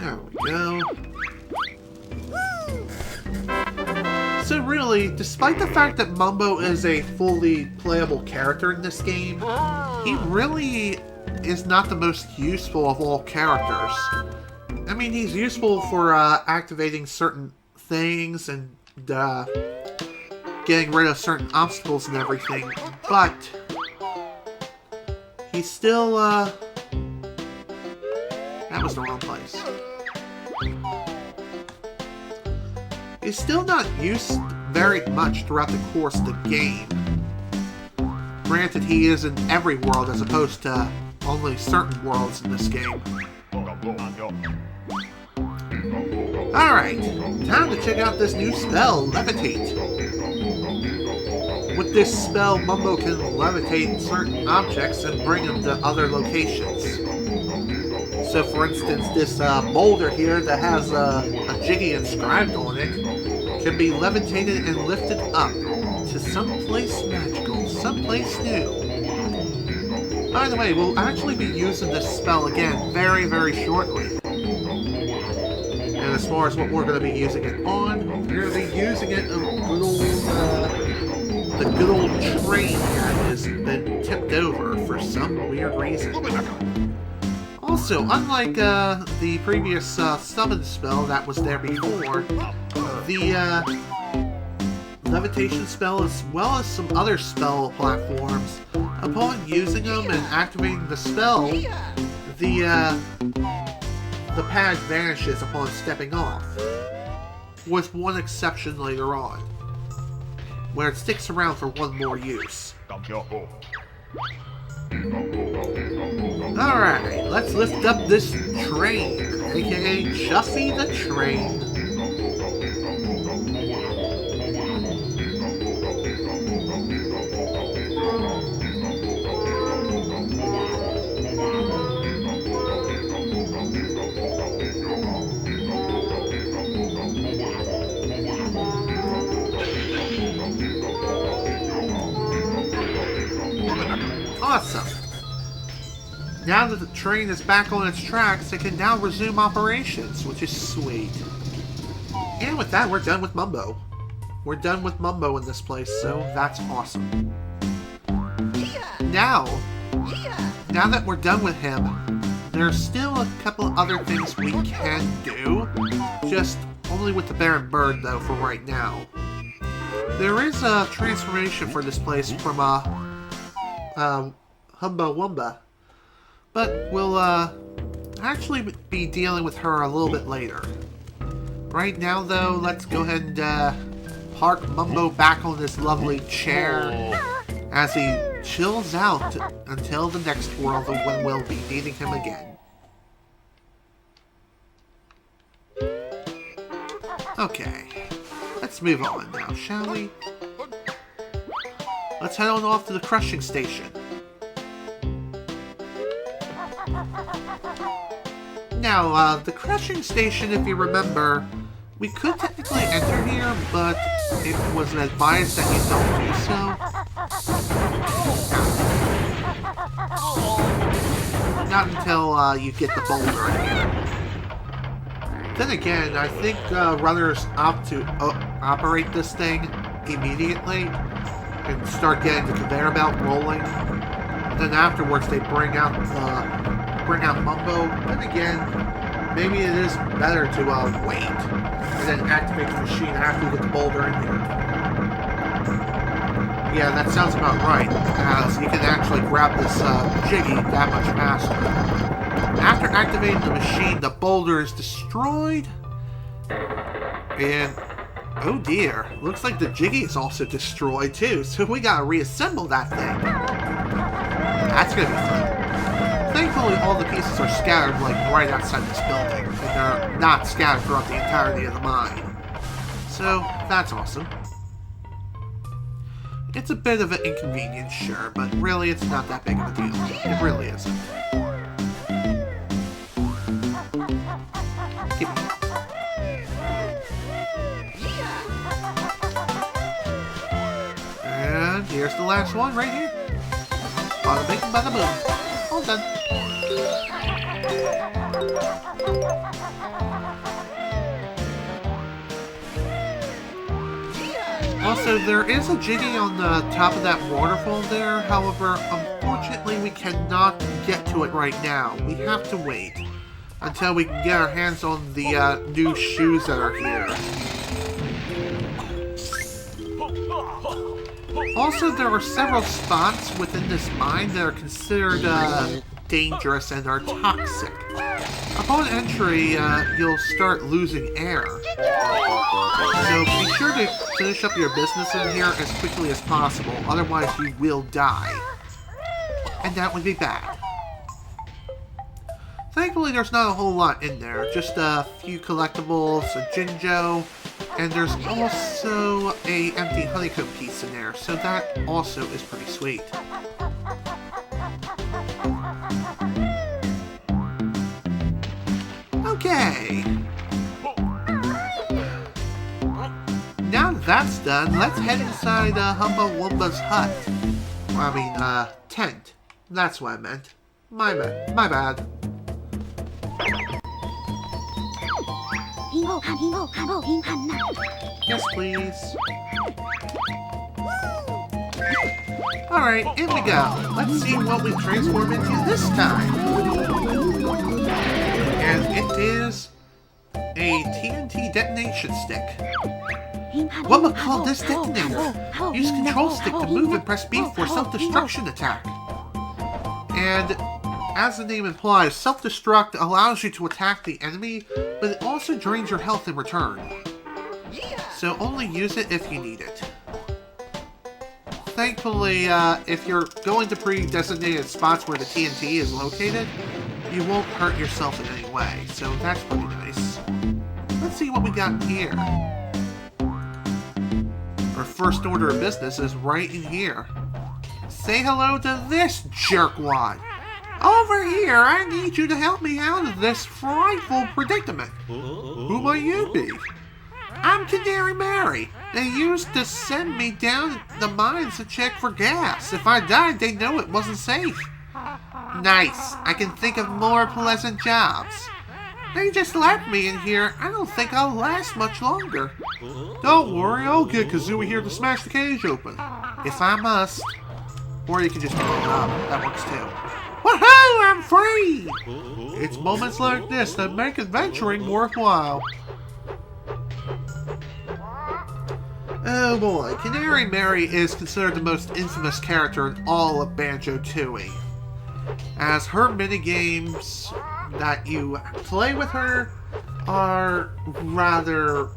There we go. So really, despite the fact that Mumbo is a fully playable character in this game, he really is not the most useful of all characters. I mean, he's useful for activating certain things and getting rid of certain obstacles and everything, but he's still, that was the wrong place. He's still not used very much throughout the course of the game. Granted, he is in every world as opposed to only certain worlds in this game. Alright, time to check out this new spell, Levitate. With this spell, Mumbo can levitate certain objects and bring them to other locations. So for instance, this boulder here that has a Jiggy inscribed on it can be levitated and lifted up to someplace magical, someplace new. By the way, we'll actually be using this spell again very, very shortly. And as far as what we're going to be using it on, we're going to be using it on the good old train here has been tipped over for some weird reason. Also, unlike the previous summon spell that was there before, the levitation spell, as well as some other spell platforms, Upon using them and activating the spell, the pad vanishes upon stepping off, with one exception later on, where it sticks around for one more use. Alright, let's lift up this train, aka Chuffy the Train. Awesome. Now that the train is back on its tracks, it can now resume operations, which is sweet. And with that, we're done with Mumbo. We're done with Mumbo in this place, so that's awesome. Now that we're done with him, there's still a couple other things we can do, just only with the Baron Bird, though, for right now. There is a transformation for this place from a Humba Wumba, but we'll actually be dealing with her a little bit later. Right now, though, let's go ahead and park Mumbo back on this lovely chair as he chills out until the next world when we'll be needing him again. Okay, let's move on now, shall we? Let's head on off to the crushing station. Now, the crushing station, if you remember, we could technically enter here, but it was advised that you don't do so. Not until you get the boulder in here. Then again, I think runners opt to operate this thing immediately and start getting the conveyor belt rolling. And then afterwards, they bring out Mumbo. Then again, maybe it is better to wait and then activate the machine after you get the boulder in here. Yeah, that sounds about right, as you can actually grab this Jiggy that much faster. After activating the machine, the boulder is destroyed, and oh dear, looks like the Jiggy is also destroyed too, so we gotta reassemble that thing. That's gonna be fun. Thankfully, all the pieces are scattered like right outside this building, and they're not scattered throughout the entirety of the mine. So, that's awesome. It's a bit of an inconvenience, sure, but really it's not that big of a deal. It really isn't. Give me. And here's the last one right here. Bada bing, bada boom. All done. Also, there is a Jiggy on the top of that waterfall there. However, unfortunately, we cannot get to it right now. We have to wait until we can get our hands on the new shoes that are here. Also, there are several spots within this mine that are considered dangerous and are toxic. Upon entry, you'll start losing air. So be sure to finish up your business in here as quickly as possible, otherwise you will die. And that would be bad. Thankfully, there's not a whole lot in there, just a few collectibles, a Jinjo, and there's also a empty honeycomb piece in there, so that also is pretty sweet. Okay. Now that that's done, let's head inside Humba Wumba's hut. I mean, tent. That's what I meant. My bad. Yes, please. Alright, in we go. Let's see what we transform into this time. And it is a TNT detonation stick. What would call this detonator? Use control stick to move and press B for self-destruction attack. And as the name implies, self-destruct allows you to attack the enemy, but it also drains your health in return. So only use it if you need it. Thankfully, if you're going to pre-designated spots where the TNT is located, you won't hurt yourself in any way, so that's pretty nice. Let's see what we got here. Our first order of business is right in here. Say hello to this jerkwad. Over here, I need you to help me out of this frightful predicament. Who might you be? I'm Canary Mary. They used to send me down the mines to check for gas. If I died, they know it wasn't safe. Nice. I can think of more pleasant jobs. They just left me in here. I don't think I'll last much longer. Don't worry, I'll get Kazooie here to smash the cage open. If I must. Or you can just blow it up. That works too. Woohoo! I'm free! It's moments like this that make adventuring worthwhile. Oh boy, Canary Mary is considered the most infamous character in all of Banjo Tooie, as her minigames that you play with her are rather...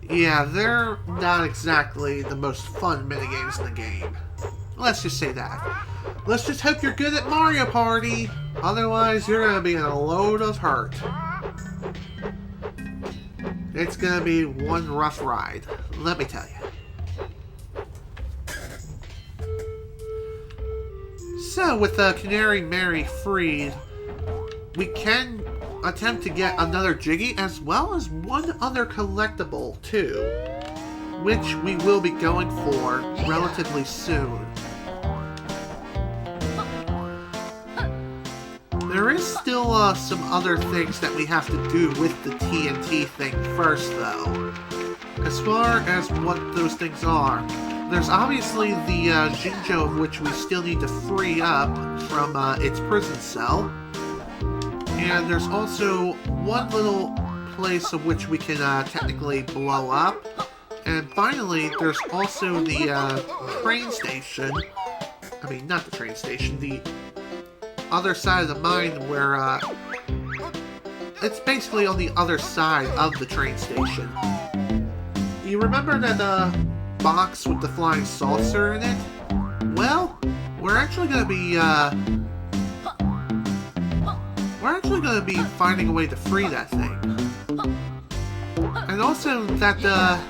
yeah, they're not exactly the most fun minigames in the game. Let's just say that. Let's just hope you're good at Mario Party, otherwise you're going to be in a load of hurt. It's gonna be one rough ride, let me tell you. So, with Canary Mary freed, we can attempt to get another Jiggy as well as one other collectible too, which we will be going for relatively soon. There is still some other things that we have to do with the TNT thing first, though. As far as what those things are, there's obviously the Jinjo, of which we still need to free up from its prison cell. And there's also one little place of which we can technically blow up. And finally, there's also the train station. I mean, not the train station, the other side of the mine where, it's basically on the other side of the train station. You remember that, box with the flying saucer in it? Well, we're actually gonna be finding a way to free that thing. And also, that,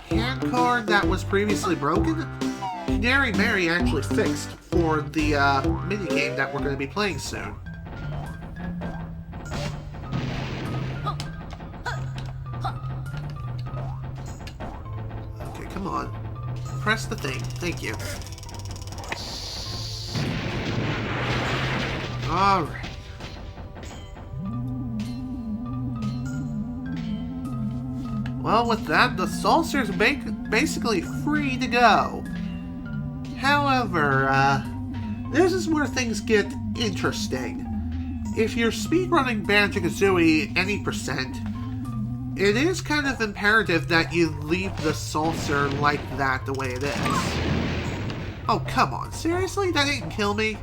hand card that was previously broken, Canary Mary actually fixed for the minigame that we're going to be playing soon. Okay, come on. Press the thing. Thank you. Alright. Well, with that, the saucer's basically free to go. However, this is where things get interesting. If you're speedrunning Banjo Kazooie any percent, it is kind of imperative that you leave the saucer like that the way it is. Oh, come on. Seriously? That didn't kill me?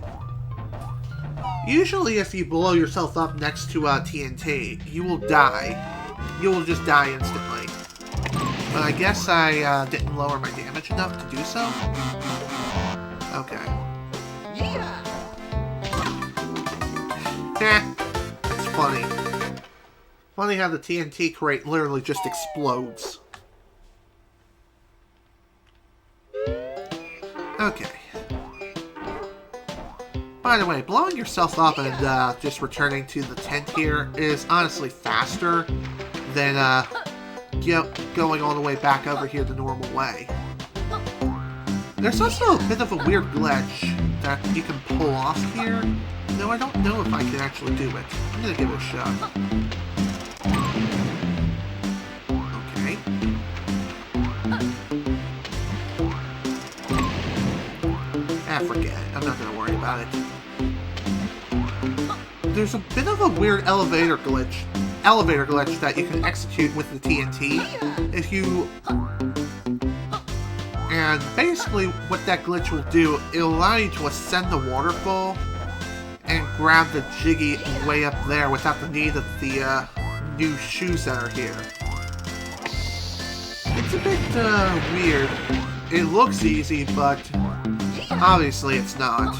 Usually if you blow yourself up next to TNT, you will die. You will just die instantly. But I guess I didn't lower my damage enough to do so. Okay. Yeah. It's funny. Funny how the TNT crate literally just explodes. Okay. By the way, blowing yourself up and just returning to the tent here is honestly faster than going all the way back over here the normal way. There's also a bit of a weird glitch that you can pull off here. No, I don't know if I can actually do it. I'm gonna give it a shot. Okay. Forget it. I'm not gonna worry about it. There's a bit of a weird elevator glitch elevator glitch that you can execute with the TNT. If you... And basically what that glitch will do, it'll allow you to ascend the waterfall and grab the Jiggy way up there without the need of the new shoes that are here. It's a bit weird. It looks easy, but obviously it's not.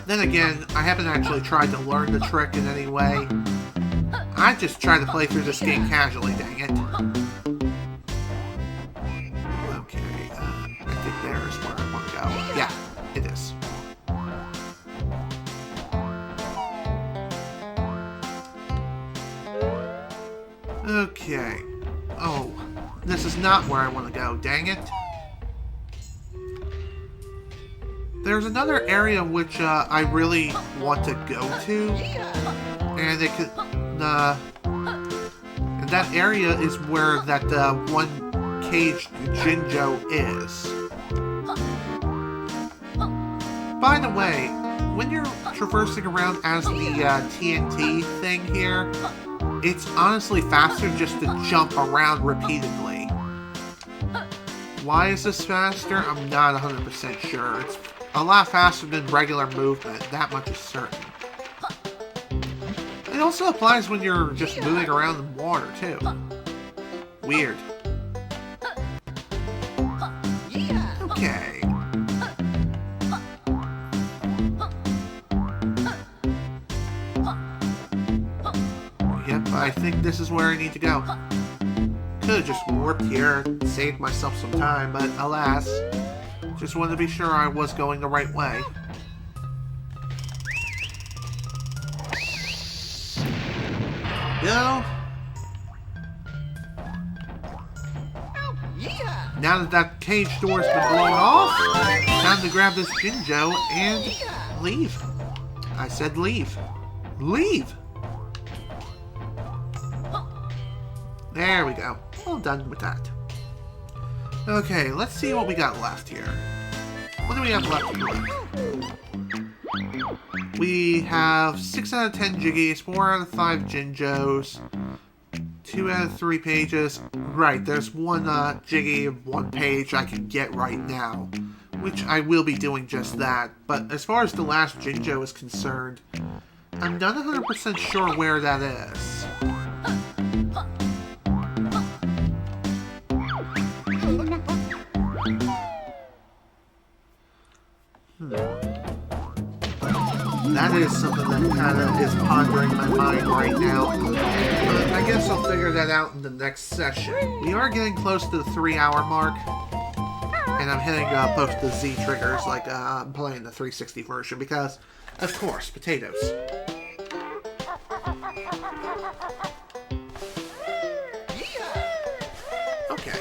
Then again, I haven't actually tried to learn the trick in any way. I just try to play through this game casually, dang it. Okay, I think there's where I want to go. Yeah, it is. Okay. Oh, this is not where I want to go, dang it. There's another area which I really want to go to, and it could, and that area is where that one caged Jinjo is. By the way, when you're traversing around as the TNT thing here, it's honestly faster just to jump around repeatedly. Why is this faster? I'm not 100% sure. It's a lot faster than regular movement, that much is certain. It also applies when you're just moving around in water, too. Weird. Okay. Yep, I think this is where I need to go. Could've just warped here and saved myself some time, but alas. Just wanted to be sure I was going the right way. Go. Now that that cage door's been blown off, time to grab this Jinjo and leave. I said leave. Leave! There we go. All done with that. Okay, let's see what we got left here. What do we have left here? We have 6 out of 10 Jiggies, 4 out of 5 Jinjos, 2 out of 3 pages. Right, there's one Jiggy, 1 page I can get right now, which I will be doing just that. But as far as the last Jinjo is concerned, I'm not 100% sure where that is. That is something that kind of is pondering my mind right now. But I guess I'll figure that out in the next session. We are getting close to the 3-hour mark. And I'm hitting both the Z triggers like I'm playing the 360 version because, of course, potatoes. Okay.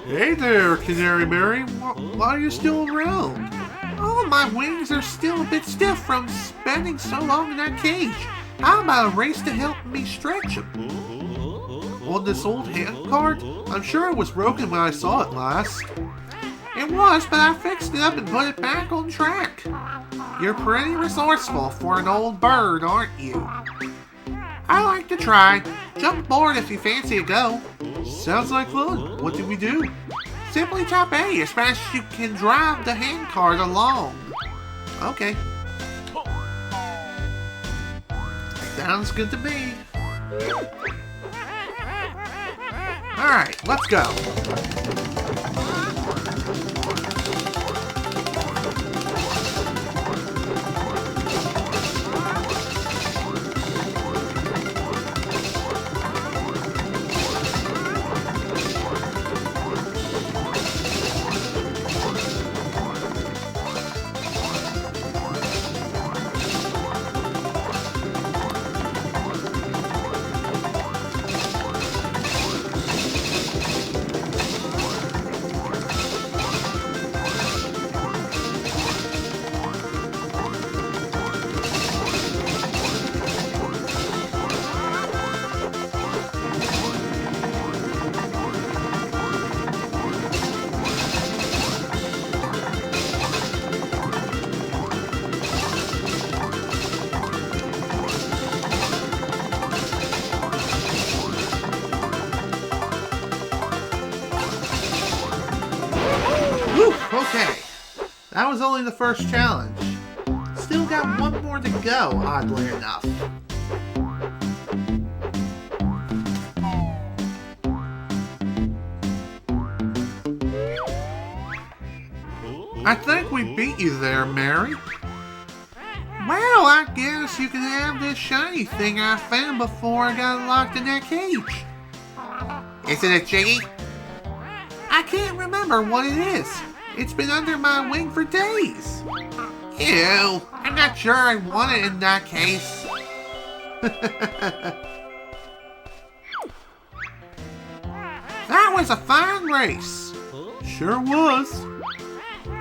Hey there, Canary Mary. Why are you still around? Oh, my wings are still a bit stiff from spending so long in that cage. How about a race to help me stretch them? On this old hand cart? I'm sure it was broken when I saw it last. It was, but I fixed it up and put it back on track. You're pretty resourceful for an old bird, aren't you? I like to try. Jump aboard if you fancy a go. Sounds like fun. What do we do? Simply tap A as fast as you can drive the handcart along. Okay. Sounds good to me. Alright, let's go. Okay, that was only the first challenge. Still got one more to go, oddly enough. I think we beat you there, Mary. Well, I guess you can have this shiny thing I found before I got locked in that cage. Is it a jiggy? I can't remember what it is. It's been under my wing for days. Ew, I'm not sure I want it in that case. That was a fine race. Sure was.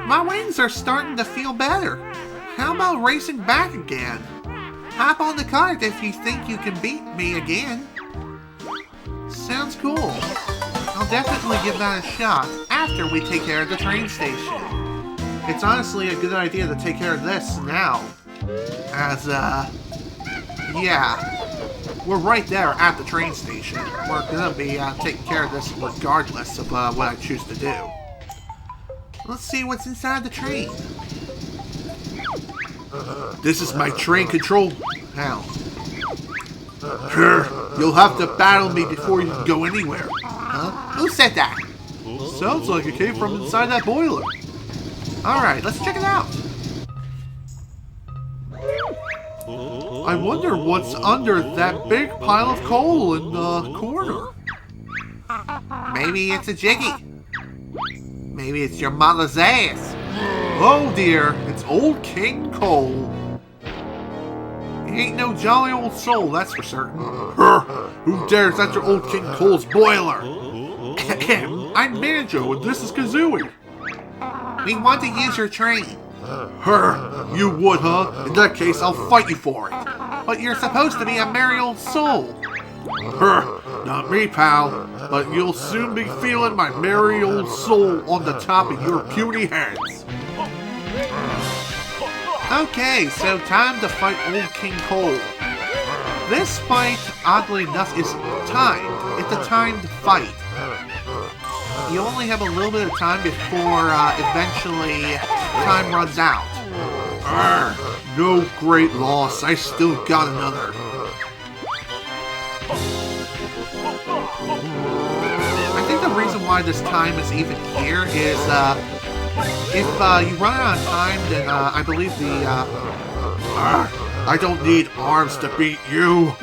My wings are starting to feel better. How about racing back again? Hop on the cart if you think you can beat me again. Sounds cool. I'll definitely give that a shot after we take care of the train station. It's honestly a good idea to take care of this now. As, yeah. We're right there at the train station. We're gonna be taking care of this regardless of what I choose to do. Let's see what's inside the train. This is my train control panel. You'll have to battle me before you can go anywhere. Huh? Who said that? Sounds like it came from inside that boiler. Alright, let's check it out. I wonder what's under that big pile of coal in the corner. Maybe it's a jiggy. Maybe it's your mother's ass. Oh dear, it's old King Cole. He ain't no jolly old soul, that's for certain. Who dares enter old King Cole's boiler? I'm Banjo, and this is Kazooie. We want to use your train. You would, huh? In that case, I'll fight you for it. But you're supposed to be a merry old soul. Not me, pal. But you'll soon be feeling my merry old soul on the top of your puny heads. Okay, so time to fight old King Cole. This fight, oddly enough, is timed. It's a timed fight. You only have a little bit of time before eventually time runs out. No great loss. I still got another. I think the reason why this time is even here is if you run out of time, then I believe I don't need arms to beat you.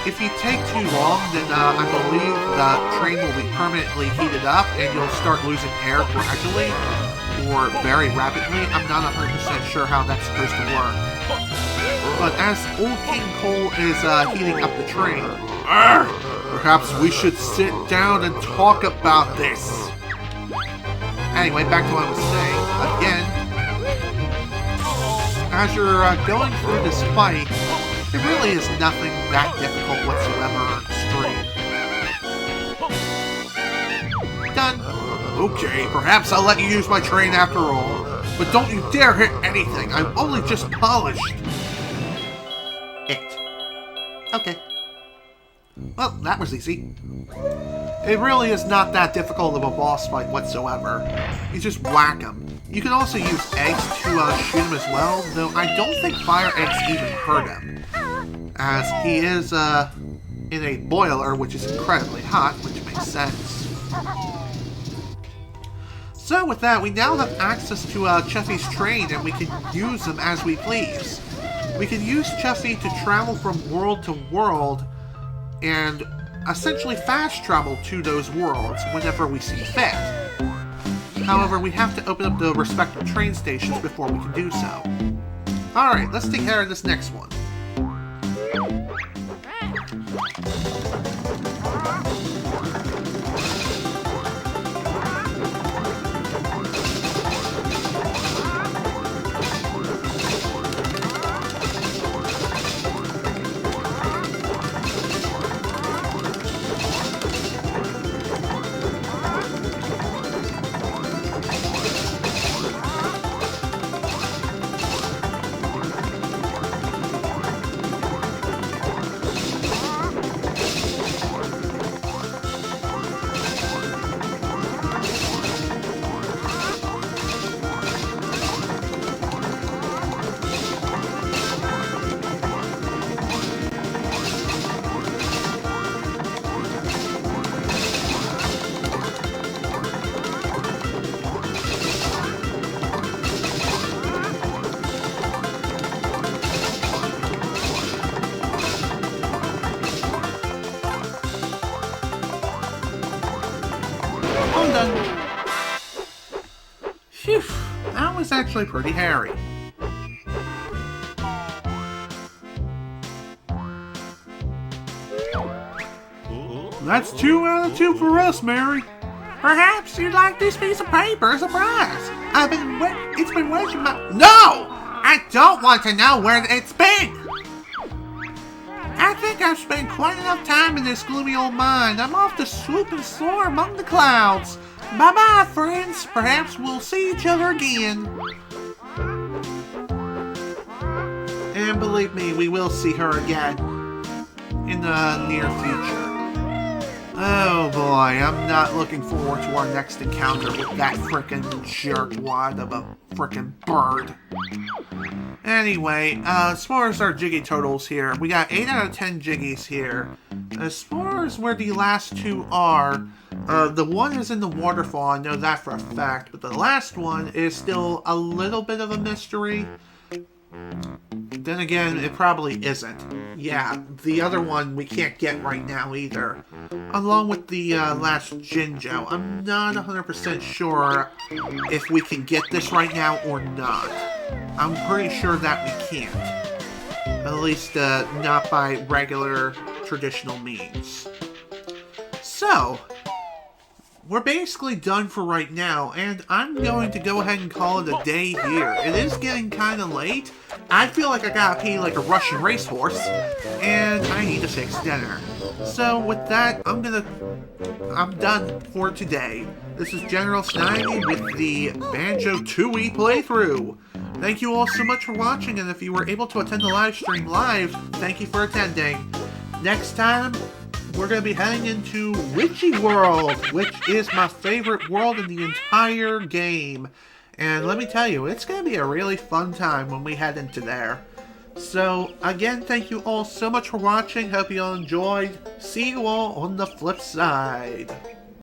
if you take too long, then I believe the train will be permanently heated up and you'll start losing air gradually or very rapidly. I'm not 100% sure how that's supposed to work. But as Old King Cole is heating up the train, perhaps we should sit down and talk about this. Anyway, back to what I was saying. Again, as you're going through this fight, it really is nothing that difficult whatsoever on stream. Done. Okay, perhaps I'll let you use my train after all. But don't you dare hit anything. I've only just polished it. Okay. Well, that was easy. It really is not that difficult of a boss fight whatsoever. You just whack him. You can also use eggs to shoot him as well, though I don't think fire eggs even hurt him. As he is in a boiler, which is incredibly hot, which makes sense. So with that, we now have access to Chuffy's train, and we can use them as we please. We can use Chuffy to travel from world to world, and essentially fast travel to those worlds whenever we see fit. However, we have to open up the respective train stations before we can do so. Alright, let's take care of this next one. Phew, that was actually pretty hairy. That's 2 out of 2 for us, Mary. Perhaps you'd like this piece of paper as a prize. It's been waiting my... No! I don't want to know where it's been! I think I've spent quite enough time in this gloomy old mine. I'm off to swoop and soar among the clouds. Bye-bye, friends. Perhaps we'll see each other again. And believe me, we will see her again in the near future. Oh boy, I'm not looking forward to our next encounter with that frickin' jerkwad of a frickin' bird. Anyway, as far as our Jiggy totals here, we got 8 out of 10 Jiggies here. As far as where the last 2 are, the one is in the waterfall, I know that for a fact, but the last one is still a little bit of a mystery. Then again, it probably isn't. Yeah, the other one we can't get right now either. Along with the last Jinjo. I'm not 100% sure if we can get this right now or not. I'm pretty sure that we can't. At least not by regular, traditional means. So, we're basically done for right now, and I'm going to go ahead and call it a day here. It is getting kind of late. I feel like I gotta pee like a Russian racehorse, and I need a fix dinner. So with that, I'm done for today. This is General Snivy with the Banjo Tooie playthrough. Thank you all so much for watching, and if you were able to attend the live stream live, thank you for attending. Next time, we're going to be heading into Witchy World, which is my favorite world in the entire game. And let me tell you, it's going to be a really fun time when we head into there. So, again, thank you all so much for watching. Hope you all enjoyed. See you all on the flip side.